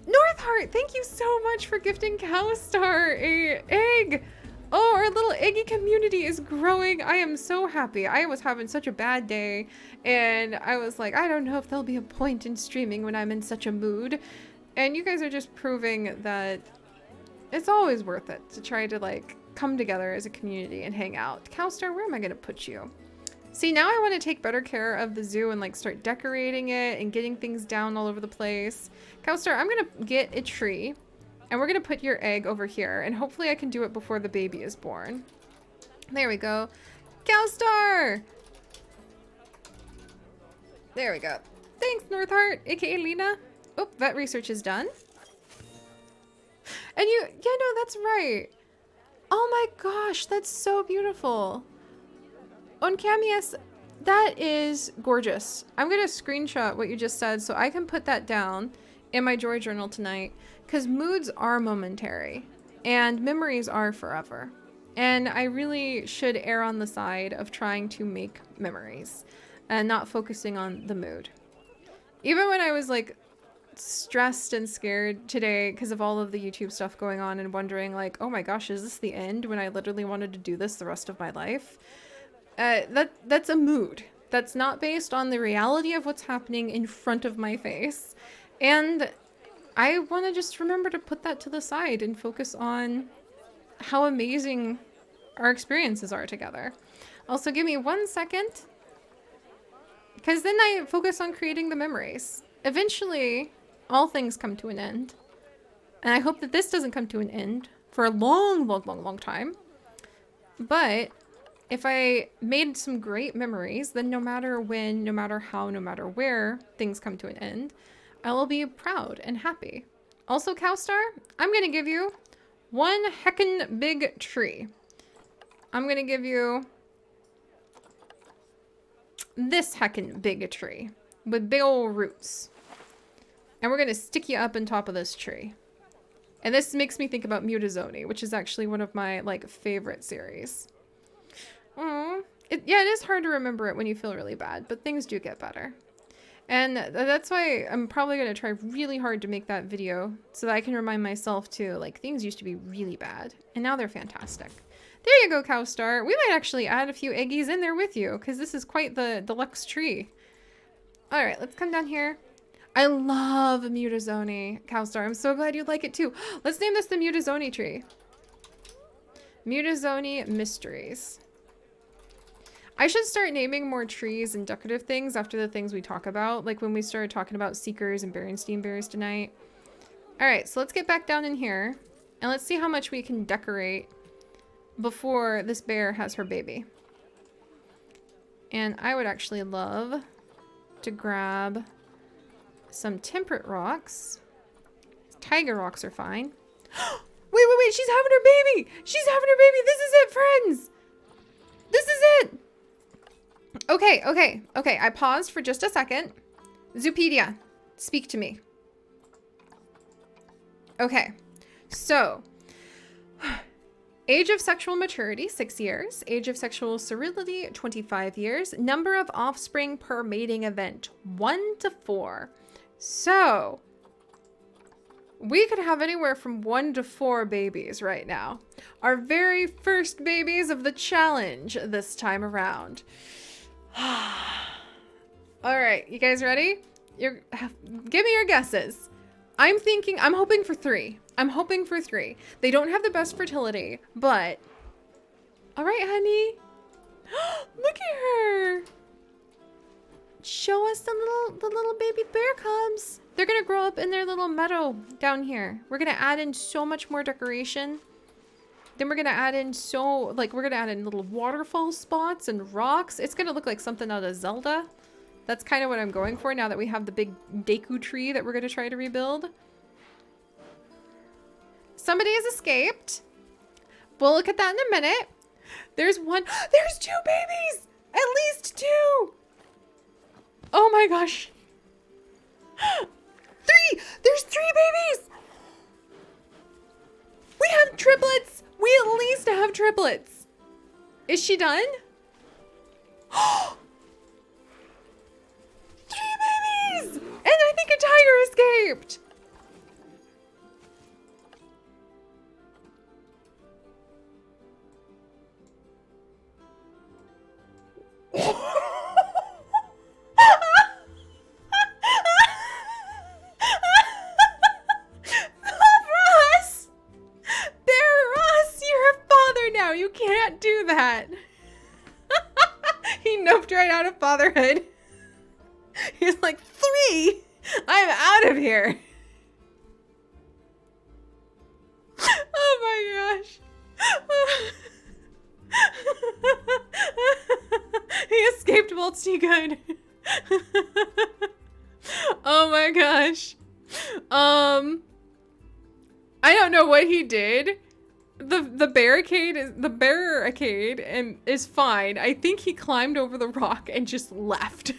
Northheart, thank you so much for gifting Cowstar a egg. Oh, our little eggy community is growing. I am so happy. I was having such a bad day and I was like, I don't know if there'll be a point in streaming when I'm in such a mood. And you guys are just proving that it's always worth it to try to like come together as a community and hang out. Cowstar, where am I going to put you? See, now I want to take better care of the zoo and like start decorating it and getting things down all over the place. Cowstar, I'm going to get a tree and we're going to put your egg over here and hopefully I can do it before the baby is born. There we go. Cowstar! There we go. Thanks, Northheart, aka Lena. Oh, vet research is done. And you, yeah, no, that's right. Oh my gosh, that's so beautiful. Oncamius, that is gorgeous. I'm going to screenshot what you just said so I can put that down in my joy journal tonight because moods are momentary and memories are forever. And I really should err on the side of trying to make memories and not focusing on the mood. Even when I was like stressed and scared today because of all of the YouTube stuff going on and wondering like, oh my gosh, is this the end when I literally wanted to do this the rest of my life? That's a mood. That's not based on the reality of what's happening in front of my face. And I want to just remember to put that to the side and focus on how amazing our experiences are together. Also, give me 1 second because then I focus on creating the memories. Eventually, all things come to an end. And I hope that this doesn't come to an end for a long, long, long, long time. But if I made some great memories, then no matter when, no matter how, no matter where things come to an end, I will be proud and happy. Also, Cowstar, I'm going to give you one heckin' big tree. I'm going to give you this heckin' big tree with big old roots. And we're going to stick you up on top of this tree. And this makes me think about Mutazoni, which is actually one of my like favorite series. Yeah, it is hard to remember it when you feel really bad, but things do get better. And that's why I'm probably going to try really hard to make that video so that I can remind myself too, like things used to be really bad and now they're fantastic. There you go, Cowstar. We might actually add a few eggies in there with you because this is quite the deluxe tree. All right, let's come down here. I love Mutazoni, Cowstar. I'm so glad you like it too. Let's name this the Mutazoni tree. Mutazoni Mysteries. I should start naming more trees and decorative things after the things we talk about, like when we started talking about Seekers and Berenstein berries tonight. All right, so let's get back down in here and let's see how much we can decorate before this bear has her baby. And I would actually love to grab some temperate rocks. Tiger rocks are fine. Wait, she's having her baby! She's having her baby! This is it, friends! This is it! Okay. I paused for just a second. Zoopedia, speak to me. Okay, so age of sexual maturity, 6 years. Age of sexual sterility, 25 years. Number of offspring per mating event, 1 to 4. So we could have anywhere from 1 to 4 babies right now. Our very first babies of the challenge this time around. All right, you guys ready? Give me your guesses. I'm hoping for 3. I'm hoping for 3. They don't have the best fertility, but all right, honey. Look at her. Show us the little baby bear cubs. They're gonna grow up in their little meadow down here. We're gonna add in so much more decoration. Then we're gonna add in we're gonna add in little waterfall spots and rocks. It's gonna look like something out of Zelda. That's kind of what I'm going for now that we have the big Deku tree that we're gonna try to rebuild. Somebody has escaped. We'll look at that in a minute. There's one. There's 2 babies! At least 2! Oh my gosh. 3! There's 3 babies! We have triplets! We at least have triplets. Is she done? 3 babies! And I think a tiger escaped. You can't do that. He noped right out of fatherhood. He's like, 3? I'm out of here. Oh my gosh. He escaped whilst he could. Oh my gosh. I don't know what he did. The barricade is fine. I think he climbed over the rock and just left.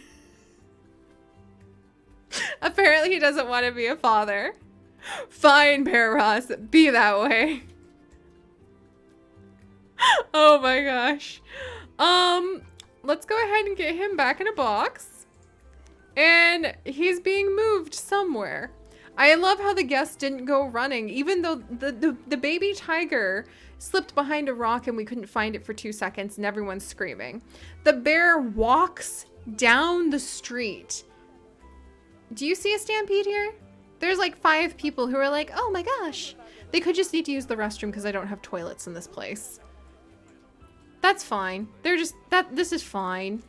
Apparently he doesn't want to be a father. Fine, Bear Ross, be that way. Oh my gosh. Let's go ahead and get him back in a box. And he's being moved somewhere. I love how the guest didn't go running, even though the baby tiger slipped behind a rock and we couldn't find it for 2 seconds and everyone's screaming. The bear walks down the street. Do you see a stampede here? There's like 5 people who are like, oh my gosh. They could just need to use the restroom because I don't have toilets in this place. That's fine. This is fine.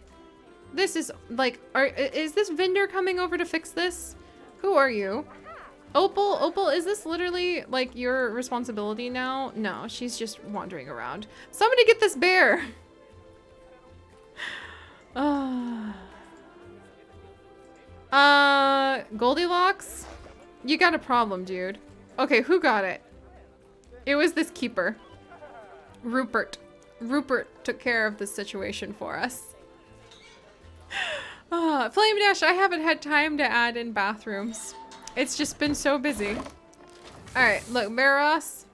This is like, is this vendor coming over to fix this? Who are you? Opal, is this literally like your responsibility now? No, she's just wandering around. Somebody get this bear. Goldilocks? You got a problem, dude. Okay, who got it? It was this keeper. Rupert. Rupert took care of this situation for us. Flame Dash, I haven't had time to add in bathrooms. It's just been so busy. Alright, look, Maros.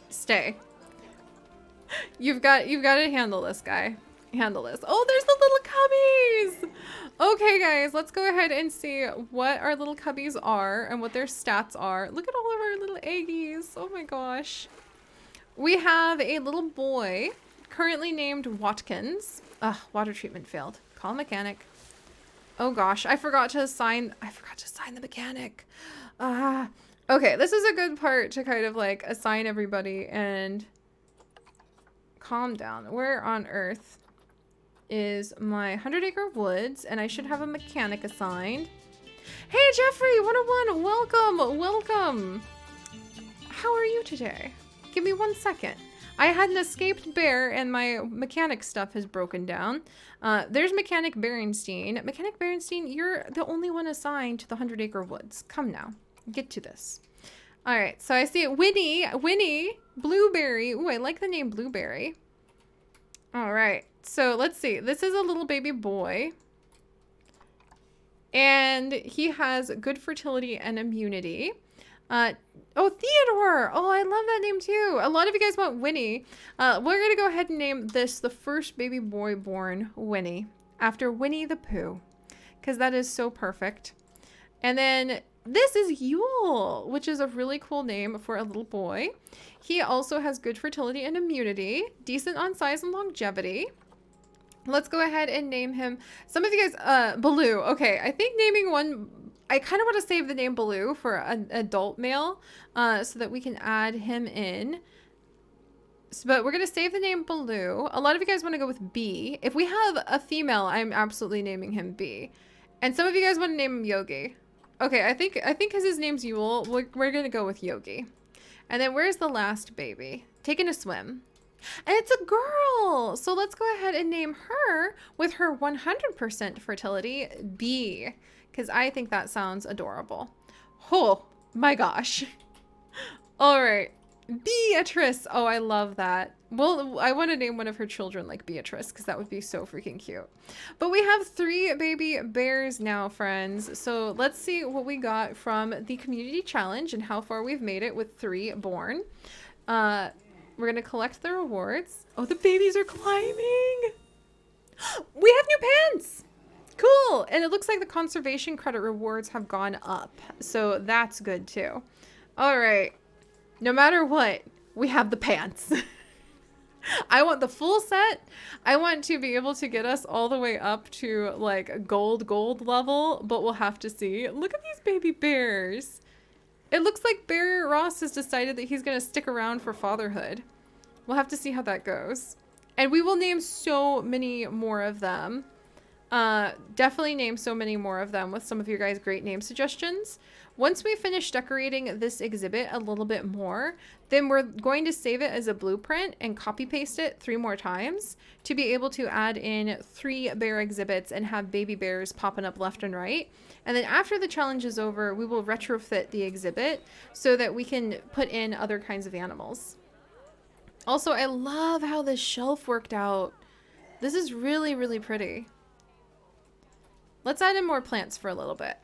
Stay. You've got to handle this, guy. Handle this. Oh, there's the little cubbies! Okay, guys, let's go ahead and see what our little cubbies are and what their stats are. Look at all of our little eggies. Oh my gosh. We have a little boy, currently named Watkins. Ugh, water treatment failed. Call mechanic. Oh gosh, I forgot to assign the mechanic. Okay, this is a good part to kind of like assign everybody and calm down. Where on earth is my 100-acre woods? And I should have a mechanic assigned. Hey Jeffrey 101, welcome. How are you today? Give me 1 second. I had an escaped bear and my mechanic stuff has broken down. There's Mechanic Berenstein. Mechanic Berenstein, you're the only one assigned to the 100-acre woods. Come now, get to this. All right, so I see it. Winnie, Blueberry. Ooh, I like the name Blueberry. All right, so let's see. This is a little baby boy. And he has good fertility and immunity. Oh, Theodore! Oh, I love that name too. A lot of you guys want Winnie. We're gonna go ahead and name this the first baby boy born Winnie, after Winnie the Pooh, because that is so perfect. And then this is Yule, which is a really cool name for a little boy. He also has good fertility and immunity, decent on size and longevity. Let's go ahead and name him. Some of you guys, Baloo. Okay, I think naming one. I kind of want to save the name Baloo for an adult male so that we can add him in. So, but we're going to save the name Baloo. A lot of you guys want to go with B. If we have a female, I'm absolutely naming him B. And some of you guys want to name him Yogi. Okay, I think because his name's Yule, we're gonna go with Yogi. And then where's the last baby? Taking a swim. And it's a girl! So let's go ahead and name her with her 100% fertility B. Because I think that sounds adorable. Oh my gosh. All right. Beatrice. Oh, I love that. Well, I want to name one of her children like Beatrice because that would be so freaking cute. But we have 3 baby bears now, friends. So let's see what we got from the community challenge and how far we've made it with 3 born. We're going to collect the rewards. Oh, the babies are climbing. We have new pants. Cool. And it looks like the conservation credit rewards have gone up. So that's good too. All right. No matter what, we have the pants. I want the full set. I want to be able to get us all the way up to like gold level, but we'll have to see. Look at these baby bears. It looks like Bear Ross has decided that he's going to stick around for fatherhood. We'll have to see how that goes. And we will name so many more of them. Definitely name so many more of them with some of your guys' great name suggestions. Once we finish decorating this exhibit a little bit more, then we're going to save it as a blueprint and copy paste it 3 more times to be able to add in 3 bear exhibits and have baby bears popping up left and right. And then after the challenge is over, we will retrofit the exhibit so that we can put in other kinds of animals. Also, I love how this shelf worked out. This is really, really pretty. Let's add in more plants for a little bit.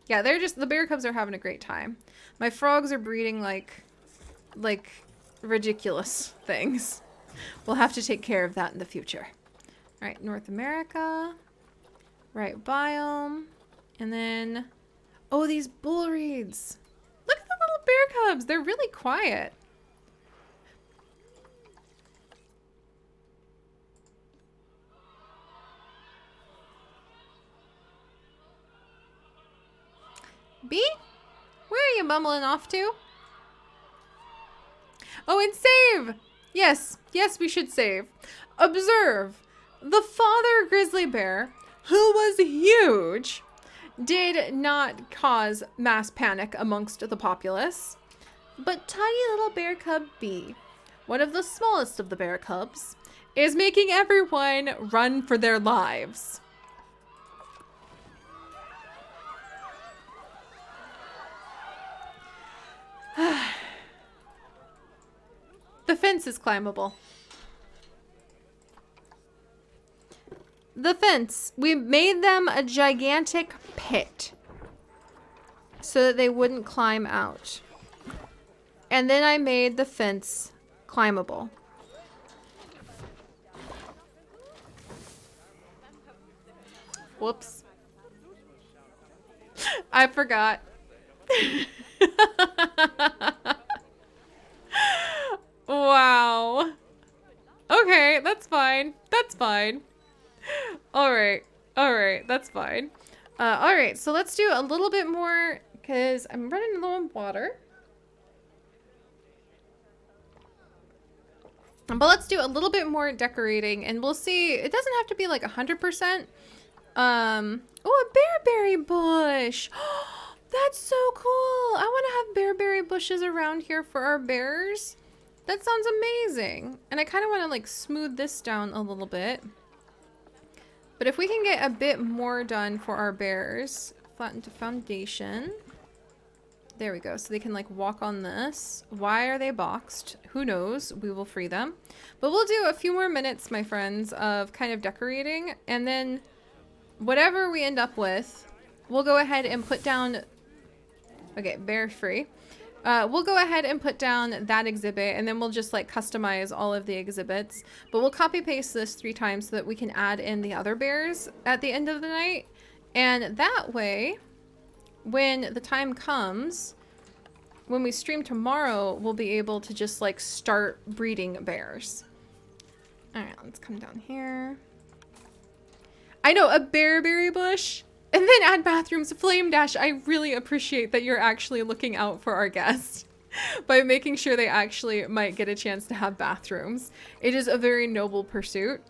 Yeah, the bear cubs are having a great time. My frogs are breeding like ridiculous things. We'll have to take care of that in the future. All right, North America. Right biome. And then, oh, these bull reeds. Look at the little bear cubs. They're really quiet. B? Where are you mumbling off to? Oh, and save! Yes, yes, we should save. Observe, the father grizzly bear, who was huge, did not cause mass panic amongst the populace. But tiny little bear cub B, one of the smallest of the bear cubs, is making everyone run for their lives. The fence is climbable. The fence. We made them a gigantic pit so that they wouldn't climb out. And then I made the fence climbable. Whoops. I forgot. Wow. Okay, that's fine. That's fine. All right. All right, that's fine. All right, so let's do a little bit more because I'm running low on water. But let's do a little bit more decorating and we'll see. It doesn't have to be like 100%. Oh, a bearberry bush. That's so cool. I want to have bearberry bushes around here for our bears. That sounds amazing. And I kind of want to like smooth this down a little bit. But if we can get a bit more done for our bears, flatten to foundation. There we go. So they can like walk on this. Why are they boxed? Who knows? We will free them. But we'll do a few more minutes, my friends, of kind of decorating. And then whatever we end up with, we'll go ahead and put down... Okay, bear free. We'll go ahead and put down that exhibit and then we'll just like customize all of the exhibits. But we'll copy paste this 3 times so that we can add in the other bears at the end of the night. And that way, when the time comes, when we stream tomorrow, we'll be able to just like start breeding bears. All right, let's come down here. I know, a bearberry bush. And then add bathrooms. Flame Dash, I really appreciate that you're actually looking out for our guests by making sure they actually might get a chance to have bathrooms. It is a very noble pursuit.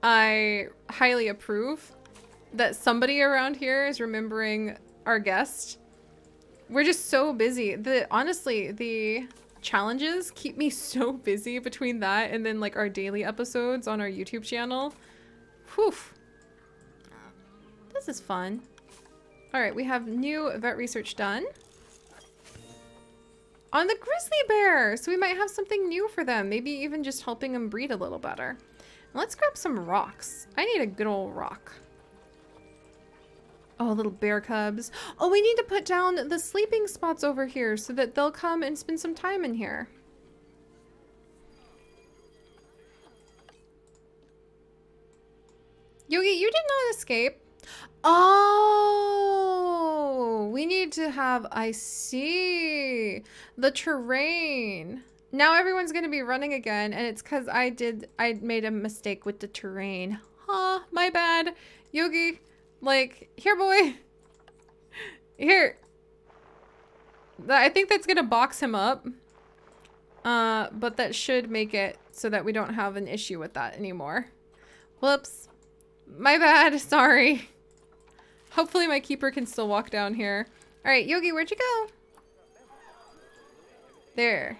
I highly approve that somebody around here is remembering our guest. We're just so busy. Honestly, the challenges keep me so busy between that and then like our daily episodes on our YouTube channel. Whew. This is fun. All right, we have new vet research done on the grizzly bear. So we might have something new for them. Maybe even just helping them breed a little better. Let's grab some rocks. I need a good old rock. Oh, little bear cubs. Oh, we need to put down the sleeping spots over here so that they'll come and spend some time in here. Yogi, you did not escape. Oh, we need to have, I see, the terrain. Now everyone's going to be running again, and it's because I made a mistake with the terrain. Huh, my bad. Yogi, like, here, boy. Here. I think that's going to box him up. But that should make it so that we don't have an issue with that anymore. Whoops. My bad, sorry. Hopefully my keeper can still walk down here. All right, Yogi, where'd you go? There.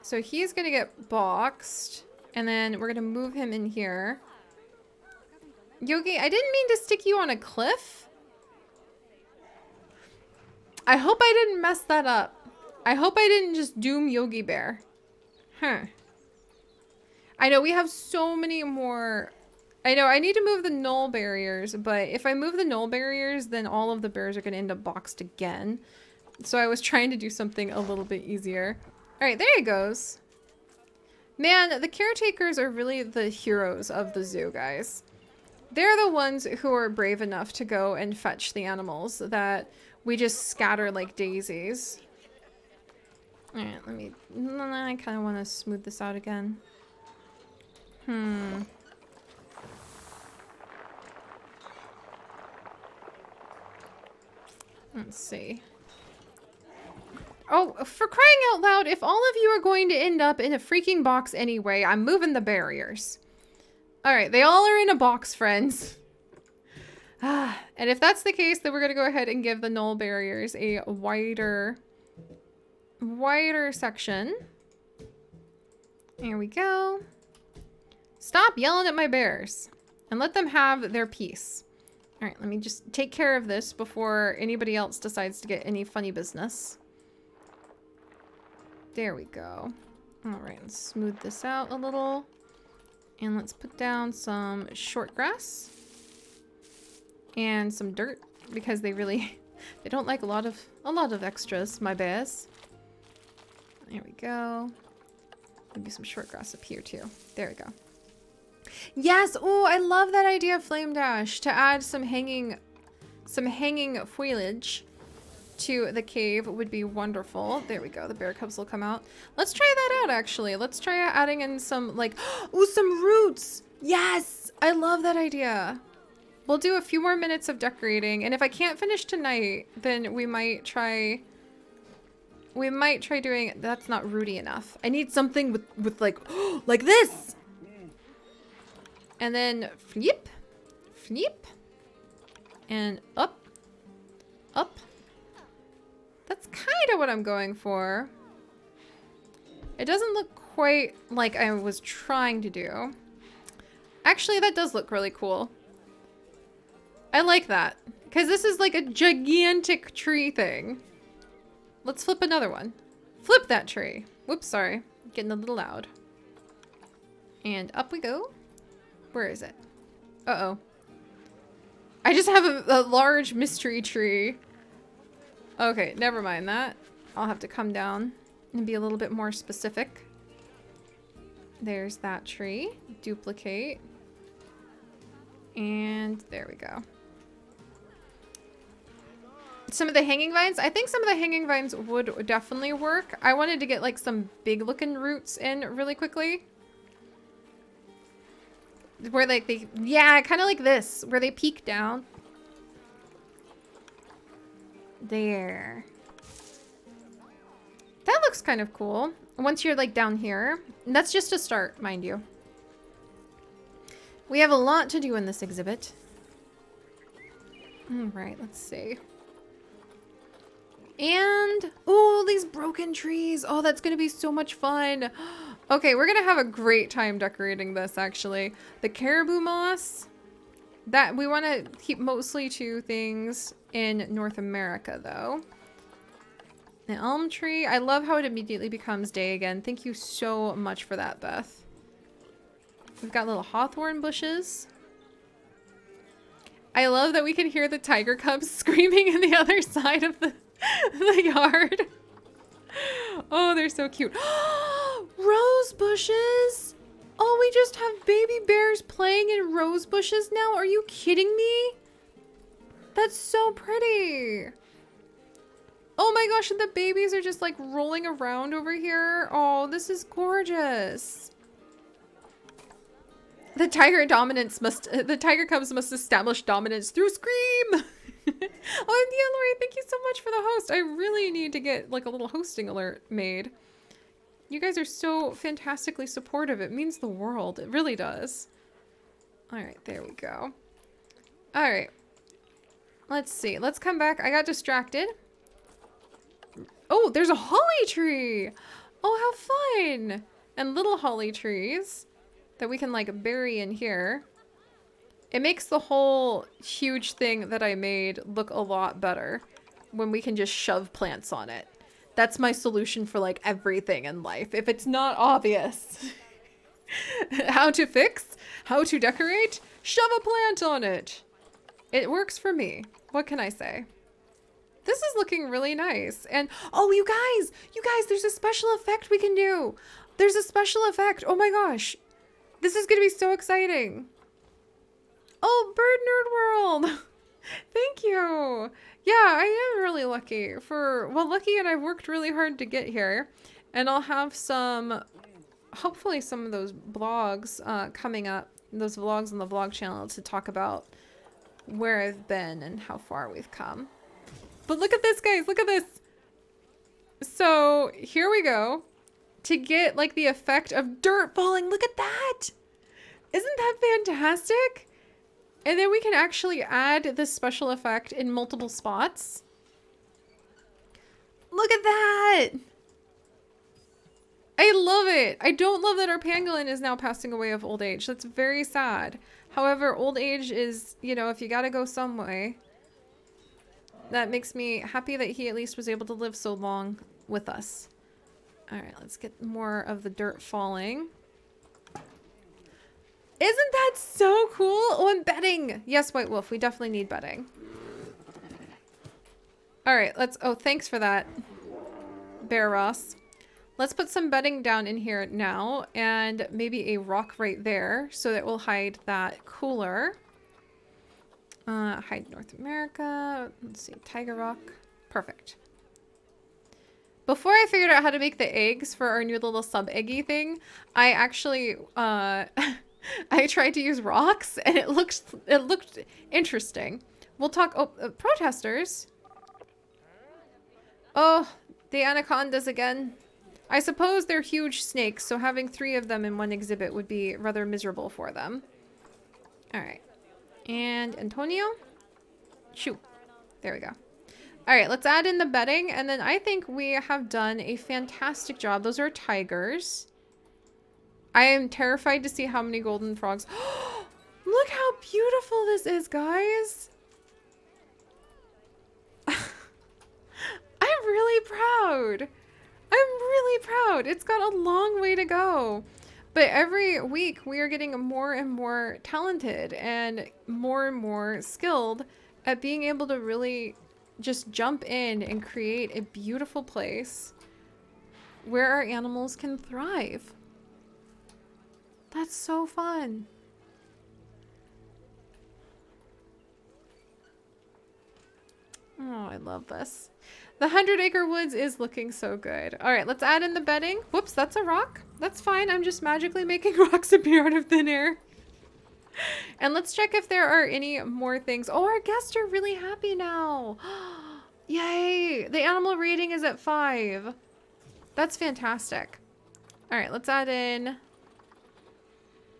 So he's gonna get boxed, and then we're gonna move him in here. Yogi, I didn't mean to stick you on a cliff. I hope I didn't mess that up. I hope I didn't just doom Yogi Bear. Huh. I know we have so many more. I know I need to move the null barriers, but if I move the null barriers, then all of the bears are going to end up boxed again. So I was trying to do something a little bit easier. All right, there he goes. Man, the caretakers are really the heroes of the zoo, guys. They're the ones who are brave enough to go and fetch the animals that we just scatter like daisies. All right, I kind of want to smooth this out again. Let's see. Oh, for crying out loud, if all of you are going to end up in a freaking box anyway, I'm moving the barriers. All right, they all are in a box, friends. And if that's the case, then we're going to go ahead and give the null barriers a wider section. There we go. Stop yelling at my bears and let them have their peace. All right, let me just take care of this before anybody else decides to get any funny business. There we go. All right, let's smooth this out a little. And let's put down some short grass and some dirt because they don't like a lot of extras, my bears. There we go. Maybe some short grass up here too. There we go. Yes, oh, I love that idea of Flame Dash to add some hanging foliage to the cave would be wonderful. There we go. The bear cubs will come out. Let's try that out actually. Let's try adding in some like, ooh, some roots. Yes, I love that idea. We'll do a few more minutes of decorating, and if I can't finish tonight, then we might try doing, that's not rooty enough. I need something with like, like this. And then flip, flip, and up, up. That's kind of what I'm going for. It doesn't look quite like I was trying to do. Actually, that does look really cool. I like that. Because this is like a gigantic tree thing. Let's flip another one. Flip that tree. Whoops, sorry. Getting a little loud. And up we go. Where is it? Uh-oh. I just have a large mystery tree. Okay, never mind that. I'll have to come down and be a little bit more specific. There's that tree. Duplicate. And there we go. Some of the hanging vines. I think some of the hanging vines would definitely work. I wanted to get like some big looking roots in really quickly. Where like they, yeah, kind of like this, where they peek down. There. That looks kind of cool. Once you're like down here. And that's just a start, mind you. We have a lot to do in this exhibit. All right, let's see. And, oh, these broken trees. Oh, that's going to be so much fun. Okay, we're going to have a great time decorating this, actually. The caribou moss, that we want to keep mostly to things in North America, though. The elm tree. I love how it immediately becomes day again. Thank you so much for that, Beth. We've got little hawthorn bushes. I love that we can hear the tiger cubs screaming in the other side of the yard. Oh, they're so cute. Rose bushes. Oh, we just have baby bears playing in rose bushes now. Are you kidding me? That's so pretty. Oh my gosh, and the babies are just like rolling around over here. Oh, this is gorgeous. The tiger cubs must establish dominance through scream. Oh, and yeah, Lori, thank you so much for the host. I really need to get like a little hosting alert made. You guys are so fantastically supportive. It means the world. It really does. All right, there we go. All right. Let's see. Let's come back. I got distracted. Oh, there's a holly tree. Oh, how fun. And little holly trees that we can like bury in here. It makes the whole huge thing that I made look a lot better when we can just shove plants on it. That's my solution for like everything in life. If it's not obvious how to fix, how to decorate, shove a plant on it. It works for me. What can I say? This is looking really nice. And oh, you guys, there's a special effect we can do. There's a special effect. Oh my gosh. This is going to be so exciting. Oh, Bird Nerd World. Thank you. Yeah, I am really lucky lucky, and I've worked really hard to get here. And I'll have hopefully some of those blogs coming up, those vlogs on the vlog channel to talk about where I've been and how far we've come. But look at this, guys. Look at this. So here we go. To get like the effect of dirt falling. Look at that. Isn't that fantastic? And then we can actually add this special effect in multiple spots. Look at that. I love it. I don't love that our pangolin is now passing away of old age. That's very sad. However, old age is, you know, if you gotta go some way. That makes me happy that he at least was able to live so long with us. All right, let's get more of the dirt falling. Isn't that so cool? Oh, and bedding. Yes, White Wolf, we definitely need bedding. All right, oh, thanks for that, Bear Ross. Let's put some bedding down in here now and maybe a rock right there so that we'll hide that cooler. Hide North America. Let's see, Tiger Rock. Perfect. Before I figured out how to make the eggs for our new little sub-eggy thing, I actually, I tried to use rocks and it looked interesting. We'll talk, protesters. Oh, the anacondas again. I suppose they're huge snakes, so having 3 of them in one exhibit would be rather miserable for them. All right. And Antonio? Shoot. There we go. All right, let's add in the bedding, and then I think we have done a fantastic job. Those are tigers. I am terrified to see how many golden frogs. Look how beautiful this is, guys. I'm really proud. I'm really proud. It's got a long way to go. But every week we are getting more and more talented and more skilled at being able to really just jump in and create a beautiful place where our animals can thrive. That's so fun. Oh, I love this. The 100-acre woods is looking so good. All right, let's add in the bedding. Whoops, that's a rock. That's fine. I'm just magically making rocks appear out of thin air. And let's check if there are any more things. Oh, our guests are really happy now. Yay. The animal rating is at 5. That's fantastic. All right, let's add in.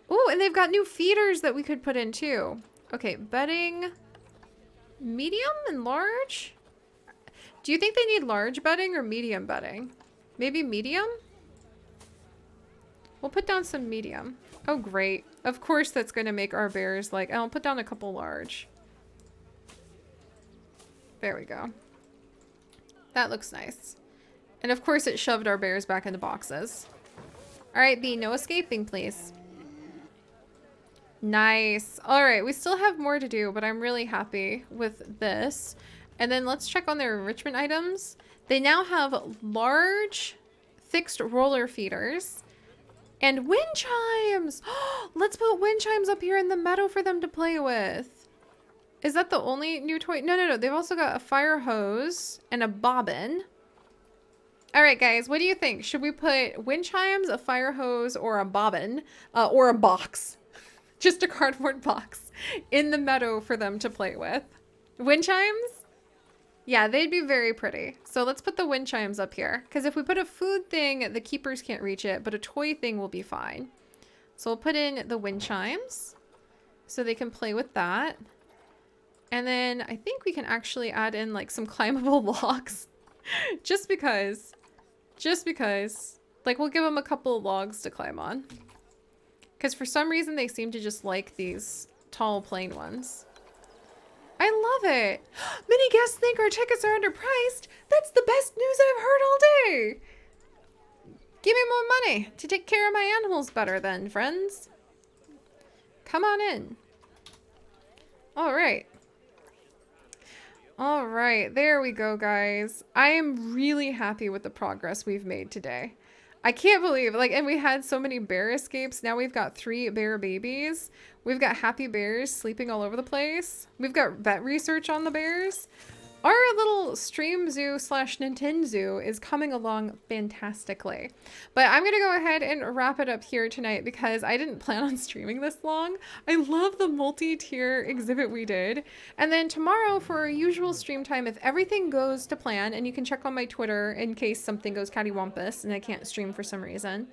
Oh, and they've got new feeders that we could put in too. Okay, bedding. Medium and large. Do you think they need large bedding or medium bedding? Maybe medium? We'll put down some medium. Oh, great. Of course that's going to make our bears like... I'll put down a couple large. There we go. That looks nice. And of course it shoved our bears back into boxes. Alright, B, no escaping, please. Nice. Alright, we still have more to do, but I'm really happy with this. And then let's check on their enrichment items. They now have large fixed roller feeders and wind chimes. Let's put wind chimes up here in the meadow for them to play with. Is that the only new toy? No, no, no. They've also got a fire hose and a bobbin. All right, guys, what do you think? Should we put wind chimes, a fire hose, or a bobbin, or a box, just a cardboard box in the meadow for them to play with? Wind chimes? Yeah, they'd be very pretty. So let's put the wind chimes up here, because if we put a food thing, the keepers can't reach it, but a toy thing will be fine. So we'll put in the wind chimes so they can play with that. And then I think we can actually add in like some climbable logs just because. Like, we'll give them a couple of logs to climb on. Because for some reason, they seem to just like these tall, plain ones. I love it. Many guests think our tickets are underpriced. That's the best news I've heard all day. Give me more money to take care of my animals better then, friends. Come on in. All right. All right, there we go, guys. I am really happy with the progress we've made today. I can't believe, like, and we had so many bear escapes. Now we've got 3 bear babies. We've got happy bears sleeping all over the place. We've got vet research on the bears. Our little stream zoo / Nintendo zoo is coming along fantastically. But I'm going to go ahead and wrap it up here tonight because I didn't plan on streaming this long. I love the multi-tier exhibit we did. And then tomorrow for our usual stream time, if everything goes to plan, and you can check on my Twitter in case something goes cattywampus and I can't stream for some reason,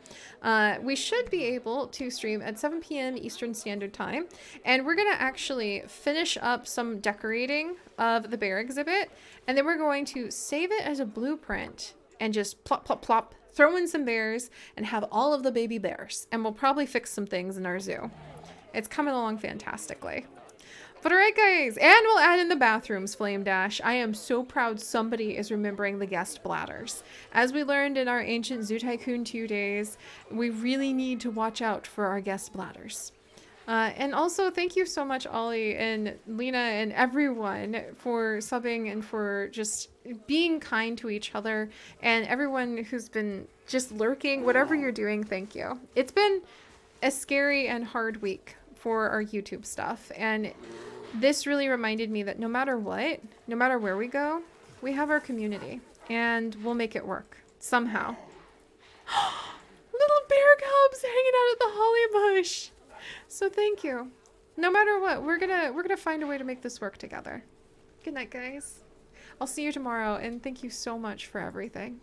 we should be able to stream at 7 p.m. Eastern Standard Time. And we're going to actually finish up some decorating of the bear exhibit, and then we're going to save it as a blueprint and just plop, plop, plop, throw in some bears and have all of the baby bears. And we'll probably fix some things in our zoo. It's coming along fantastically. But all right, guys, and we'll add in the bathrooms, Flame Dash. I am so proud somebody is remembering the guest bladders. As we learned in our ancient Zoo Tycoon 2 days, we really need to watch out for our guest bladders. And also, thank you so much, Ollie and Lena and everyone for subbing and for just being kind to each other. And everyone who's been just lurking, whatever you're doing, thank you. It's been a scary and hard week for our YouTube stuff. And this really reminded me that no matter what, no matter where we go, we have our community. And we'll make it work. Somehow. Little bear cubs hanging out at the holly bush. So thank you. No matter what, we're gonna find a way to make this work together. Good night, guys. I'll see you tomorrow, and thank you so much for everything.